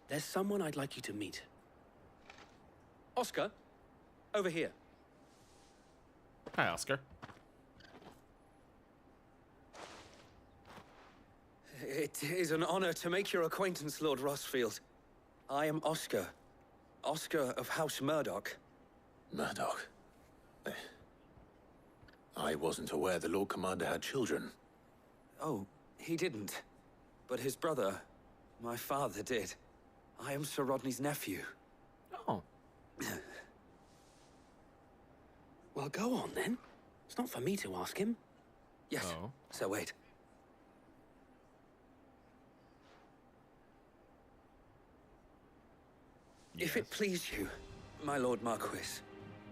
there's someone I'd like you to meet. Oscar, over here. Hi, Oscar. It is an honor to make your acquaintance, Lord Rossfield. I am Oscar. Oscar of House Murdoch. Murdoch? I wasn't aware the Lord Commander had children. Oh, he didn't. But his brother, my father, did. I am Sir Rodney's nephew. Oh. Well, go on, then. It's not for me to ask him. Yes, Oh. Sir Wade. If it please you, my Lord Marquis,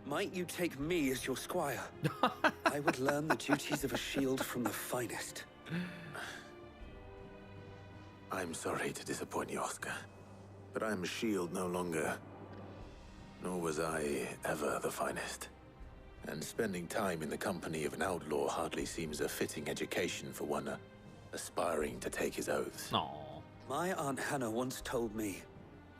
might you take me as your squire? I would learn the duties of a shield from the finest. I'm sorry to disappoint you, Oscar, but I'm a shield no longer. Nor was I ever the finest. And spending time in the company of an outlaw hardly seems a fitting education for one aspiring to take his oaths. Aww. My Aunt Hannah once told me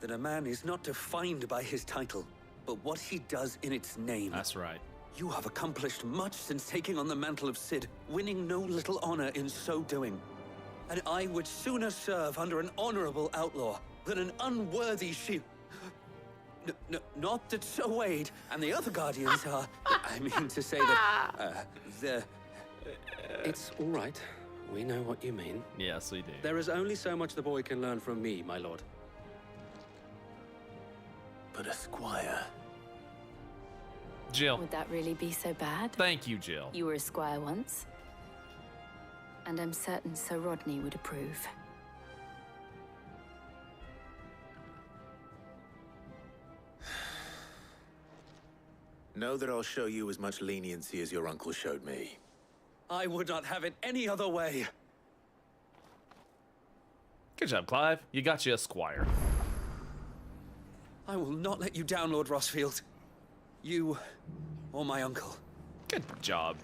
that a man is not defined by his title, but what he does in its name. That's right. You have accomplished much since taking on the mantle of Cid, winning no little honor in so doing. And I would sooner serve under an honorable outlaw than an unworthy shield. Not that Sir Wade and the other guardians are... I mean to say that... It's all right. We know what you mean. Yes, we do. There is only so much the boy can learn from me, my lord. But a squire... Jill. Would that really be so bad? Thank you, Jill. You were a squire once. And I'm certain Sir Rodney would approve. Know that I'll show you as much leniency as your uncle showed me. I would not have it any other way. Good job, Clive. You got you a squire. I will not let you down, Lord Rossfield. You or my uncle. Good job.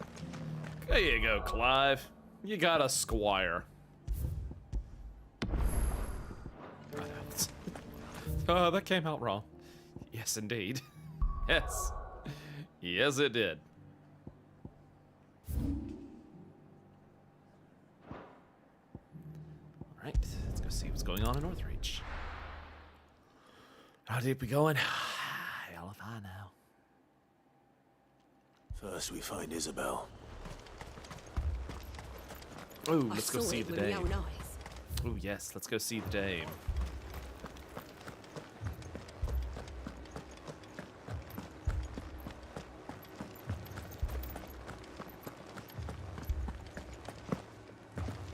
There you go, Clive. You got a squire. Oh, that came out wrong. Yes, indeed. Yes. Yes, it did. All right, let's go see what's going on in Northreach. How deep we going? Hell if I know. First we find Isabel. Ooh, let's go see the dame. Ooh, yes, let's go see the dame.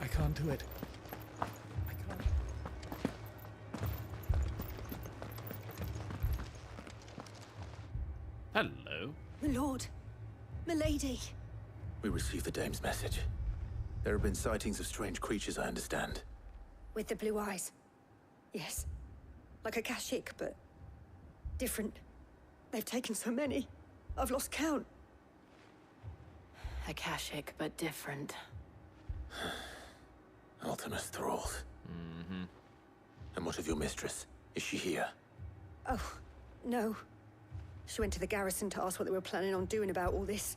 I can't do it. I can't. Hello. My lord, milady. We received the dame's message. There have been sightings of strange creatures, I understand. With the blue eyes. Yes. Like a Kashyyyk, but different. They've taken so many. I've lost count. A Kashyyyk, but different. Ultimus thralls. Mm-hmm. And what of your mistress? Is she here? Oh, no. She went to the garrison to ask what they were planning on doing about all this.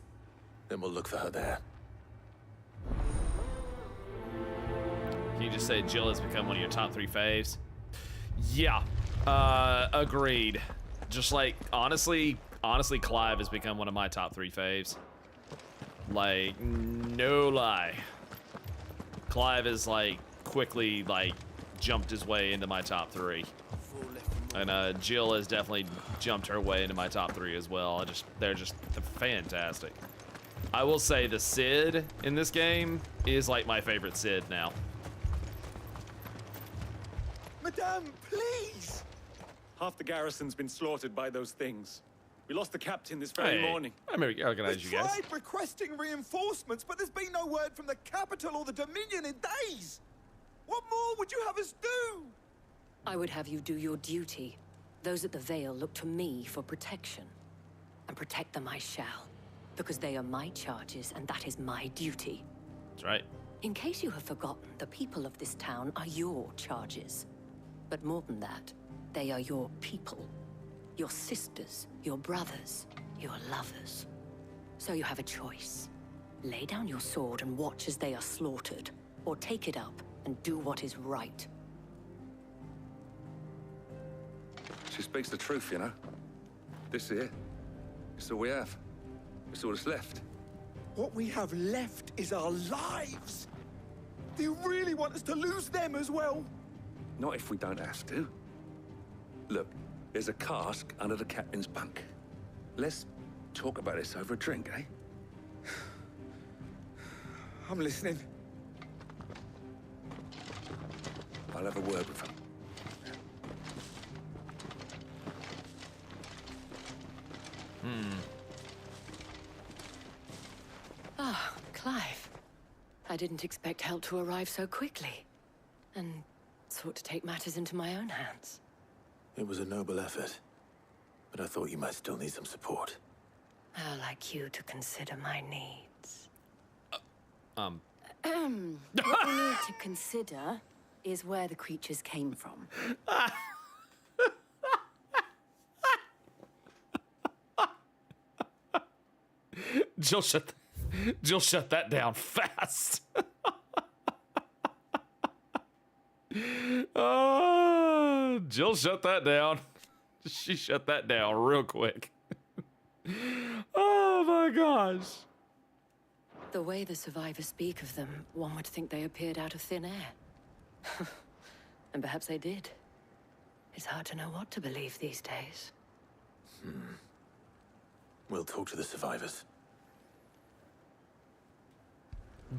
Then we'll look for her there. Can you just say Jill has become one of your top 3 faves? Yeah, agreed. Just like, honestly, Clive has become one of my top 3 faves. Like, no lie. Clive has, like, quickly, like, jumped his way into my top 3. And, Jill has definitely jumped her way into my top 3 as well. They're just fantastic. I will say the Cid in this game is, like, my favorite Cid now. Madame, please! Half the garrison's been slaughtered by those things. We lost the captain this very morning. I recognize you guys. We've tried requesting reinforcements, but there's been no word from the capital or the Dominion in days. What more would you have us do? I would have you do your duty. Those at the Vale look to me for protection. And protect them I shall. Because they are my charges, and that is my duty. That's right. In case you have forgotten, the people of this town are your charges. But more than that, they are your people. Your sisters, your brothers, your lovers. So you have a choice. Lay down your sword and watch as they are slaughtered, or take it up and do what is right. She speaks the truth, you know. This here, it's all we have. It's all that's left. What we have left is our lives. Do you really want us to lose them as well? Not if we don't have to. Look, there's a cask under the captain's bunk. Let's talk about this over a drink, eh? I'm listening. I'll have a word with him. Ah, Clive. I didn't expect help to arrive so quickly. And sought to take matters into my own hands. It was a noble effort, but I thought you might still need some support. I'd like you to consider my needs. What we need to consider is where the creatures came from. Jill shut that down fast. Jill shut that down. She shut that down real quick. Oh my gosh. The way the survivors speak of them, one would think they appeared out of thin air. And perhaps they did. It's hard to know what to believe these days. We'll talk to the survivors.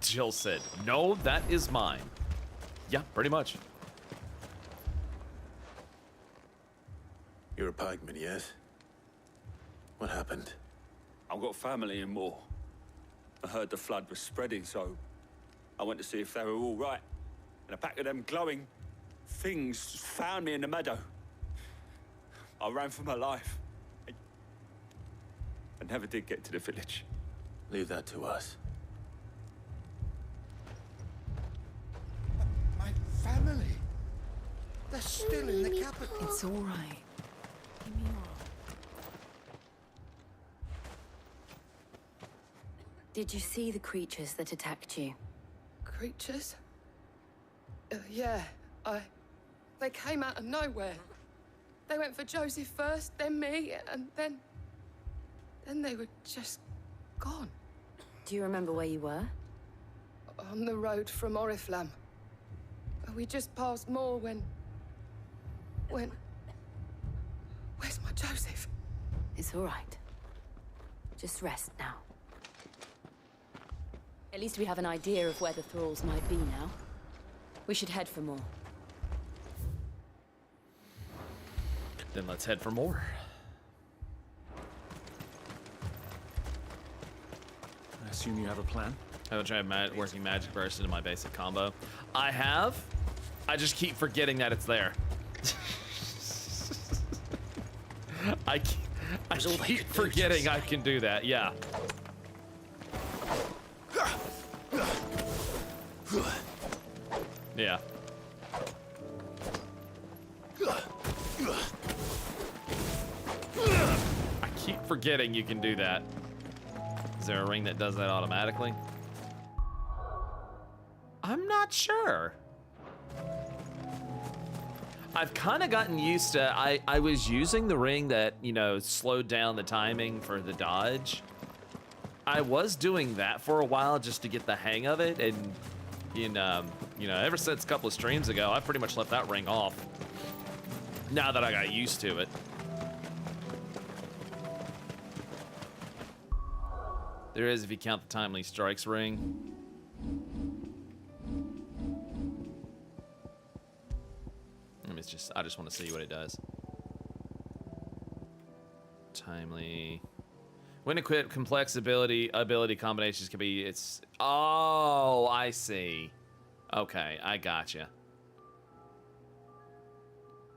Jill said, "No, that is mine." Yeah, pretty much. You're a pikeman, yes? What happened? I've got family in Moor. I heard the flood was spreading, so I went to see if they were all right. And a pack of them glowing things found me in the meadow. I ran for my life. I never did get to the village. Leave that to us. My family. They're still in the capital. It's all right. Give me your arm. Did you see the creatures that attacked you? Creatures? Yeah, they came out of nowhere. They went for Joseph first, then me, and then they were just gone. Do you remember where you were? On the road from Oriflamme. We just passed Moor when... Where's my Joseph? It's all right. Just rest now. At least we have an idea of where the thralls might be now. We should head for more. Then let's head for more. I assume you have a plan? Haven't tried working magic burst into my basic combo. I have. I just keep forgetting that it's there. I keep forgetting I can do that. Yeah. Yeah. I keep forgetting you can do that. Is there a ring that does that automatically? I'm not sure. I've kind of gotten used to, I was using the ring that, you know, slowed down the timing for the dodge. I was doing that for a while just to get the hang of it, and you know, ever since a couple of streams ago, I pretty much left that ring off. Now that I got used to it. There is if you count the timely strikes ring. I just want to see what it does. Timely. When equipped, complex ability combinations can be. Oh, I see. Okay, I gotcha.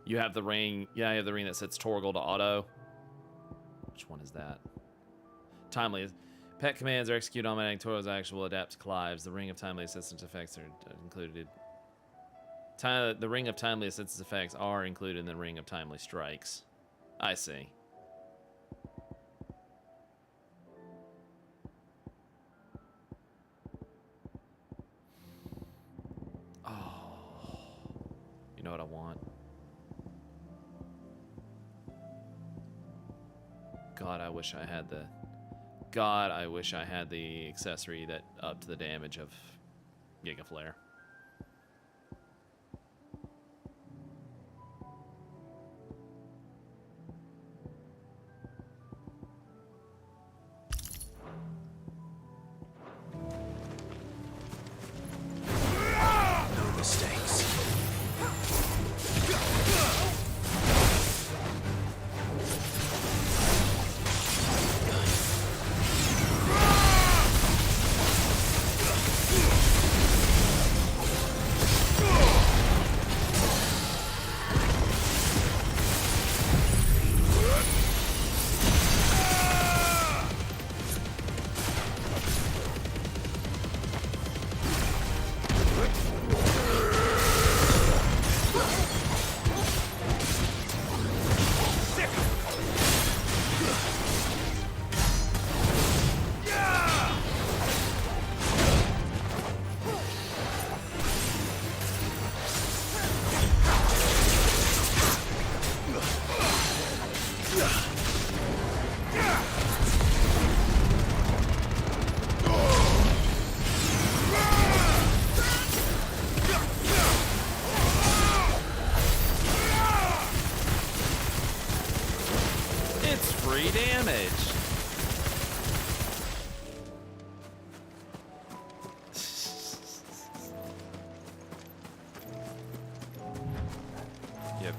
You have the ring. Yeah, you have the ring that sets Torgal to auto. Which one is that? Timely. Pet commands are executed automatic. Torgal's actual adapt to Clives. The ring of timely assistance effects are included. The ring of timely assistance effects are included in the ring of timely strikes. I see. Oh. You know what I want? God, I wish I had the... God, I wish I had the accessory that upped the damage of Giga Flare.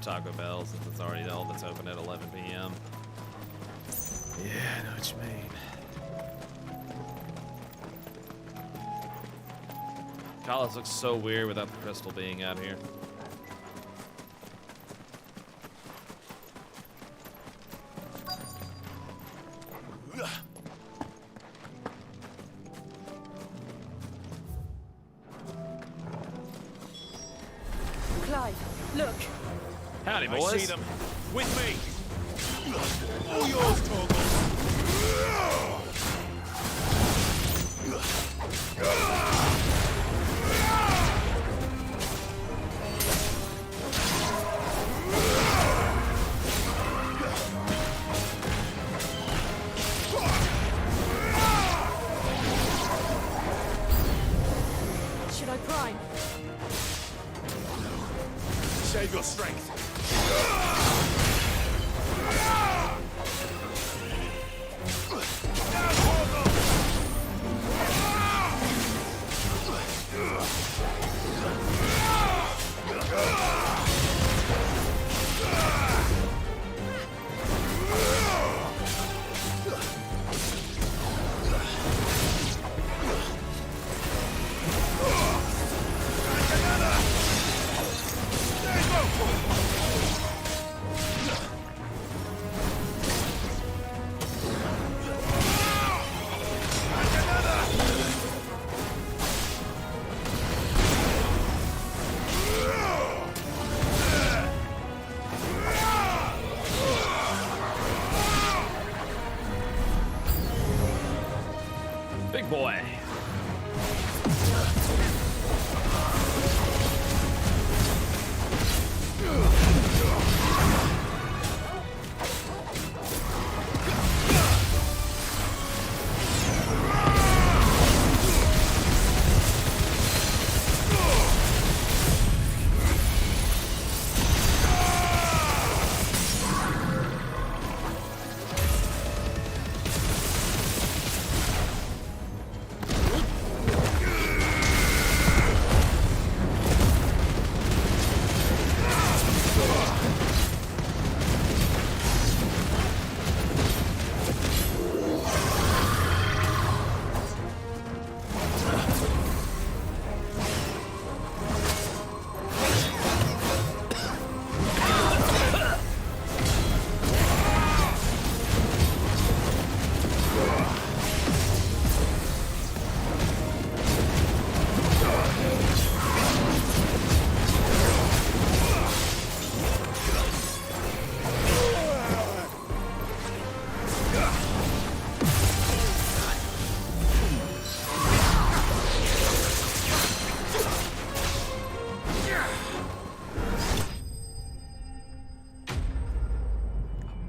Taco Bell, since it's already all that's open at 11 p.m. Yeah, I know what you mean. God, this looks so weird without the crystal being out here. Clive, look. Howdy, boys. I see them. With me. All yours, Torgal. Should I prime? Save your strength. boy.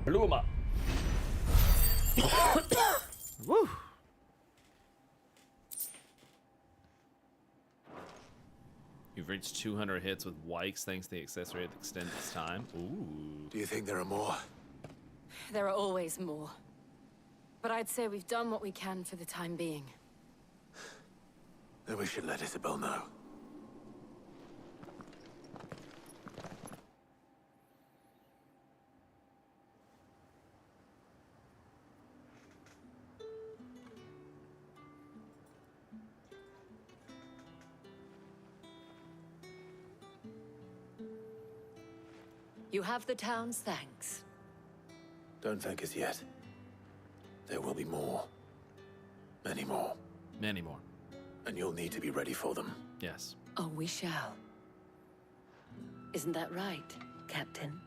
Blew him up. Woo. You've reached 200 hits with Wikes thanks to the accessory that extends its time. Ooh. Do you think there are more? There are always more. But I'd say we've done what we can for the time being. Then we should let Isabel know. You have the town's thanks. Don't thank us yet. There will be more. Many more. Many more. And you'll need to be ready for them. Yes. Oh, we shall. Isn't that right, Captain?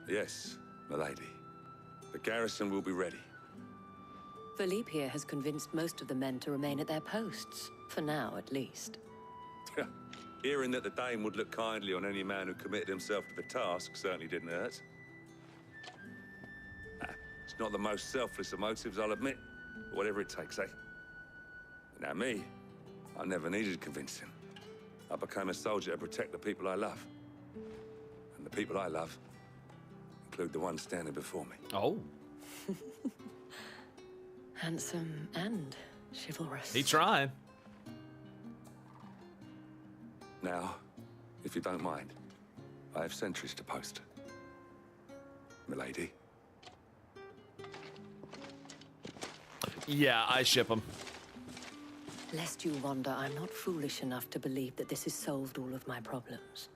Yes, milady. The garrison will be ready. Philippe here has convinced most of the men to remain at their posts. For now, at least. Hearing that the Dane would look kindly on any man who committed himself to the task certainly didn't hurt. It's not the most selfless of motives, I'll admit. But whatever it takes, eh? Now me, I never needed convincing. I became a soldier to protect the people I love. And the people I love include the ones standing before me. Oh. Handsome and chivalrous. He tried. Now, if you don't mind, I have sentries to post. Milady. Yeah, I ship him. Lest you wonder, I'm not foolish enough to believe that this has solved all of my problems.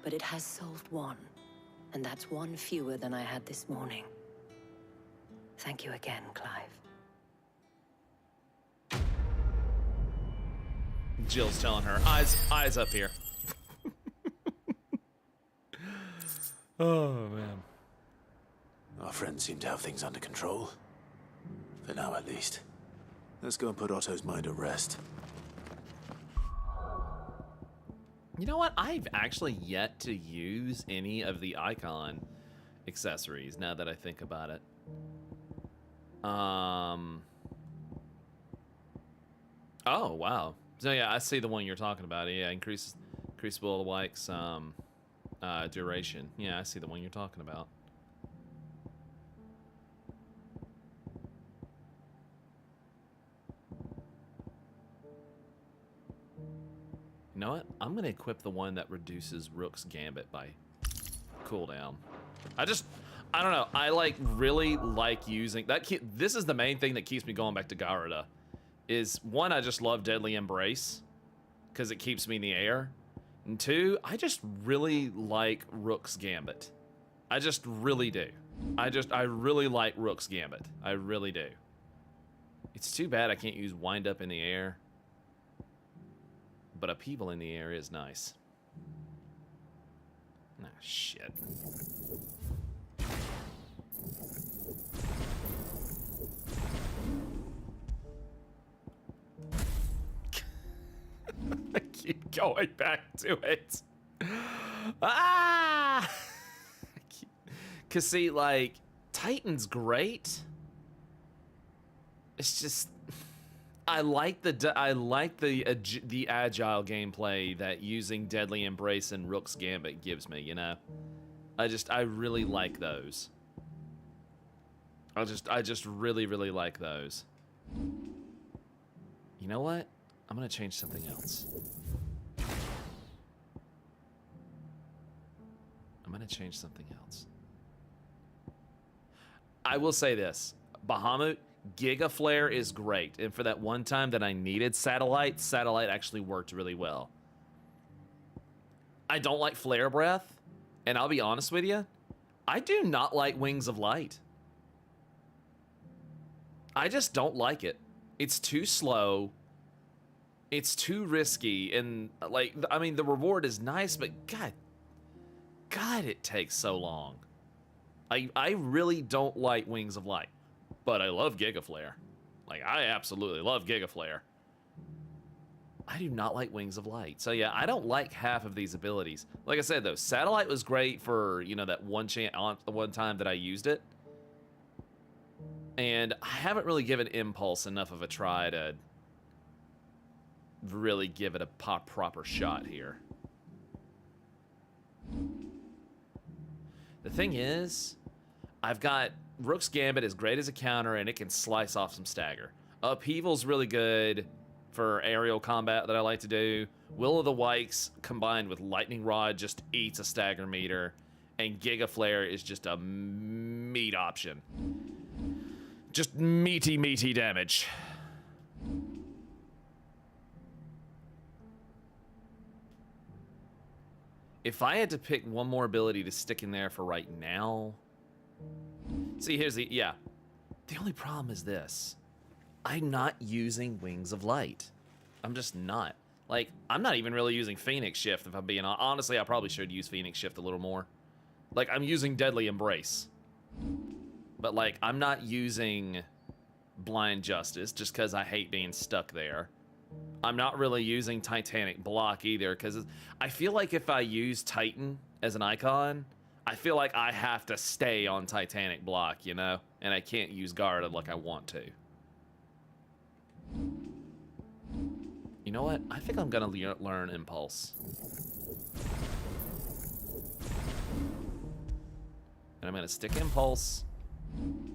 But it has solved one, and that's one fewer than I had this morning. Thank you again, Clive. Jill's telling her, eyes up here. Oh, man. Our friends seem to have things under control. For now, at least. Let's go and put Otto's mind at rest. You know what? I've actually yet to use any of the icon accessories, now that I think about it. Oh, wow. So yeah, I see the one you're talking about. Yeah, increasable Wike's duration. Yeah, I see the one you're talking about. You know what? I'm gonna equip the one that reduces Rook's Gambit by cooldown. I don't know. I really like using that. This is the main thing that keeps me going back to Garuda. Is one, I just love Deadly Embrace because it keeps me in the air, and two, I just really like Rook's Gambit. I just really do. I really like Rook's Gambit. I really do. It's too bad I can't use Wind Up in the Air, but a People in the Air is nice. Ah, shit. keep going back to it. Ah! Cause see, like, Titan's great. It's just, I like the agile gameplay that using Deadly Embrace and Rook's Gambit gives me. You know, I really like those. I just really like those. You know what? I'm gonna change something else. I will say this. Bahamut, Giga Flare is great. And for that one time that I needed Satellite actually worked really well. I don't like Flare Breath. And I'll be honest with you, I do not like Wings of Light. I just don't like it. It's too slow. It's too risky. And, like, I mean, the reward is nice, but God, it takes so long. I really don't like Wings of Light, but I love Giga Flare. Like, I absolutely love Giga Flare. I do not like Wings of Light. So yeah, I don't like half of these abilities. Like I said though, Satellite was great for, you know, that one time that I used it. And I haven't really given Impulse enough of a try to really give it a proper shot here. The thing is, I've got Rook's Gambit is great as a counter, and it can slice off some stagger. Upheaval's really good for aerial combat that I like to do. Will of the Wikes combined with Lightning Rod just eats a stagger meter, and Giga Flare is just a meat option. Just meaty damage. If I had to pick one more ability to stick in there for right now... See, here's the... Yeah. The only problem is this. I'm not using Wings of Light. I'm just not. Like, I'm not even really using Phoenix Shift, if I'm being honest. Honestly, I probably should use Phoenix Shift a little more. Like, I'm using Deadly Embrace. But, like, I'm not using Blind Justice just because I hate being stuck there. I'm not really using Titanic Block either, because I feel like if I use Titan as an icon, I feel like I have to stay on Titanic Block, you know? And I can't use Guarded like I want to. You know what? I think I'm gonna learn Impulse. And I'm gonna stick Impulse.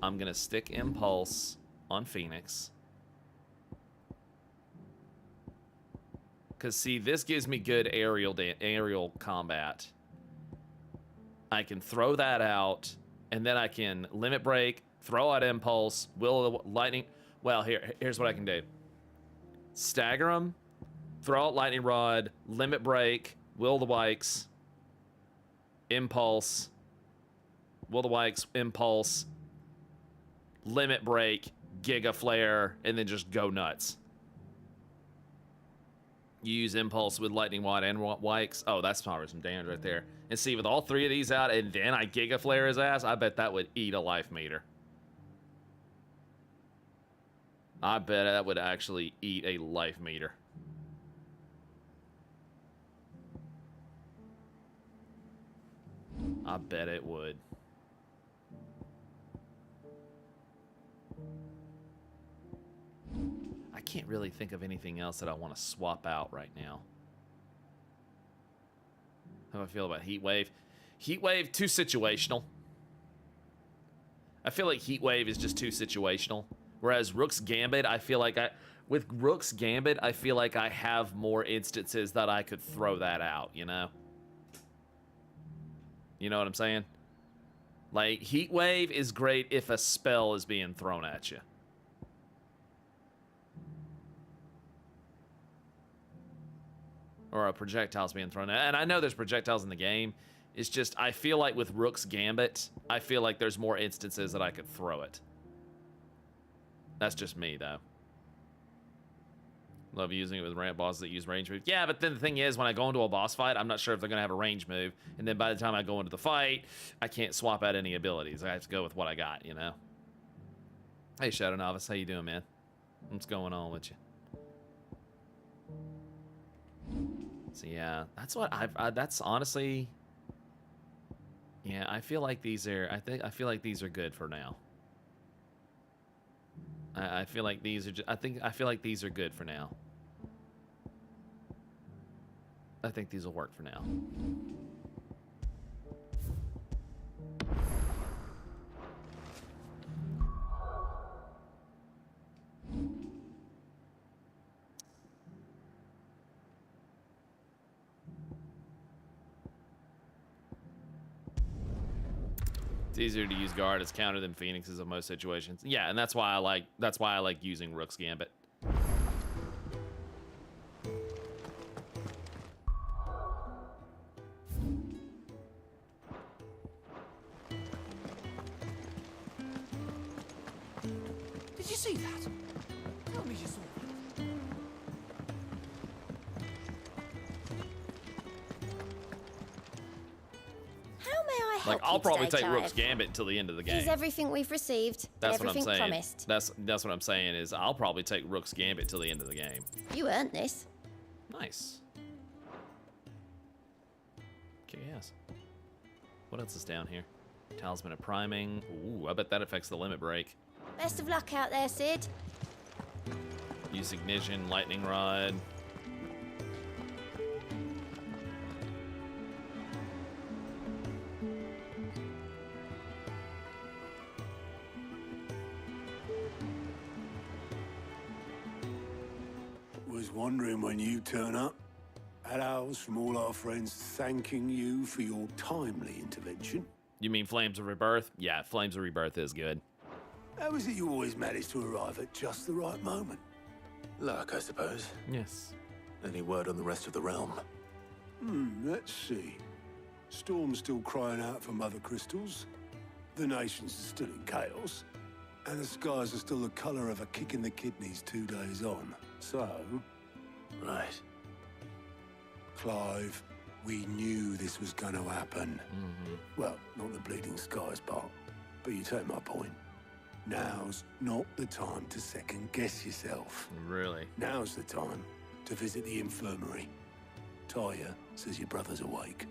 I'm gonna stick Impulse on Phoenix. Because, see, this gives me good aerial combat. I can throw that out, and then I can Limit Break, throw out Impulse, Will of the Lightning. Well, here's what I can do. Stagger them, throw out Lightning Rod, Limit Break, Will of the Wikes, Impulse, Will of the Wikes, Impulse, Limit Break, Giga Flare, and then just go nuts. You use Impulse with Lightning Rod and Wikes. Oh, that's probably some damage right there. And see, with all three of these out, and then I Giga Flare his ass, I bet that would eat a life meter. I bet that would actually eat a life meter. I bet it would. I can't really think of anything else that I want to swap out right now. How do I feel about Heat Wave? Heat Wave, too situational. I feel like Heat Wave is just too situational. Whereas Rook's Gambit, I feel like with Rook's Gambit, I feel like I have more instances that I could throw that out, you know? You know what I'm saying? Like, Heat Wave is great if a spell is being thrown at you. Or a projectile's being thrown at. And I know there's projectiles in the game. It's just, I feel like with Rook's Gambit, I feel like there's more instances that I could throw it. That's just me, though. Love using it with ramp bosses that use range moves. Yeah, but then the thing is, when I go into a boss fight, I'm not sure if they're going to have a range move. And then by the time I go into the fight, I can't swap out any abilities. I have to go with what I got, you know? Hey, Shadow Novice. How you doing, man? What's going on with you? So yeah, that's what that's honestly. Yeah, I feel like these are. I feel like these are good for now. I feel like these are. I feel like these are good for now. I think these will work for now. It's easier to use guard as counter than phoenixes in most situations. Yeah, and that's why I like using Rook's Gambit. Did you see that? Tell me you saw it. How may I help Like, I'll you probably today, take Rook's Clive? Gambit until the end of the game. Here's everything we've received. That's what I'm everything saying. promised. That's what I'm saying is I'll probably take Rook's Gambit till the end of the game. You earned this. Nice. Okay, yes. What else is down here? Talisman of Priming. Ooh, I bet that affects the limit break. Best of luck out there, Sid. Use Ignition, Lightning Rod. Was wondering when you turn up. Had owls from all our friends thanking you for your timely intervention. You mean Flames of Rebirth? Yeah, Flames of Rebirth is good. How is it you always manage to arrive at just the right moment? Luck, I suppose. Yes. Any word on the rest of the realm? Let's see. Storm's still crying out for mother crystals. The nations are still in chaos. And the skies are still the color of a kick in the kidneys 2 days on. So... Right. Clive, we knew this was going to happen. Well, not the bleeding skies part, but you take my point. Now's not the time to second-guess yourself. Really? Now's the time to visit the infirmary. Talia says your brother's awake.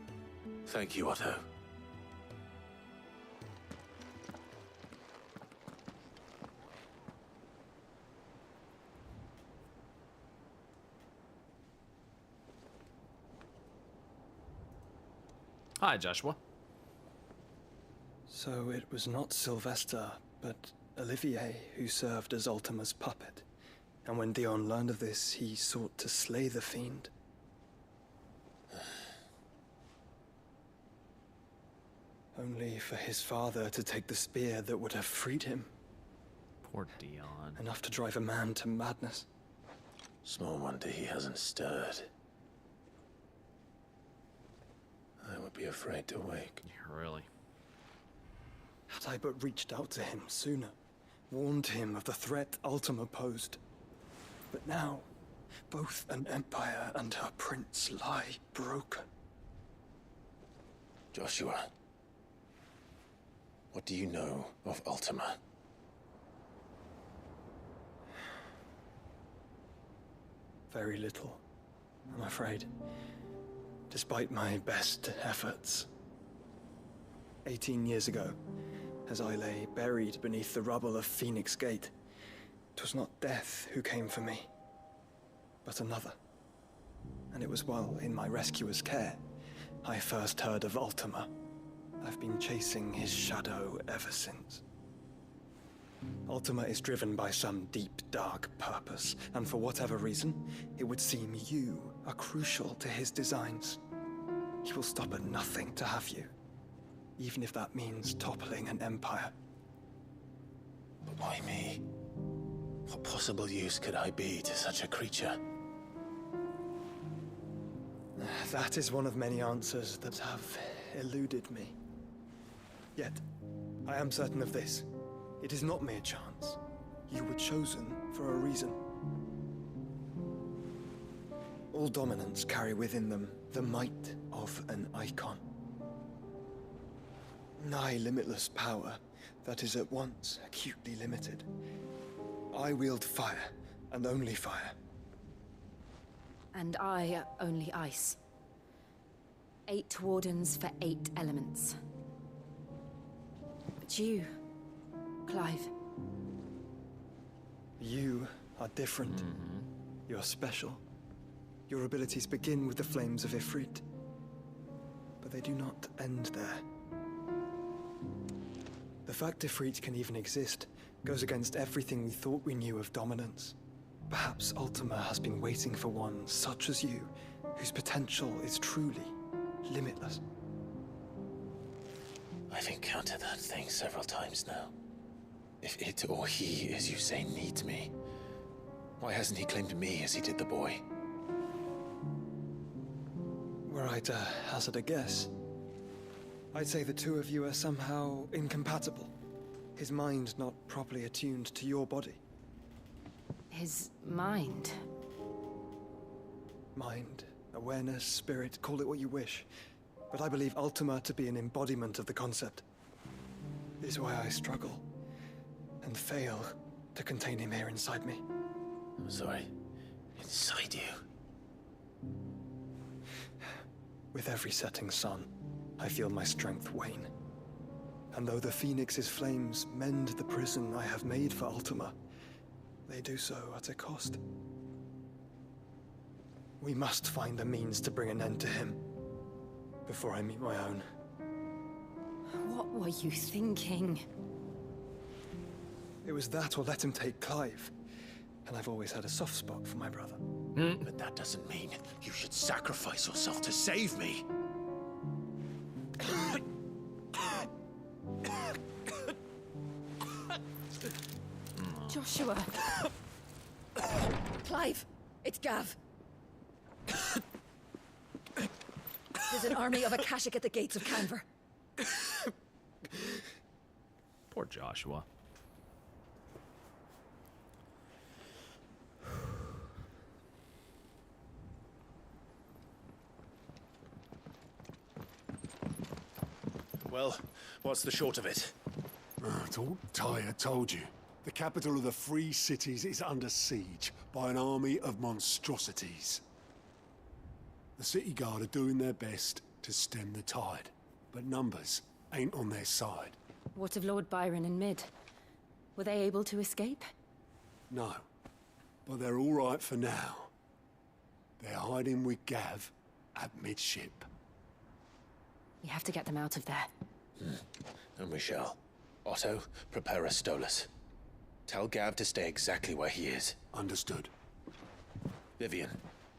Thank you, Otto. Hi, Joshua. So it was not Sylvester, but Olivier who served as Ultima's puppet. And when Dion learned of this, he sought to slay the fiend. Only for his father to take the spear that would have freed him. Poor Dion. Enough to drive a man to madness. Small wonder he hasn't stirred. I would be afraid to wake. Yeah, really? Had I but reached out to him sooner, warned him of the threat Ultima posed. But now, both an empire and her prince lie broken. Joshua, what do you know of Ultima? Very little, I'm afraid. Despite my best efforts. 18 years ago, as I lay buried beneath the rubble of Phoenix Gate, 'twas not death who came for me, but another. And it was while in my rescuer's care, I first heard of Ultima. I've been chasing his shadow ever since. Ultima is driven by some deep, dark purpose, and for whatever reason, it would seem you are crucial to his designs. He will stop at nothing to have you, even if that means toppling an empire. But why me? What possible use could I be to such a creature? That is one of many answers that have eluded me. Yet, I am certain of this. It is not mere chance. You were chosen for a reason. All dominants carry within them the might of an icon. Nigh limitless power that is at once acutely limited. I wield fire, and only fire. And I only ice. 8 wardens for 8 elements. But you, Clive. You are different. You're special. Your abilities begin with the flames of Ifrit. But they do not end there. The fact Ifrit can even exist goes against everything we thought we knew of dominance. Perhaps Ultima has been waiting for one such as you, whose potential is truly limitless. I've encountered that thing several times now. If it or he, as you say, needs me, why hasn't he claimed me as he did the boy? Were I to hazard a guess, I'd say the two of you are somehow incompatible. His mind not properly attuned to your body. His mind? Mind, awareness, spirit, call it what you wish. But I believe Ultima to be an embodiment of the concept. This is why I struggle and fail to contain him here inside me. I'm sorry. Inside you? With every setting sun, I feel my strength wane. And though the Phoenix's flames mend the prison I have made for Ultima, they do so at a cost. We must find a means to bring an end to him before I meet my own. What were you thinking? It was that or let him take Clive. And I've always had a soft spot for my brother. But that doesn't mean you should sacrifice yourself to save me. Joshua. Clive, it's Gav. There's an army of Akashic at the gates of Canver. Poor Joshua. Well, what's the short of it? I thought Tyre told you. The capital of the Free Cities is under siege by an army of monstrosities. The City Guard are doing their best to stem the tide, but numbers ain't on their side. What of Lord Byron and Mid? Were they able to escape? No, but they're all right for now. They're hiding with Gav at midship. We have to get them out of there. And we shall. Otto, prepare a Stolas. Tell Gav to stay exactly where he is. Understood. Vivian,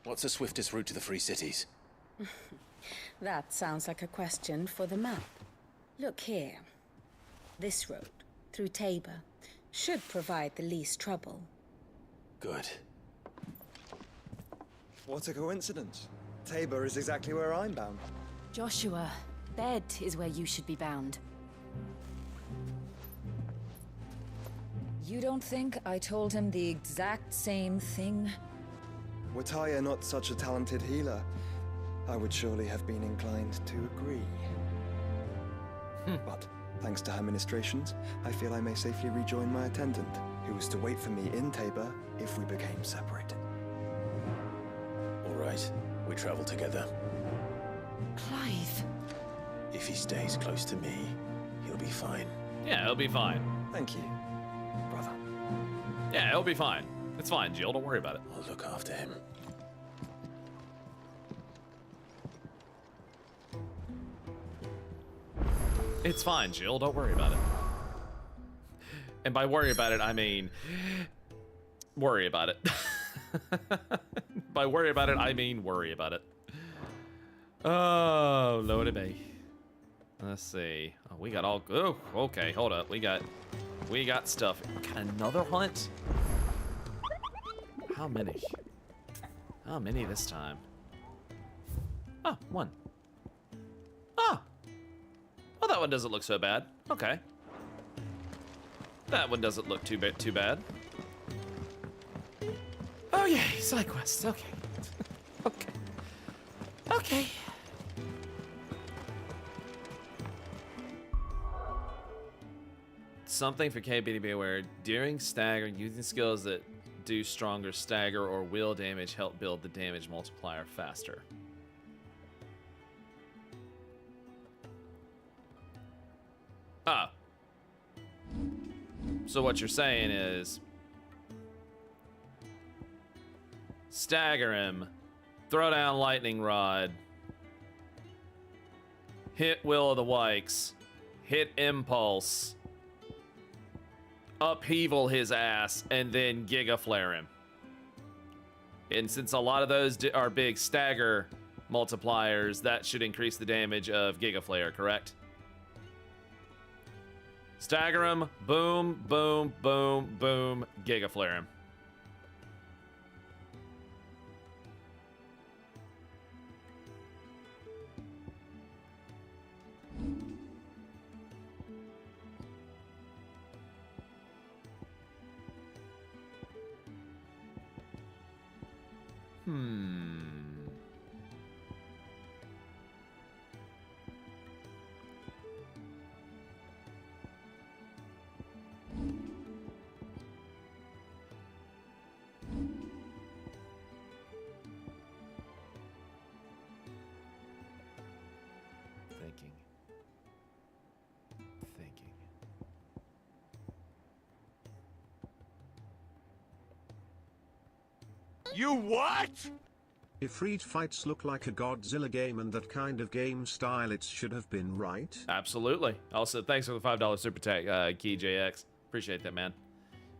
what's the swiftest route to the Free Cities? That sounds like a question for the map. Look here. This road, through Tabor, should provide the least trouble. Good. What a coincidence. Tabor is exactly where I'm bound. Joshua, bed is where you should be bound. You don't think I told him the exact same thing? Were Tyre not such a talented healer, I would surely have been inclined to agree. But, thanks to her ministrations, I feel I may safely rejoin my attendant, who was to wait for me in Tabor if we became separated. All right, we travel together. Clive. If he stays close to me, he'll be fine. Yeah, he'll be fine. Thank you, brother. Yeah, he'll be fine. It's fine, Jill. Don't worry about it. I'll look after him. It's fine, Jill. Don't worry about it. And by worry about it, I mean worry about it. By worry about it, I mean worry about it. Oh, Lordy me. Let's see. Oh, we got all. Oh, okay. Hold up. We got stuff. Got another hunt? How many? How many this time? Oh, one. Ah. Well, that one doesn't look so bad. Okay. That one doesn't look too bad. Oh yay, side quests. Okay. Okay. Okay. Something for KB to be aware. During stagger, using skills that do stronger stagger or will damage, help build the damage multiplier faster. Ah. So what you're saying is stagger him, throw down lightning rod, hit Will of the Wikes, hit impulse, upheaval his ass, and then Giga Flare him. And since a lot of those are big stagger multipliers, that should increase the damage of Giga Flare, correct? Stagger him, boom, boom, boom, boom, Giga Flare him. You what? If Reed fights look like a Godzilla game and that kind of game style, it should have been right. Absolutely. Also, thanks for the $5 super tag, Key JX. Appreciate that, man.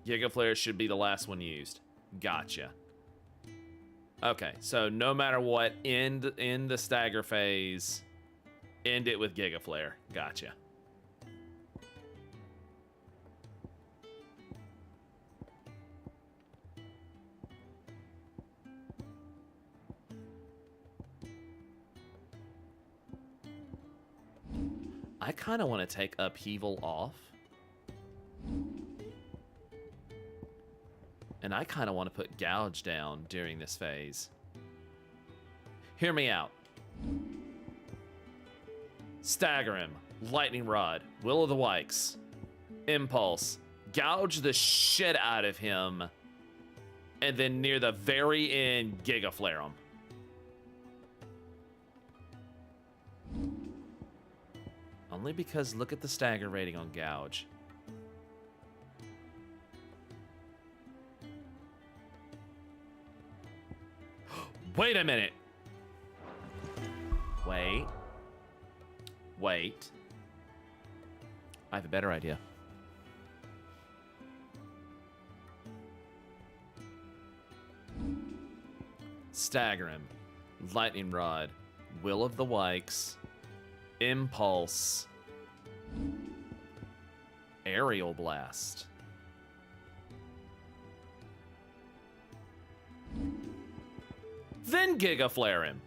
Giga Flare should be the last one used. Gotcha. Okay, so no matter what, end the stagger phase, end it with Giga Flare. Gotcha. I kind of want to take upheaval off. And I kind of want to put gouge down during this phase. Hear me out. Stagger him. Lightning Rod. Will of the Wikes. Impulse. Gouge the shit out of him. And then near the very end, Giga Flare him. Only because look at the stagger rating on gouge. Wait a minute. Wait. I have a better idea. Stagger him. Lightning Rod. Will of the Wikes. Impulse. Aerial Blast. Then Giga Flare him.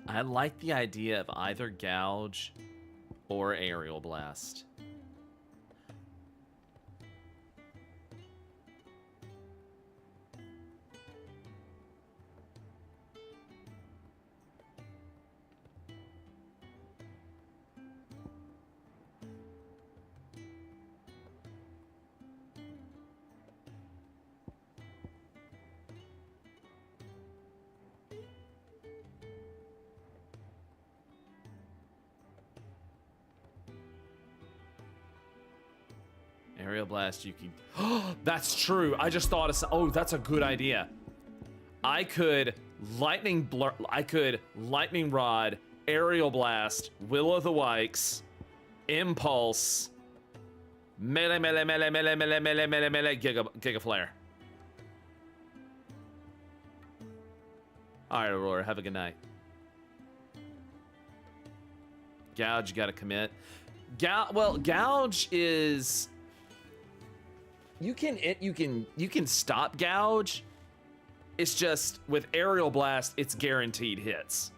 I like the idea of either gouge or aerial blast. Aerial blast, you can. Oh, that's true. I just thought of. Oh, that's a good idea. I could lightning rod, aerial blast, Will of the Wikes, Impulse. Melee, melee, melee, melee, melee, melee, melee, melee, Giga Flare. All right, Aurora, have a good night. Gouge, you gotta commit. Well, Gouge is... You can stop Gouge. It's just, with Aerial Blast, it's guaranteed hits.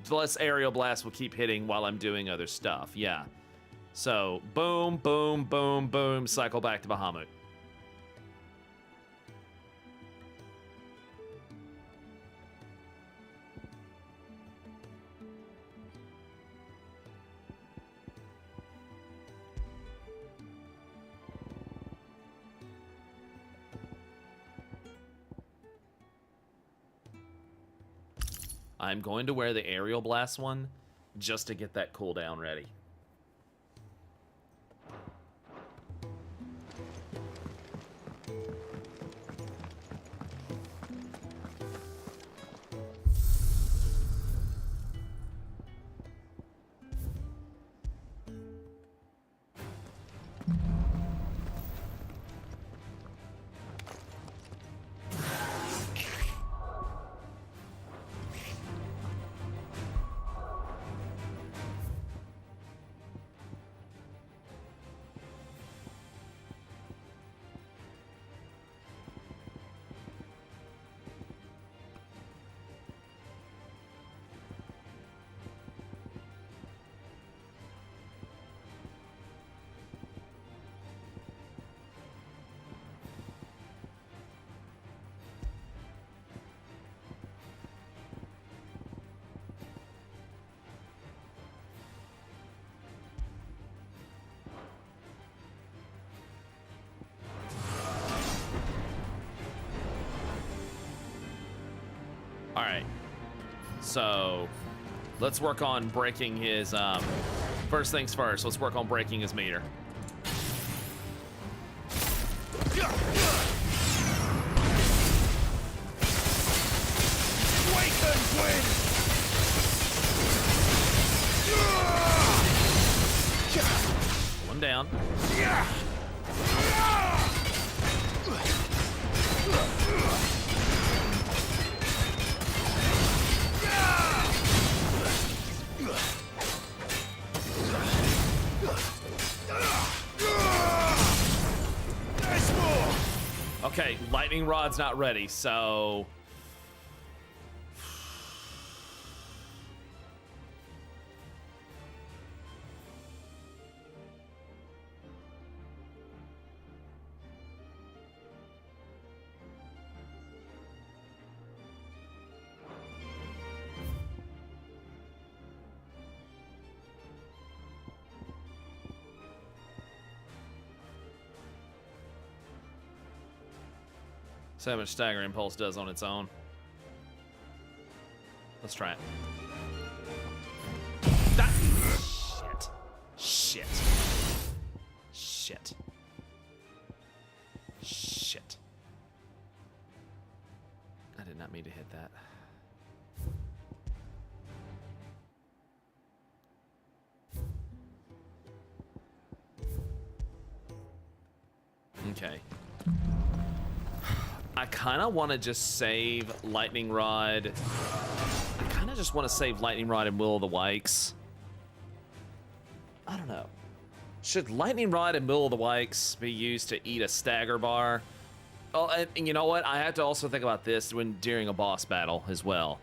Plus Aerial Blast will keep hitting while I'm doing other stuff, yeah. So, boom, boom, boom, boom, cycle back to Bahamut. I'm going to wear the Aerial Blast one just to get that cooldown ready. All right, so let's work on breaking his, first things first, let's work on breaking his meter. One down. Okay, Lightning Rod's not ready, so... See how much Stagger Impulse does on its own. Let's try it. Shit. Shit. Shit. Shit. I did not mean to hit that. Okay. I kind of want to just save Lightning Rod. I kind of just want to save Lightning Rod and Will of the Wikes. I don't know. Should Lightning Rod and Will of the Wikes be used to eat a stagger bar? Oh, and you know what? I have to also think about this during a boss battle as well.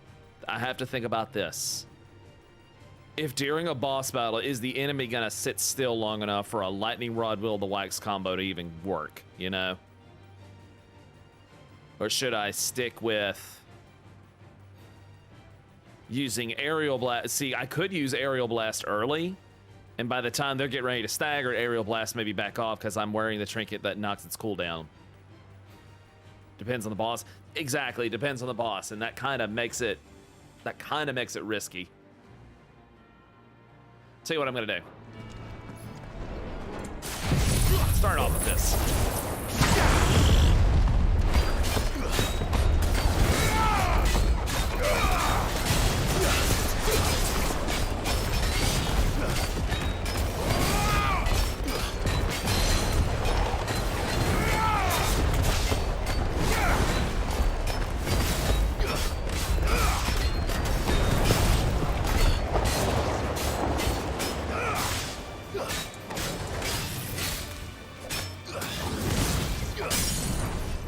I have to think about this. If during a boss battle, is the enemy gonna sit still long enough for a Lightning Rod Will of the Wikes combo to even work, you know? Or should I stick with using Aerial Blast? See, I could use Aerial Blast early, and by the time they're getting ready to stagger, Aerial Blast maybe back off because I'm wearing the trinket that knocks its cooldown. Depends on the boss. Exactly, depends on the boss, and that kind of makes it risky. Tell you what I'm gonna do. Start off with this.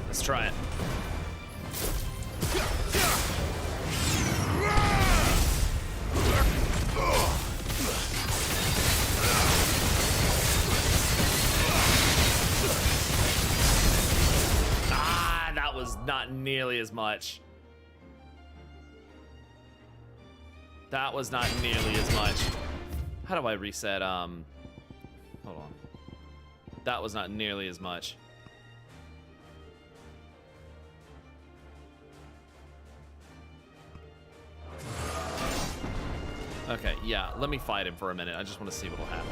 Let's try it. Ah, that was not nearly as much. That was not nearly as much. How do I reset? Hold on. That was not nearly as much. Okay, yeah, let me fight him for a minute. I just want to see what will happen.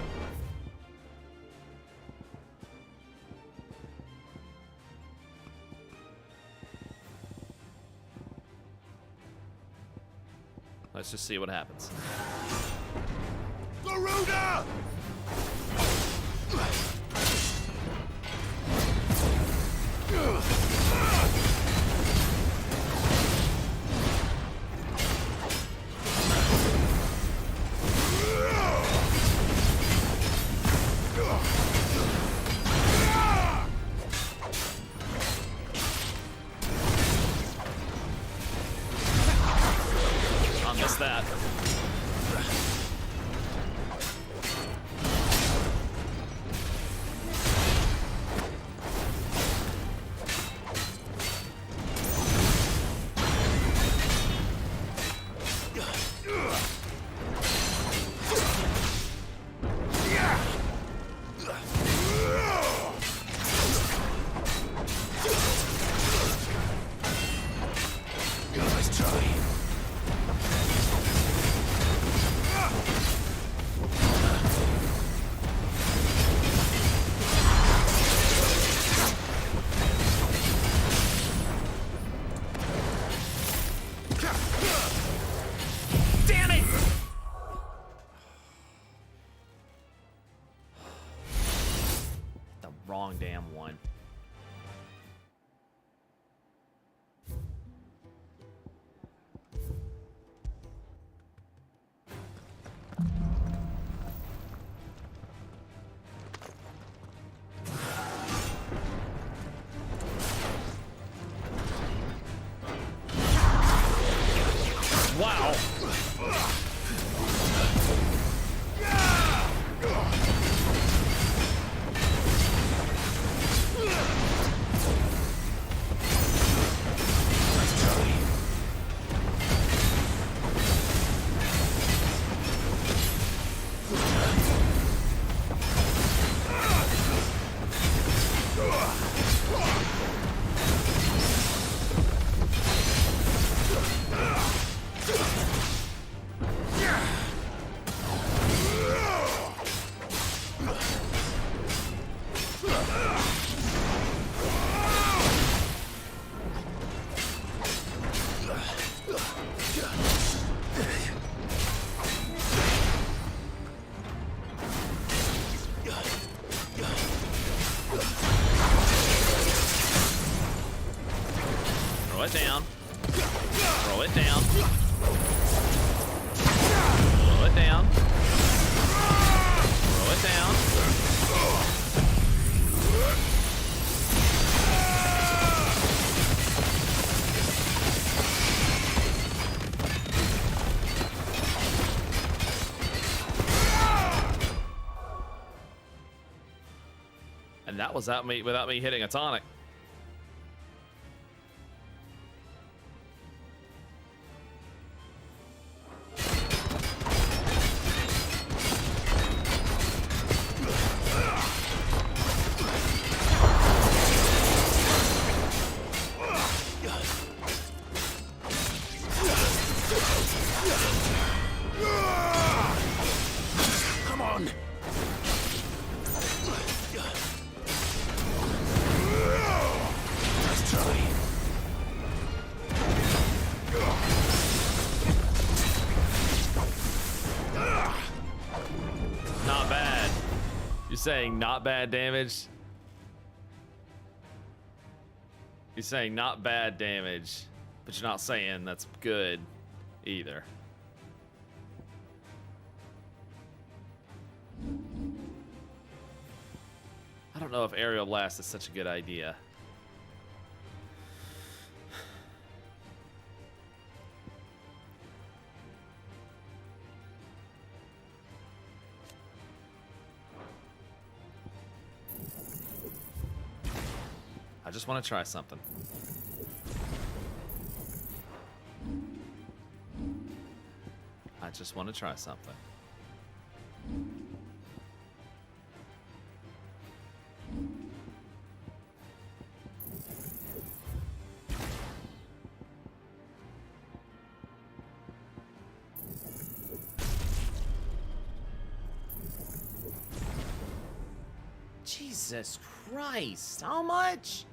Let's just see what happens. Garuda! I missed that. Nice try. Damn it! The wrong damn one. Wow. Throw it down. Throw it down. Throw it down. Throw it down. And that was without me hitting a tonic. on! Let's try. Not bad. You're saying not bad damage? You're saying not bad damage, but you're not saying that's good either. I don't know if aerial blast is such a good idea. I just want to try something. I just want to try something. Jesus Christ, how much?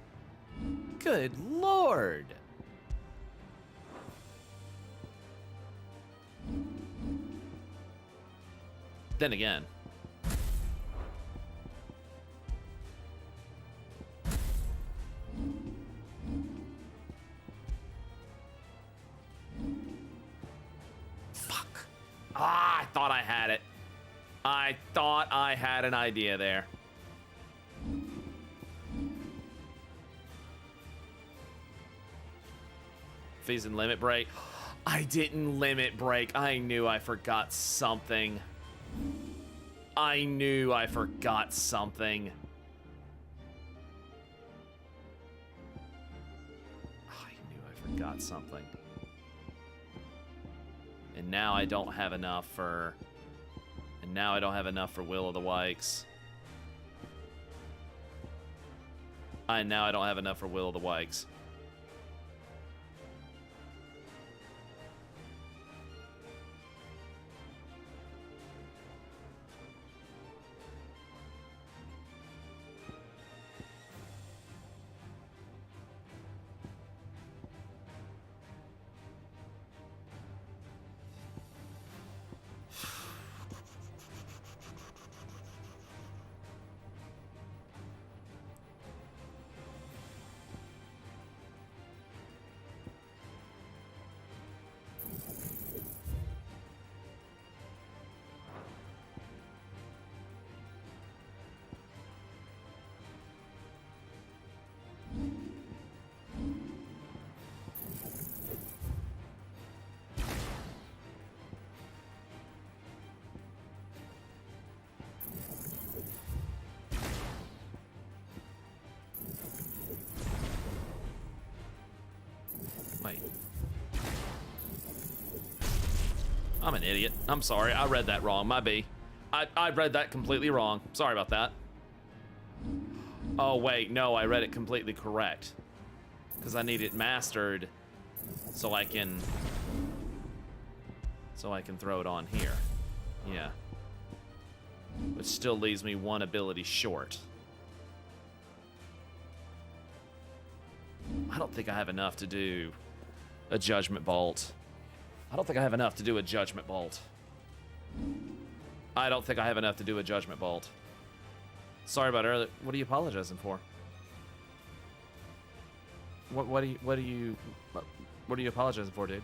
Good Lord. Then again. Fuck. Ah, I thought I had it. I thought I had an idea there. Fees and limit break. I didn't limit break. I knew I forgot something. I knew I forgot something. I knew I forgot something. And now I don't have enough for... And now I don't have enough for Will of the Wykes. And now I don't have enough for Will of the Wykes. I'm an idiot. I'm sorry. I read that wrong. My B. I read that completely wrong. Sorry about that. Oh, wait. No, I read it completely correct. Because I need it mastered so I can throw it on here. Yeah. Which still leaves me one ability short. I don't think I have enough to do a Judgment Bolt. I don't think I have enough to do a Judgment Bolt. I don't think I have enough to do a Judgment Bolt. Sorry about earlier. What are you apologizing for? What are you apologizing for, dude?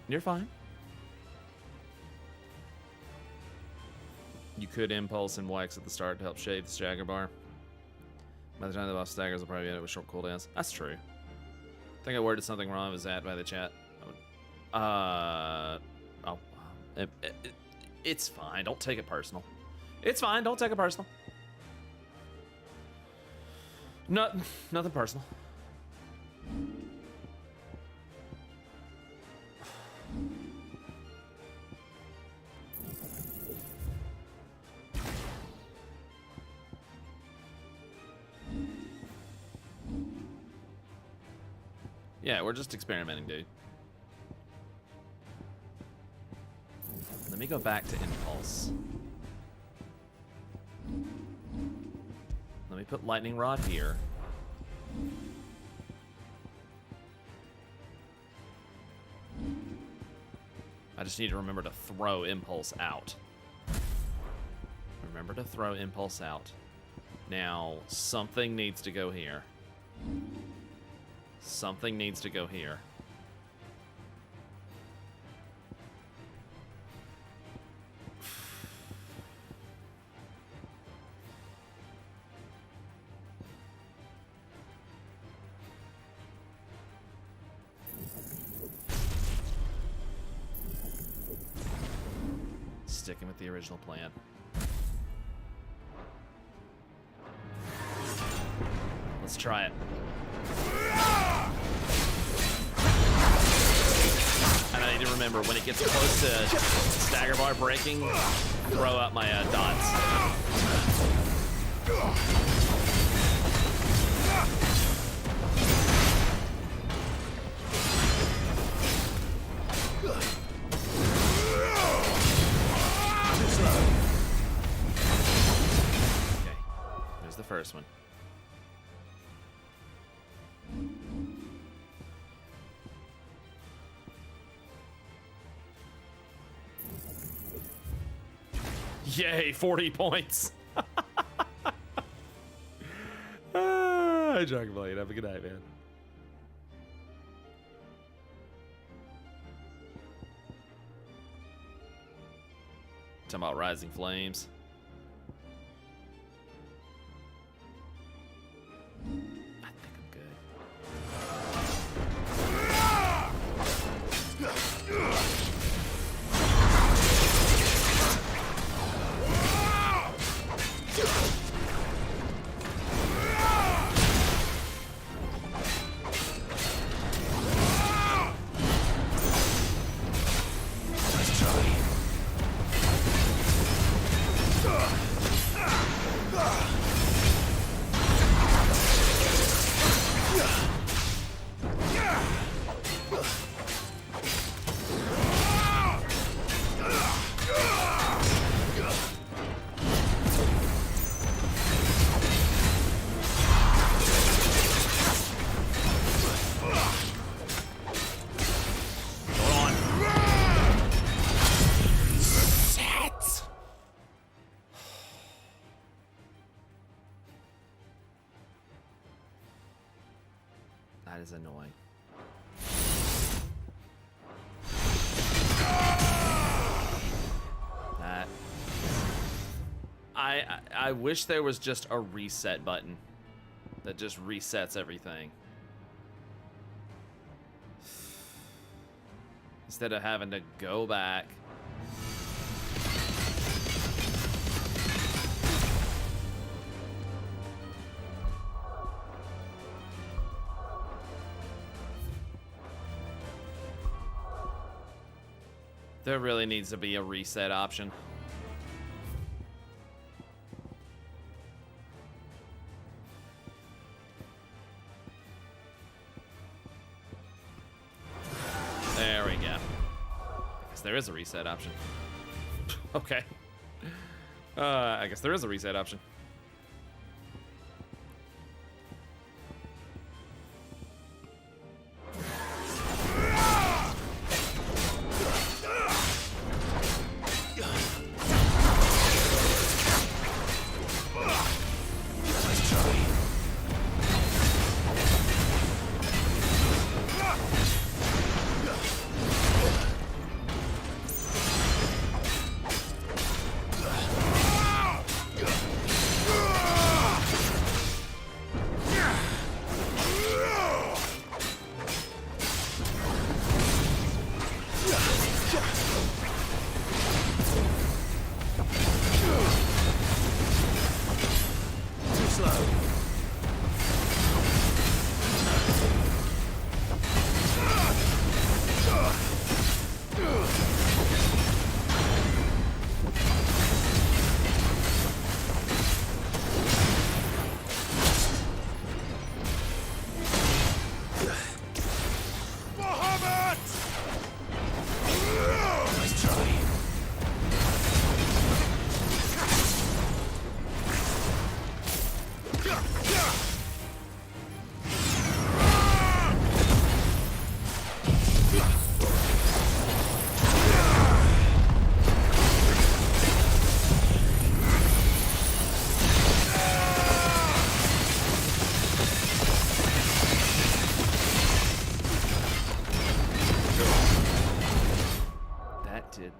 You're fine. You could impulse and wax at the start to help shade the stagger bar. By the time the boss staggers, will probably end up with short cooldowns. That's true. I think I worded something wrong. It was that by the chat. It's fine. Don't take it personal. It's fine. Don't take it personal. Nothing personal. Yeah, we're just experimenting, dude. Let me go back to impulse. Let me put lightning rod here. I just need to remember to throw impulse out. Remember to throw impulse out. Now, something needs to go here. Something needs to go here. Sticking with the original plan. Let's try it. And I need to remember, when it gets close to stagger bar breaking, throw out my dots. Okay, there's the first one. Yay, 40 points. Hi, Dragonblade. Have a good night, man. Talking about rising flames. I think I'm good. That is annoying. That. I wish there was just a reset button that just resets everything. Instead of having to go back. There really needs to be a reset option. There we go. I guess there is a reset option. Okay. I guess there is a reset option.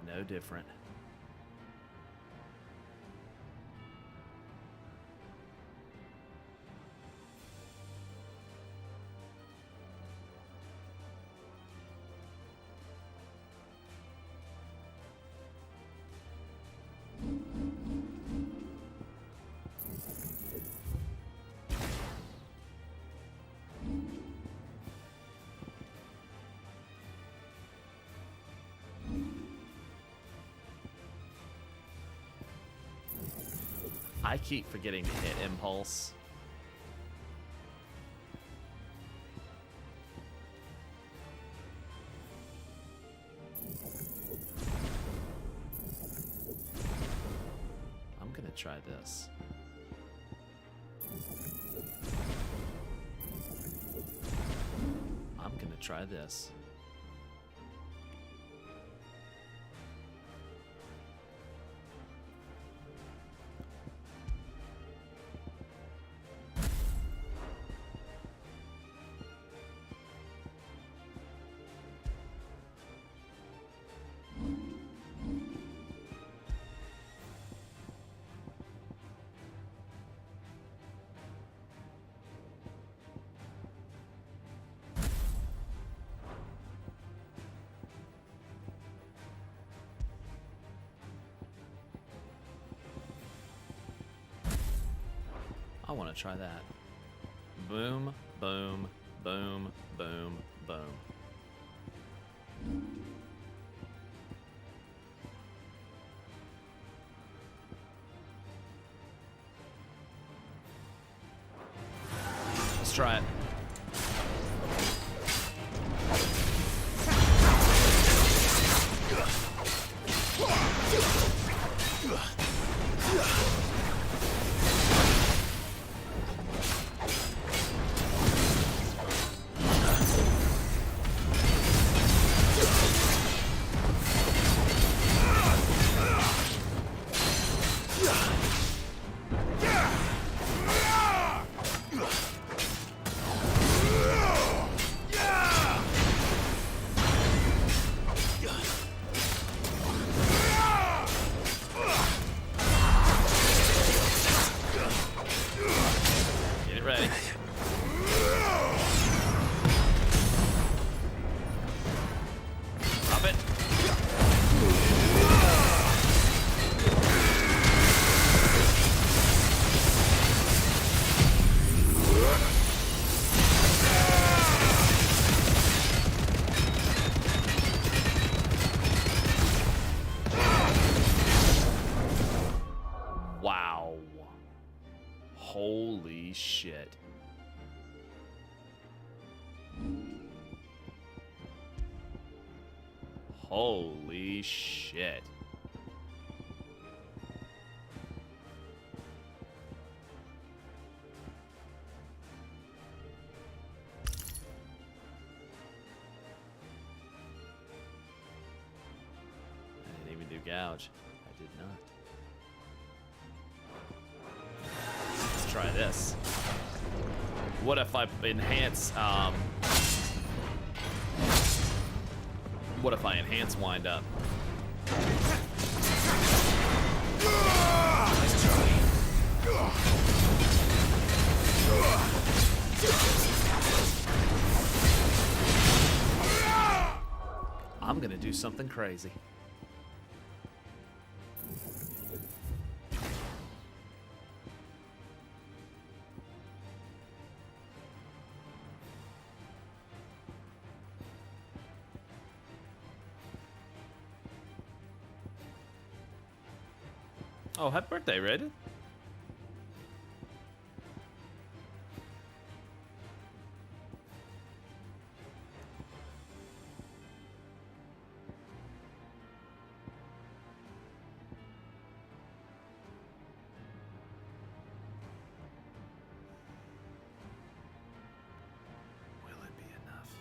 no different. I keep forgetting to hit impulse. I'm gonna try this. I'm gonna try this. I want to try that. Boom, boom, boom, boom, boom. Let's try it. Holy shit. Holy shit. I didn't even do gouge. I did not. Let's try this. What if I enhance, what if I enhance wind up? Nice try. I'm gonna do something crazy. Oh, happy birthday, Red. Will it be enough?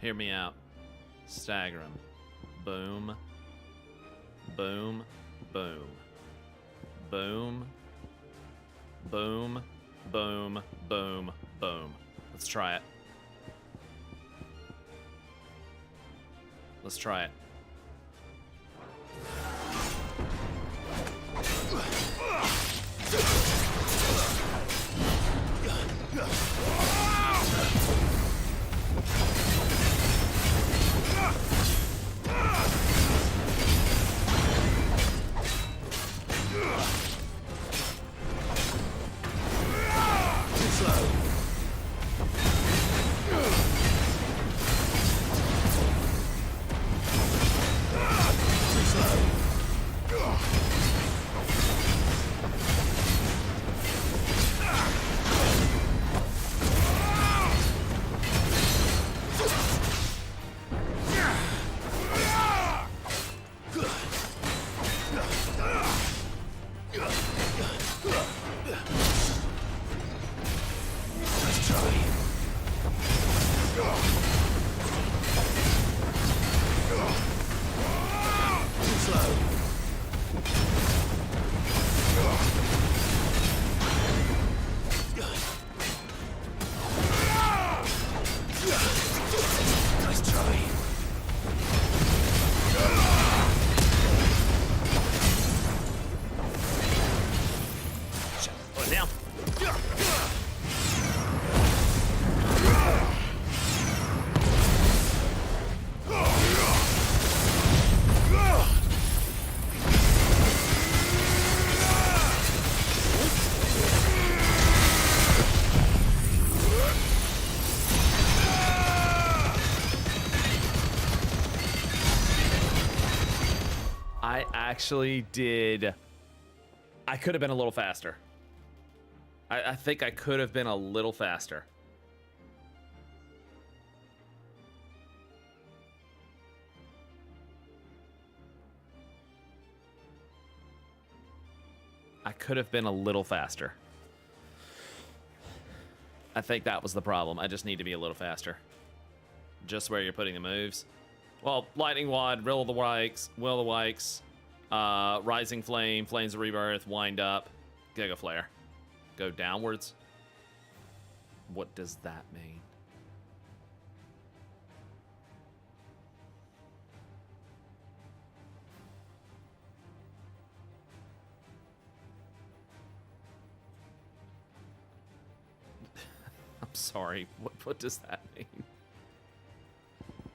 Hear me out. Stagger him. Boom. Boom. Boom. Boom. Boom. Boom. Boom. Boom. Let's try it. Let's try it. Actually did. I could have been a little faster. I think I could have been a little faster. I could have been a little faster. I think that was the problem. I just need to be a little faster. Just where you're putting the moves. Well, Lightning Wad, Will of the Wikes, Rising Flame, Flames of Rebirth, Wind Up, Giga Flare. Go downwards. What does that mean? I'm sorry. What does that mean?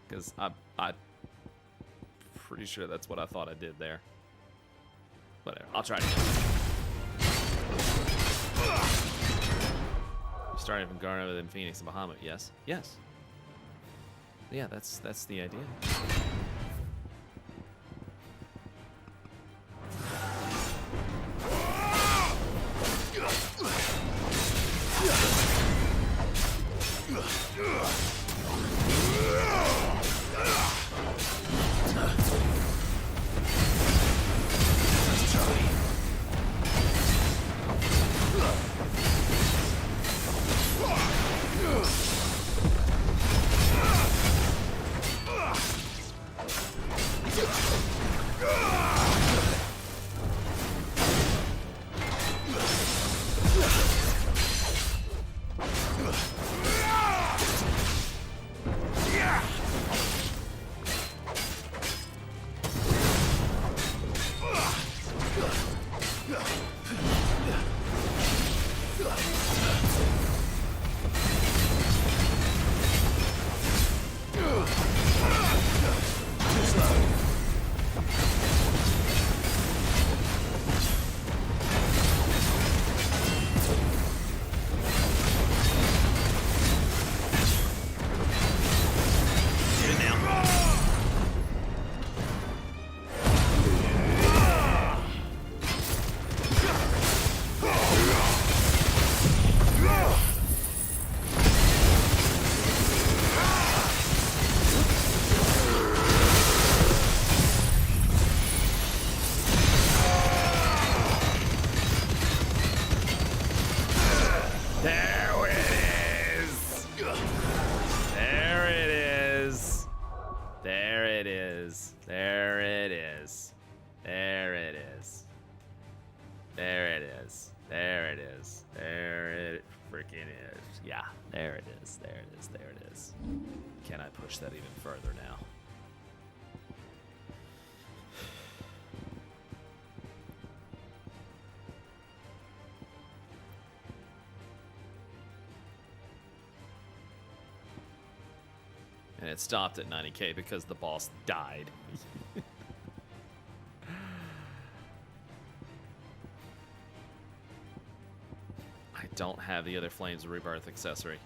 Because I'm pretty sure that's what I thought I did there. Whatever. I'll try it again. Starting from Garnet within Phoenix and Bahamut. Yes. Yes. Yeah, that's the idea. is. There it is. There it is. There it is. There it is. There it freaking is. Yeah, there it is. There it is. There it is. Can I push that even further now? And it stopped at 90k because the boss died. I don't have the other Flames of Rebirth accessory.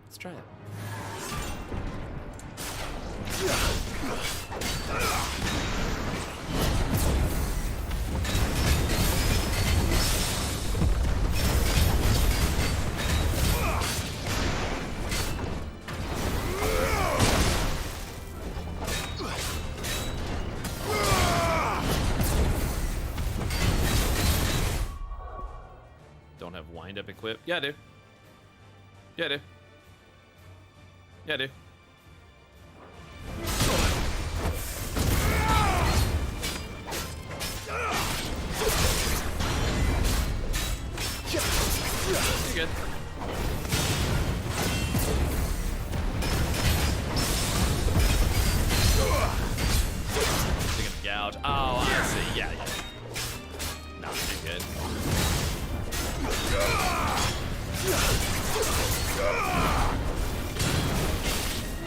Let's try it. Don't have wind up equipped. Yeah, I do. Yeah, I do. Yeah, I do. You're good. Taking the gouge. Oh, I see. Yeah, yeah. No, you're good.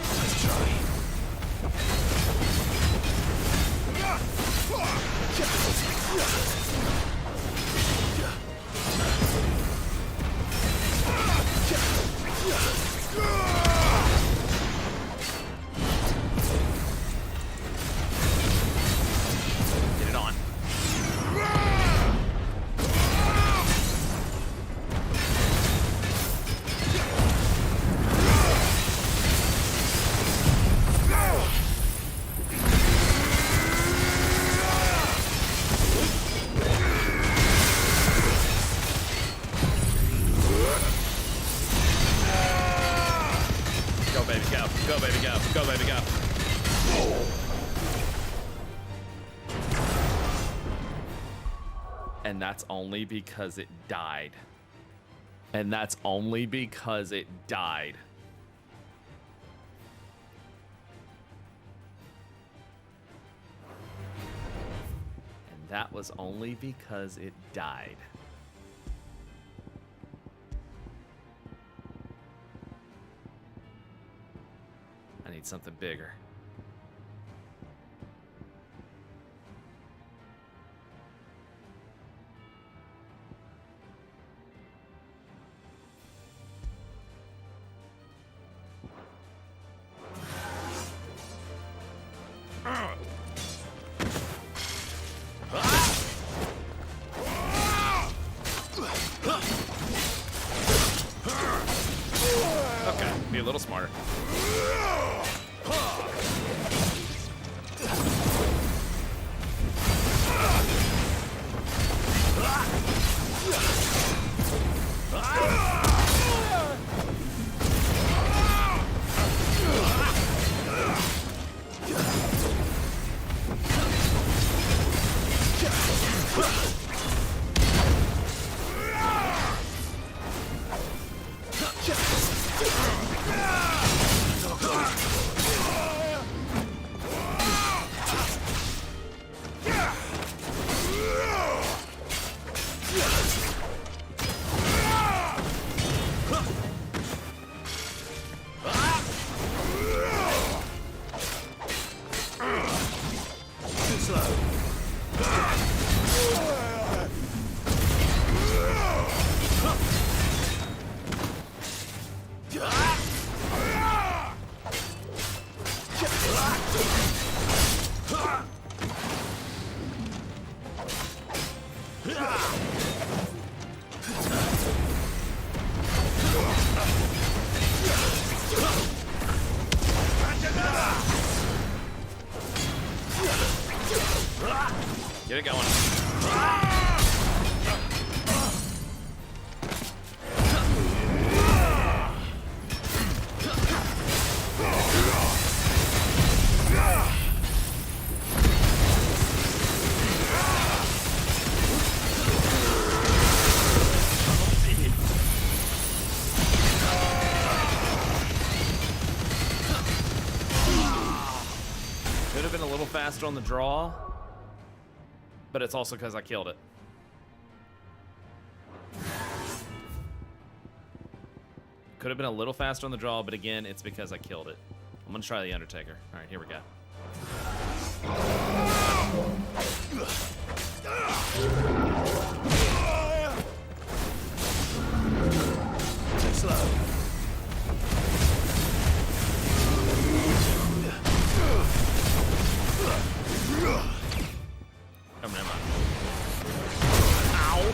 Nice try. Get it on. Go, baby, go. Go, baby, go. Go, baby, go. And that's only because it died. And that's only because it died. And that was only because it died. I need something bigger. Okay, be a little smarter. Get it going. Could have been a little faster on the draw, but it's also because I killed it. Could have been a little faster on the draw, but again, it's because I killed it. I'm gonna try the Undertaker. All right, here we go. Too slow. Oh, never mind. Ow!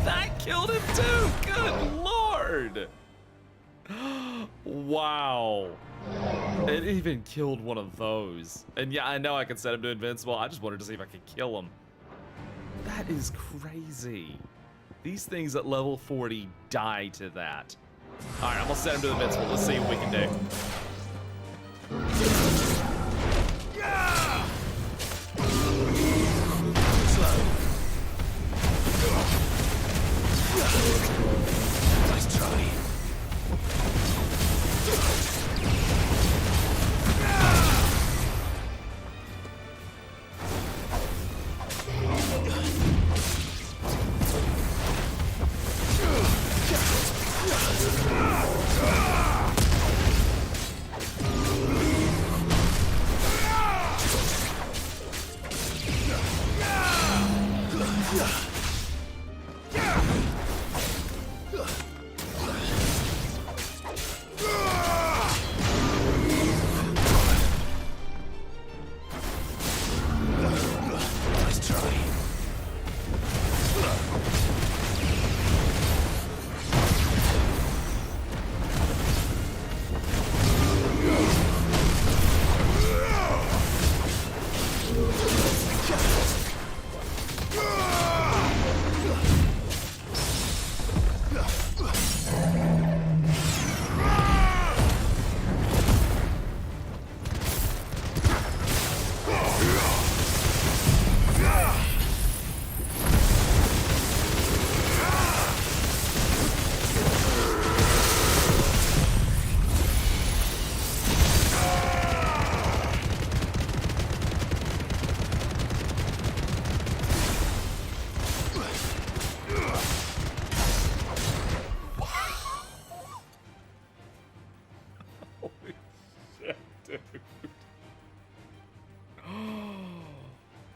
That killed him too! Good lord! Wow. It even killed one of those. And yeah, I know I can set him to invincible. I just wanted to see if I could kill him. That is crazy. These things at level 40 die to that. Alright, I'm gonna set him to invincible. Let's see what we can do. Nice try.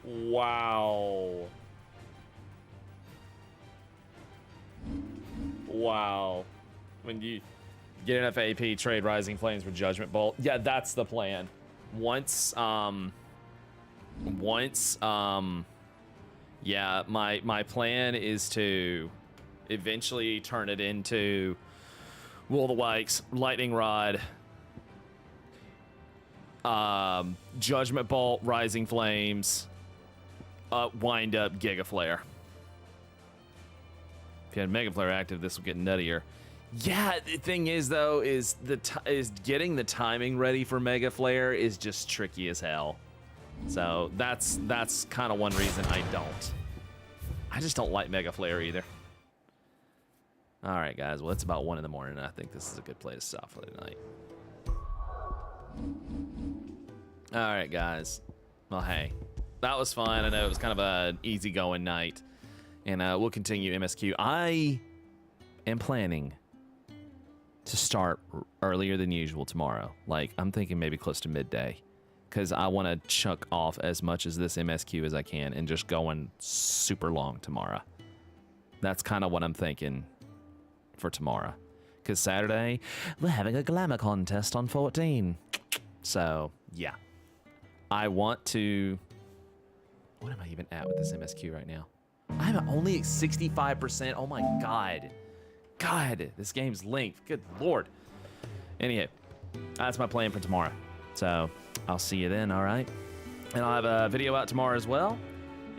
Wow. Wow. When you get enough AP, trade Rising Flames for Judgment Bolt. Yeah, that's the plan. yeah, my plan is to eventually turn it into Will of the Wisps, Lightning Rod, Judgment Bolt, Rising Flames, wind up Giga Flare. If you had Mega Flare active, this will get nuttier. Yeah, the thing is though, is getting the timing ready for Mega Flare is just tricky as hell. So that's kind of one reason I don't. I just don't like Mega Flare either. All right, guys. Well, it's about 1 in the morning, and I think this is a good place to stop for the night. All right, guys. Well, hey, that was fun. I know it was kind of an easygoing night, and we'll continue MSQ. I am planning to start earlier than usual tomorrow. Like, I'm thinking maybe close to midday, because I want to chunk off as much as this MSQ as I can and just going super long tomorrow. That's kind of what I'm thinking for tomorrow, because Saturday we're having a glamour contest on 14. So yeah, I want to. What am I even at with this MSQ right now? I'm only at 65%. Oh my god, this game's length. Good lord. Anyhow, that's my plan for tomorrow. So I'll see you then. All right, and I'll have a video out tomorrow as well.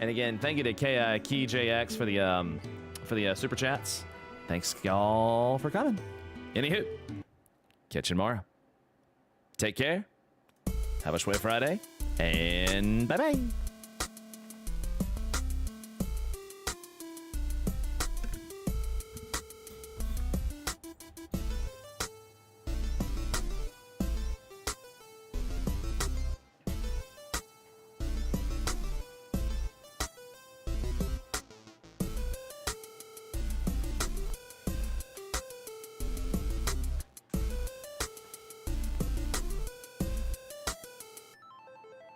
And again, thank you to KeyJX for the super chats. Thanks, y'all, for coming. Anywho, catch you tomorrow. Take care. Have a Shway Friday. And bye-bye.